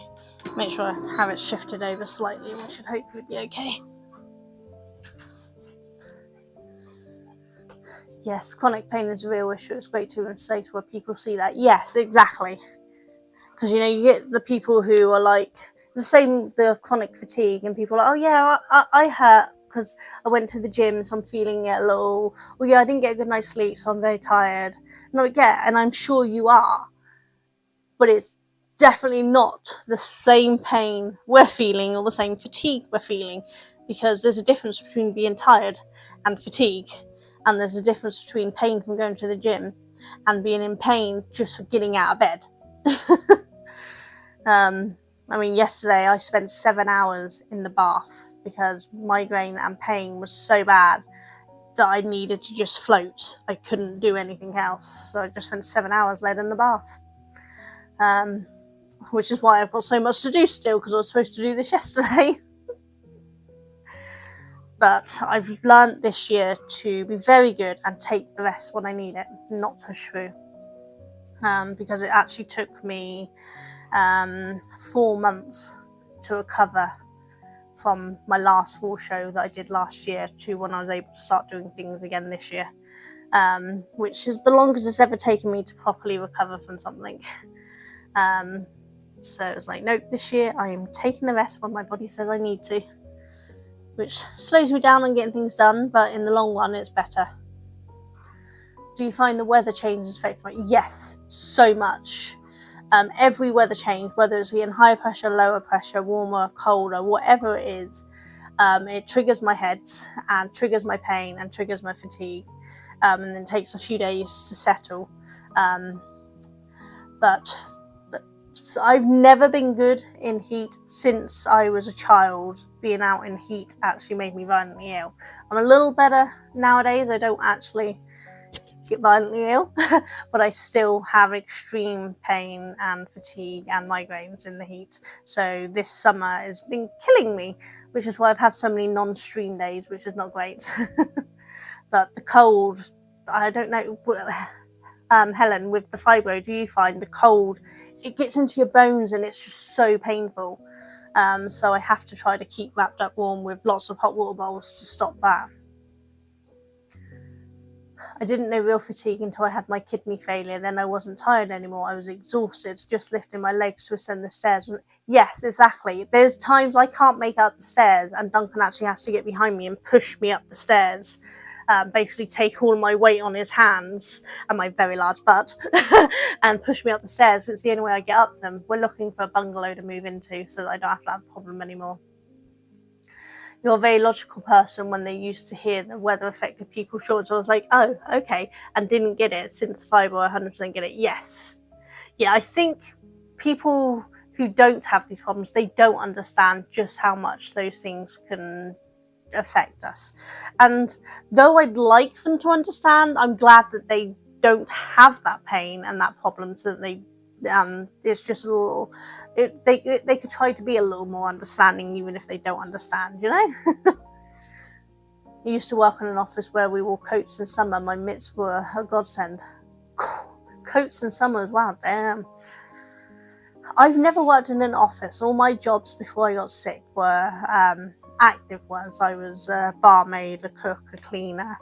make sure I have it shifted over slightly and we should hopefully be okay. Yes, chronic pain is a real issue. It's great to say to where people see that. Yes, exactly. Because, you get the people who are like, the chronic fatigue, and people are like, oh yeah, I hurt because I went to the gym, so I'm feeling it a little. Oh yeah, I didn't get a good night's sleep, so I'm very tired. No, yeah, and I'm sure you are. But it's definitely not the same pain we're feeling or the same fatigue we're feeling, because there's a difference between being tired and fatigue, and there's a difference between pain from going to the gym and being in pain just for getting out of bed. Yesterday I spent 7 hours in the bath because migraine and pain was so bad that I needed to just float. I couldn't do anything else, so I just spent 7 hours laid in the bath. Which is why I've got so much to do still, because I was supposed to do this yesterday. But I've learned this year to be very good and take the rest when I need it, not push through. Because it actually took me 4 months to recover from my last wall show that I did last year to when I was able to start doing things again this year, which is the longest it's ever taken me to properly recover from something. So it was like, nope, this year I am taking the rest when my body says I need to, which slows me down on getting things done, but in the long run it's better. Do you find the weather changes affect you? Yes, so much. Every weather change, whether it's in higher pressure, lower pressure, warmer, colder, whatever it is, it triggers my head and triggers my pain and triggers my fatigue, and then takes a few days to settle. But I've never been good in heat since I was a child. Being out in heat actually made me violently ill. I'm a little better nowadays. I don't actually get violently ill, but I still have extreme pain and fatigue and migraines in the heat. So this summer has been killing me, which is why I've had so many non-stream days, which is not great. But the cold, I don't know, Helen, with the fibro, do you find the cold, it gets into your bones and it's just so painful? So I have to try to keep wrapped up warm with lots of hot water bowls to stop that. I didn't know real fatigue until I had my kidney failure. Then I wasn't tired anymore. I was exhausted, just lifting my legs to ascend the stairs. Yes, exactly. There's times I can't make out the stairs and Duncan actually has to get behind me and push me up the stairs. Basically take all my weight on his hands and my very large butt and push me up the stairs. It's the only way I get up them. We're looking for a bungalow to move into so that I don't have to have a problem anymore. You're a very logical person. When they used to hear the weather affected people's shorts, I was like, oh, okay, and didn't get it. Since fibro, I 100% get it. Yes. Yeah, I think people who don't have these problems, they don't understand just how much those things can affect us. And though I'd like them to understand, I'm glad that they don't have that pain and that problem, so that they it's just a little they could try to be a little more understanding, even if they don't understand, you know. I used to work in an office where we wore coats in summer. My mitts were a godsend. Coats in summer as well, damn. I've never worked in an office. All my jobs before I got sick were active ones. I was a barmaid, a cook, a cleaner,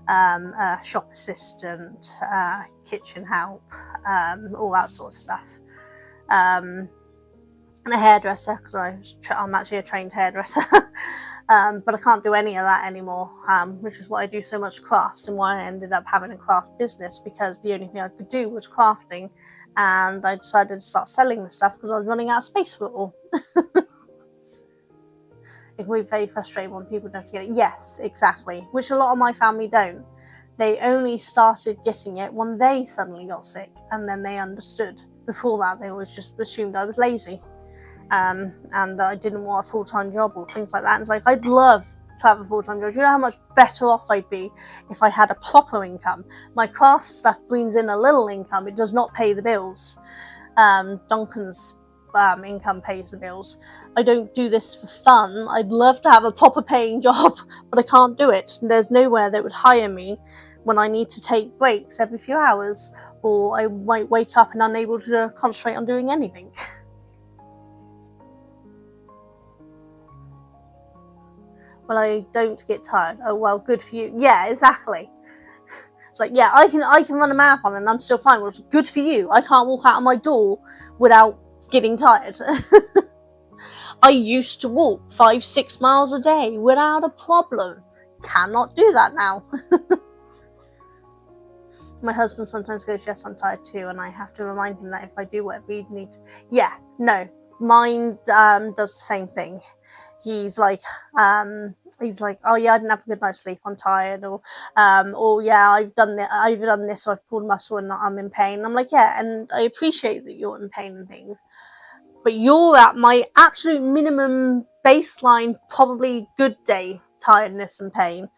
a shop assistant, kitchen help, all that sort of stuff. And a hairdresser, because I'm actually a trained hairdresser. But I can't do any of that anymore, which is why I do so much crafts and why I ended up having a craft business, because the only thing I could do was crafting, and I decided to start selling the stuff because I was running out of space for it all. It can be very frustrating when people don't get it. Yes, exactly, which a lot of my family don't. They only started getting it when they suddenly got sick, and then they understood. Before that, they always just assumed I was lazy. And I didn't want a full-time job or things like that. And it's like, I'd love to have a full-time job. Do you know how much better off I'd be if I had a proper income? My craft stuff brings in a little income. It does not pay the bills. Duncan's income pays the bills. I don't do this for fun. I'd love to have a proper paying job, but I can't do it. There's nowhere that would hire me when I need to take breaks every few hours, or I might wake up and unable to concentrate on doing anything. Well, I don't get tired. Oh, well, good for you. Yeah, exactly. It's like, yeah, I can run a marathon and I'm still fine. Well, it's good for you. I can't walk out of my door without getting tired. I used to walk 5-6 miles a day without a problem. Cannot do that now. My husband sometimes goes, yes, I'm tired too, and I have to remind him that if I do whatever you need, yeah, no, mine does the same thing. He's like, oh yeah, I didn't have a good night's sleep, I'm tired, or yeah, I've done this, so I've pulled a muscle and I'm in pain. I'm like, yeah, and I appreciate that you're in pain and things, but you're at my absolute minimum baseline, probably good day tiredness and pain,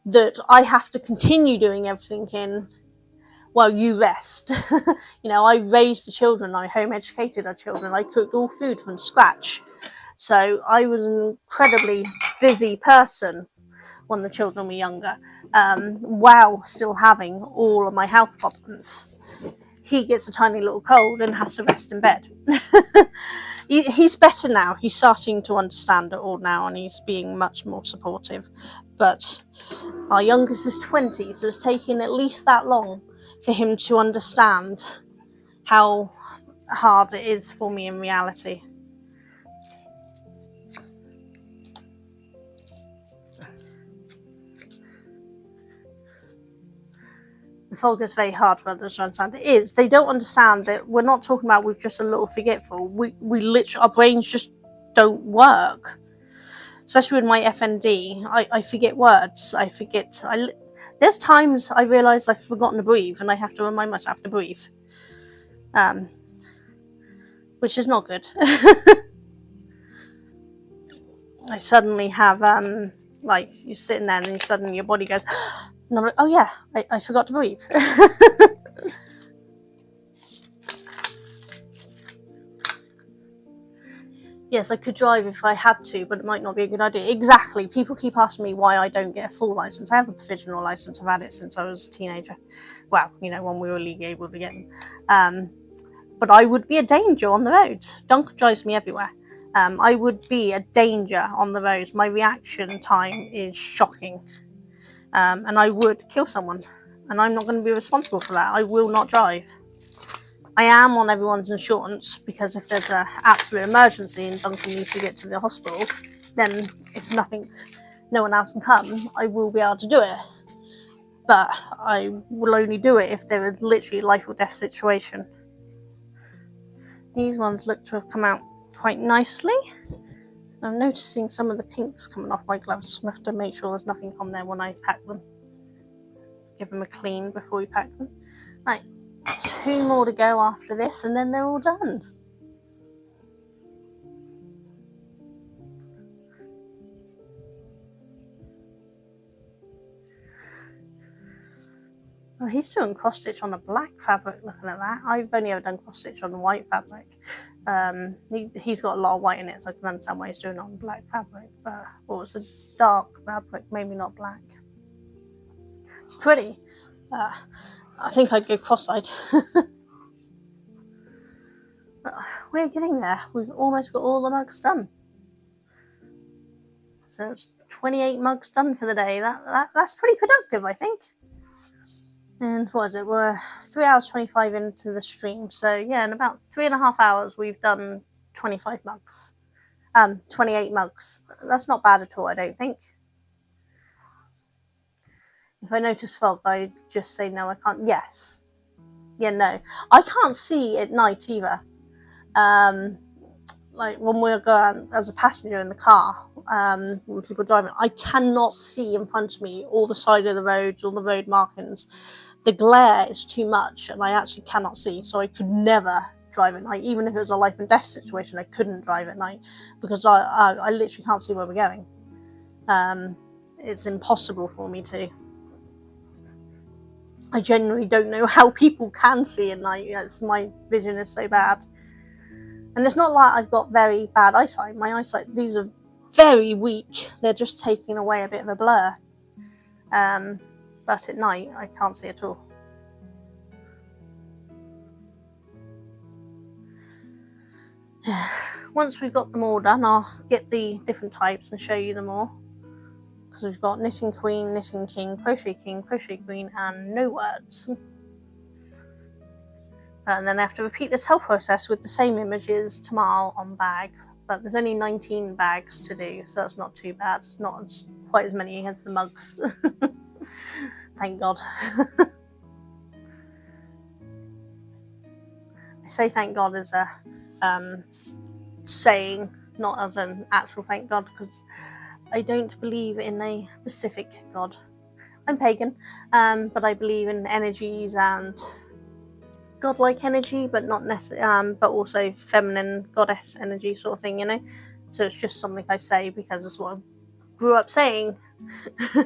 that I have to continue doing everything in while you rest. I raised the children, I home educated our children, I cooked all food from scratch. So I was an incredibly busy person when the children were younger, while still having all of my health problems. He gets a tiny little cold and has to rest in bed. He's better now. He's starting to understand it all now, and he's being much more supportive. But our youngest is 20, so it's taken at least that long for him to understand how hard it is for me in reality. The fog is very hard for others to understand. It is. They don't understand that we're not talking about we're just a little forgetful. We literally, our brains just don't work. Especially with my FND, I forget words. There's times I realise I've forgotten to breathe, and I have to remind myself to breathe. Which is not good. I suddenly have, like, you're sitting there and suddenly your body goes, and I'm like, oh yeah, I forgot to breathe. Yes, I could drive if I had to, but it might not be a good idea. Exactly. People keep asking me why I don't get a full license. I have a provisional license. I've had it since I was a teenager. Well, when we were legally able to get them. But I would be a danger on the roads. Duncan drives me everywhere. I would be a danger on the roads. My reaction time is shocking. And I would kill someone. And I'm not going to be responsible for that. I will not drive. I am on everyone's insurance, because if there's an absolute emergency and Duncan needs to get to the hospital, then if no one else can come, I will be able to do it. But I will only do it if there is literally a life or death situation. These ones look to have come out quite nicely. I'm noticing some of the pinks coming off my gloves. I have to make sure there's nothing on there when I pack them. Give them a clean before we pack them. Right. 2 more to go after this, and then they're all done. Oh, he's doing cross stitch on a black fabric. Looking at that, I've only ever done cross stitch on white fabric. He's got a lot of white in it, so I can understand why he's doing it on black fabric. But it's a dark fabric, maybe not black. It's pretty. I think I'd go cross-eyed. We're getting there. We've almost got all the mugs done. So it's 28 mugs done for the day. That's pretty productive, I think. And what is it? We're 3 hours 25 into the stream. So yeah, in about 3.5 hours, we've done 25 mugs. 28 mugs. That's not bad at all, I don't think. If I notice fog, I just say no, I can't. Yes. Yeah, no. I can't see at night either. Like when we're going as a passenger in the car, when people are driving, I cannot see in front of me all the side of the roads, all the road markings. The glare is too much, and I actually cannot see. So I could never drive at night, even if it was a life and death situation. I couldn't drive at night because I literally can't see where we're going. It's impossible for me to. I genuinely don't know how people can see at night. My vision is so bad. And it's not like I've got very bad eyesight. My eyesight, these are very weak. They're just taking away a bit of a blur. But at night, I can't see at all. Once we've got them all done, I'll get the different types and show you them all. Because we've got knitting queen, knitting king, crochet queen, and no words. And then I have to repeat this whole process with the same images tomorrow on bags. But there's only 19 bags to do, so that's not too bad. It's not quite as many as the mugs. Thank God. I say thank God as a saying, not as an actual thank God, because I don't believe in a specific God. I'm pagan, but I believe in energies and godlike energy, but not necessarily, but also feminine goddess energy sort of thing, you know. So it's just something I say because it's what I grew up saying. I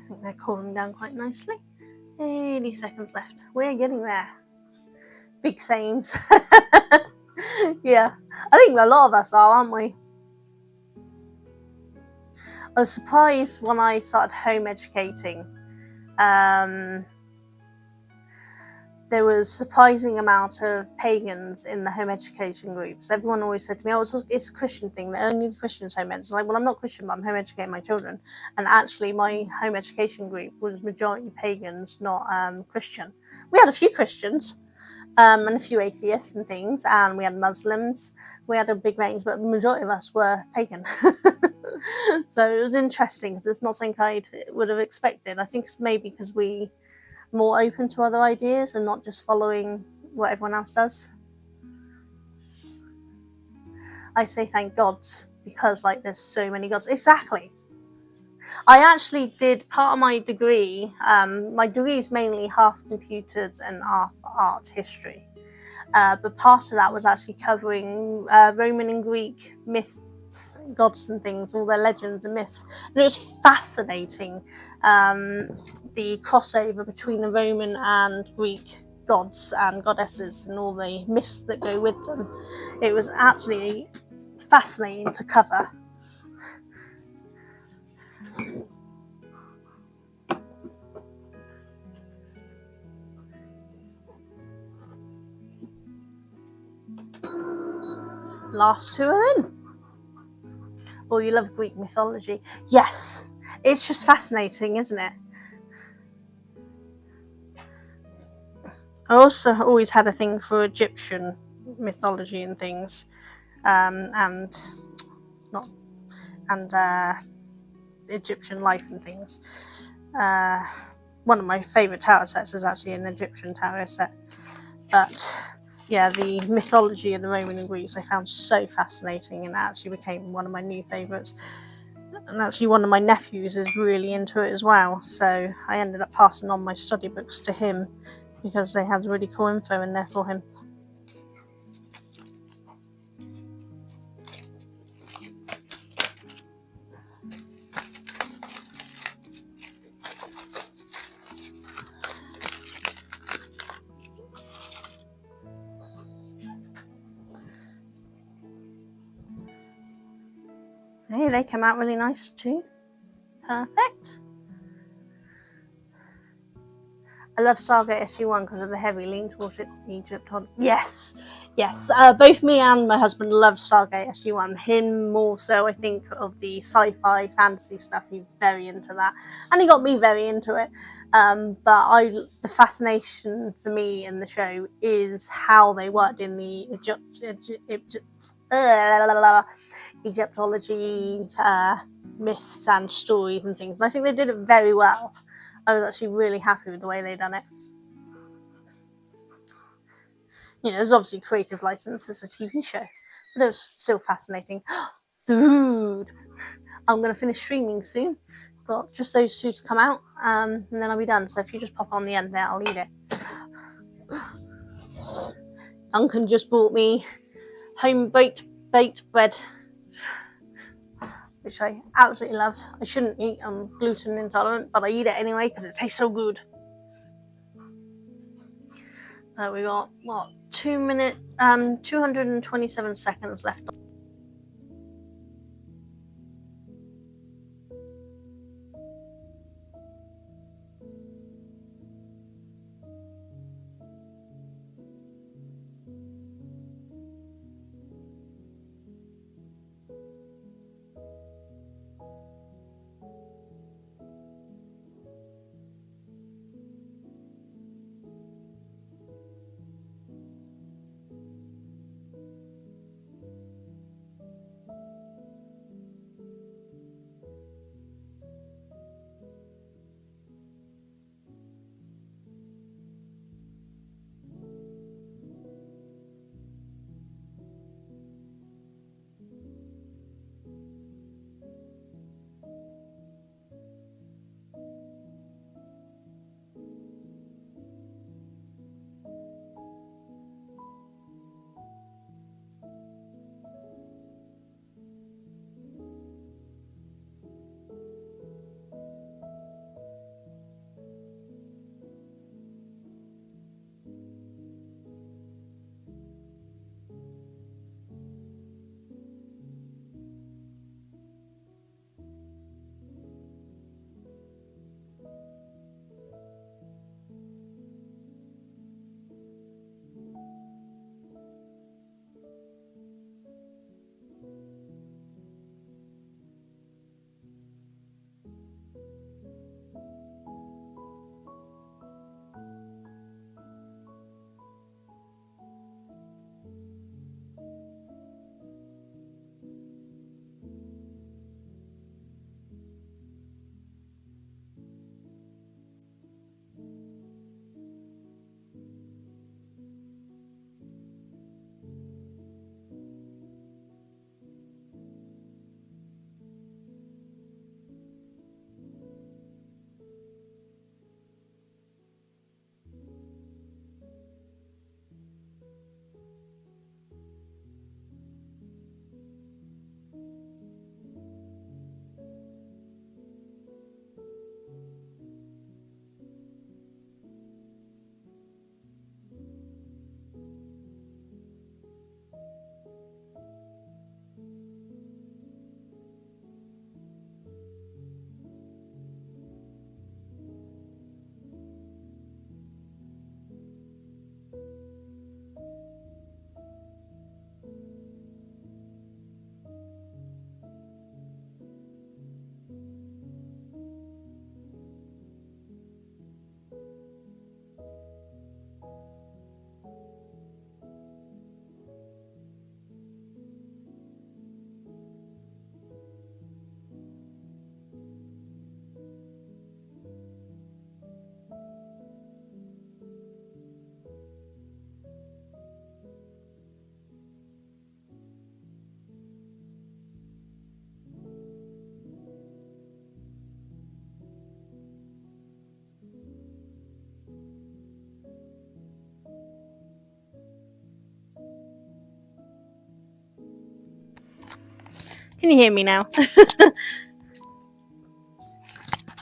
think they're cooling down quite nicely. 80 seconds left. We're getting there. Big sames. Yeah, I think a lot of us are, aren't we? I was surprised when I started home educating. There was a surprising amount of pagans in the home education groups. Everyone always said to me, it's a Christian thing, that only the Christians home ed. It's like, well, I'm not Christian, but I'm home educating my children. And actually, my home education group was majority pagans, not Christian. We had a few Christians, and a few atheists and things, and we had Muslims. We had a big range, but the majority of us were pagan. So it was interesting, because it's not something I would have expected. I think it's maybe because we more open to other ideas and not just following what everyone else does. I say thank God, because there's so many gods. Exactly. I actually did part of my degree. My degree is mainly half computers and half art history. But part of that was actually covering Roman and Greek myths, gods and things, all their legends and myths. And it was fascinating, the crossover between the Roman and Greek gods and goddesses and all the myths that go with them. It was absolutely fascinating to cover. Last 2 are in. Oh, you love Greek mythology. Yes, it's just fascinating, isn't it? I also always had a thing for Egyptian mythology and things, and Egyptian life and things. One of my favourite tarot sets is actually an Egyptian tarot set, but the mythology of the Roman and Greeks I found so fascinating, and it actually became one of my new favourites. And actually one of my nephews is really into it as well, so I ended up passing on my study books to him because they had really cool info in there for him. Hey, they came out really nice too. Perfect. I love Saga SG1 because of the heavy lean towards Egypt. Yes. Both me and my husband love Stargate SG1. Him more so, I think, of the sci-fi fantasy stuff. He's very into that, and he got me very into it. But the fascination for me in the show is how they worked in the Egyptology myths and stories and things. And I think they did it very well. I was actually really happy with the way they done it. There's obviously creative license as a TV show, but it was still fascinating. Food! I'm going to finish streaming soon. Got just those two to come out, and then I'll be done. So if you just pop on the end there, I'll eat it. Duncan just bought me home-baked bread, which I absolutely love. I shouldn't eat, I'm gluten intolerant, but I eat it anyway because it tastes so good. We got, 2 minutes, 227 seconds left. Can you hear me now?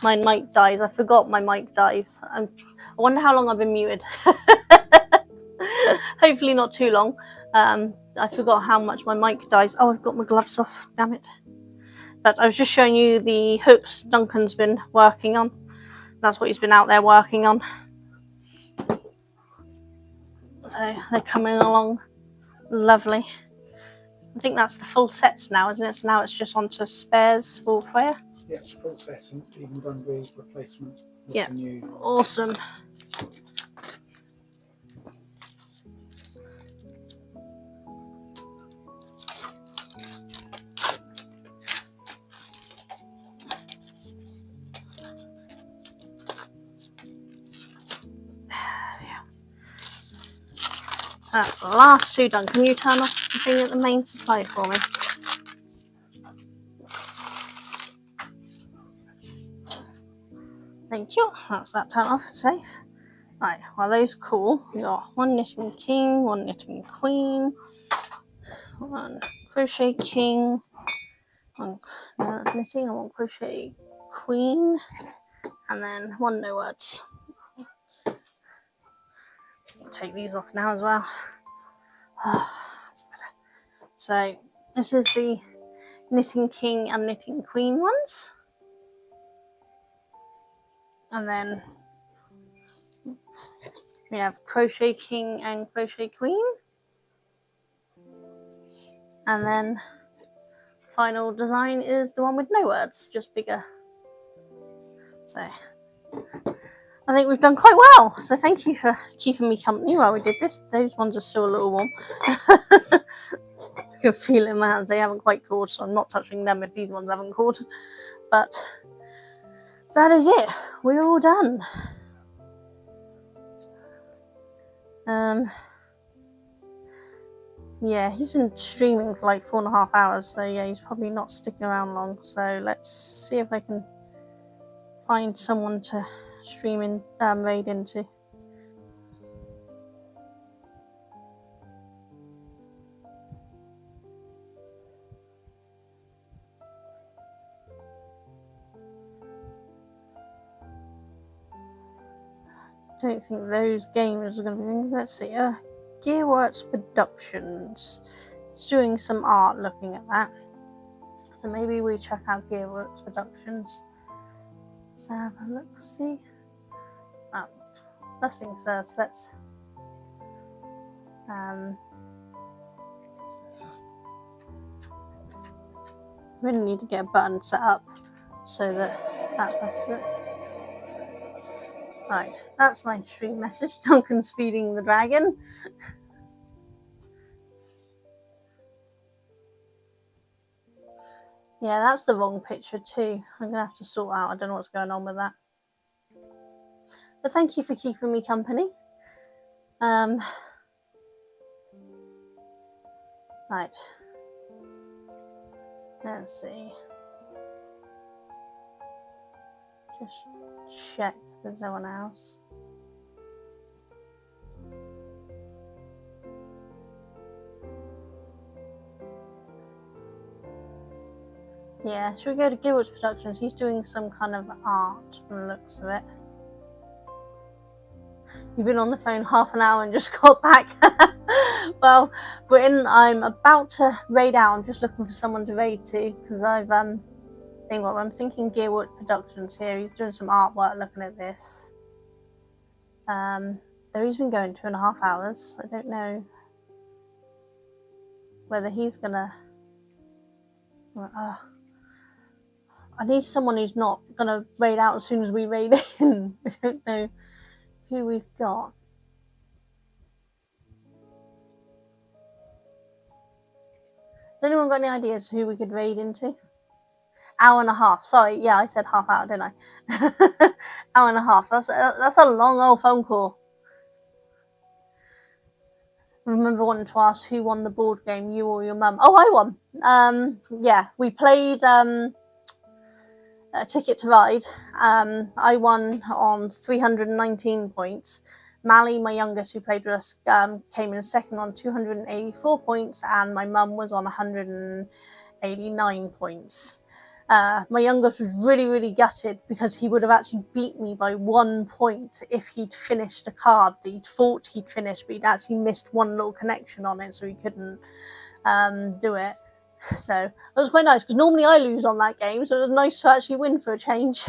My mic dies. I forgot my mic dies. I wonder how long I've been muted. Hopefully not too long. I forgot how much my mic dies. Oh, I've got my gloves off. Damn it. But I was just showing you the hooks Duncan's been working on. That's what he's been out there working on. So they're coming along lovely. I think that's the full sets now, isn't it? So now it's just onto spares for Freya. Yeah, full set and even done with replacement. With Yeah, the new. awesome. That's the last two done. Can you turn off the thing at the main supply for me? Thank you. That's that turn off. It's safe. Right, well, those cool. We got one knitting king, one knitting queen, one crochet king, one knitting and one crochet queen, and then one no words. I'll take these off now as well. That's better. So this is the knitting king and knitting queen ones, and then we have crochet king and crochet queen, and then final design is the one with no words, just bigger. So I think we've done quite well. So thank you for keeping me company while we did this. Those ones are still a little warm. I can feel it in my hands. They haven't quite cooled, so I'm not touching them if these ones haven't cooled. But that is it. We're all done. Yeah, he's been streaming for like 4.5 hours, so yeah, he's probably not sticking around long. So let's see if I can find someone to stream in, raid into. I don't think those gamers are going to be thinking. Let's see. Gearworks Productions. It's doing some art looking at that. So maybe we check out Gearworks Productions. Let's have a look, see. First things first, let's really need to get a button set up so that that's it. Right, that's my stream message. Duncan's feeding the dragon. Yeah, that's the wrong picture too. I'm gonna have to sort out. I don't know what's going on with that. But thank you for keeping me company. Right. Let's see. Just check if there's no one else. Yeah, should we go to Gilbert's Productions? He's doing some kind of art from the looks of it. You've been on the phone half an hour and just got back. Well, Britain, I'm about to raid out. I'm just looking for someone to raid to because I've I'm thinking Gearwood Productions here. He's doing some artwork looking at this. Though he's been going 2.5 hours. I don't know whether he's gonna. I need someone who's not gonna raid out as soon as we raid in. I don't know who we've got. Has anyone got any ideas who we could raid into? Hour and a half. Sorry, yeah, I said half hour, didn't I? Hour and a half. That's a long old phone call. I remember wanting to ask who won the board game, you or your mum. Oh, I won. Yeah, we played a Ticket to Ride. I won on 319 points. Mally, my youngest, who played with us, came in second on 284 points, and my mum was on 100 89 points. My youngest was really, really gutted because he would have actually beat me by 1 point if he'd finished a card that he thought he'd finished, but he'd actually missed one little connection on it, so he couldn't do it. So it was quite nice because normally I lose on that game, so it was nice to actually win for a change.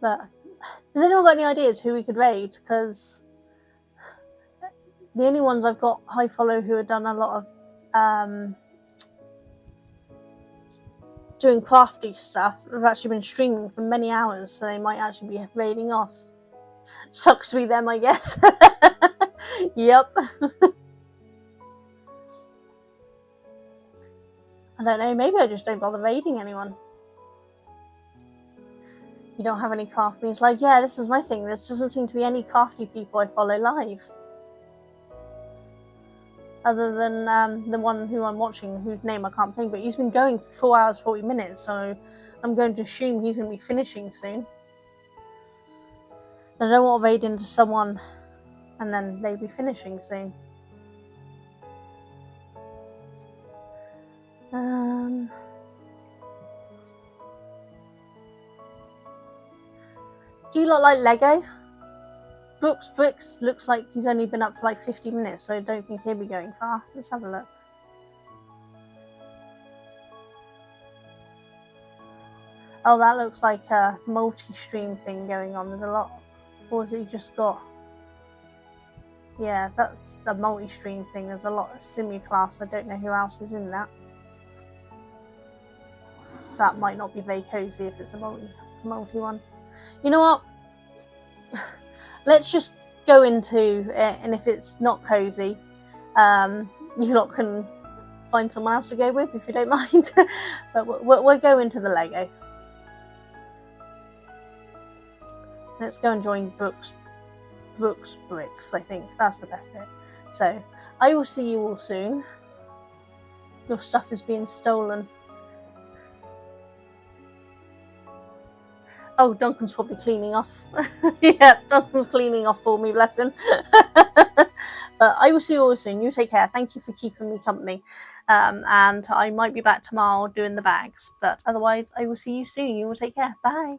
But has anyone got any ideas who we could raid? Because the only ones I've got I follow who have done a lot of doing crafty stuff have actually been streaming for many hours, so they might actually be raiding off. Sucks to be them, I guess. Yep. I don't know, maybe I just don't bother raiding anyone. You don't have any crafty? It's like, yeah, this is my thing. There doesn't seem to be any crafty people I follow live. Other than the one who I'm watching, whose name I can't think, but he's been going for 4 hours, 40 minutes, so I'm going to assume he's going to be finishing soon. I don't want to raid into someone and then they'll be finishing soon. Do you lot like Lego? Brooks looks like he's only been up for like 50 minutes, so I don't think he'll be going far. Let's have a look. Oh, that looks like a multi-stream thing going on. There's a lot. Or has he just got... Yeah, that's the multi-stream thing. There's a lot of simulclass. I don't know who else is in that. So that might not be very cozy if it's a multi one. You know what? Let's just go into it, and if it's not cozy, you lot can find someone else to go with if you don't mind. But we'll go into the Lego. Let's go and join Brooks Bricks. I think that's the best bit. So I will see you all soon. Your stuff is being stolen. Oh, Duncan's probably cleaning off. Yeah, Duncan's cleaning off for me, bless him. But I will see you all soon. You take care. Thank you for keeping me company. And I might be back tomorrow doing the bags. But otherwise, I will see you soon. You will take care. Bye.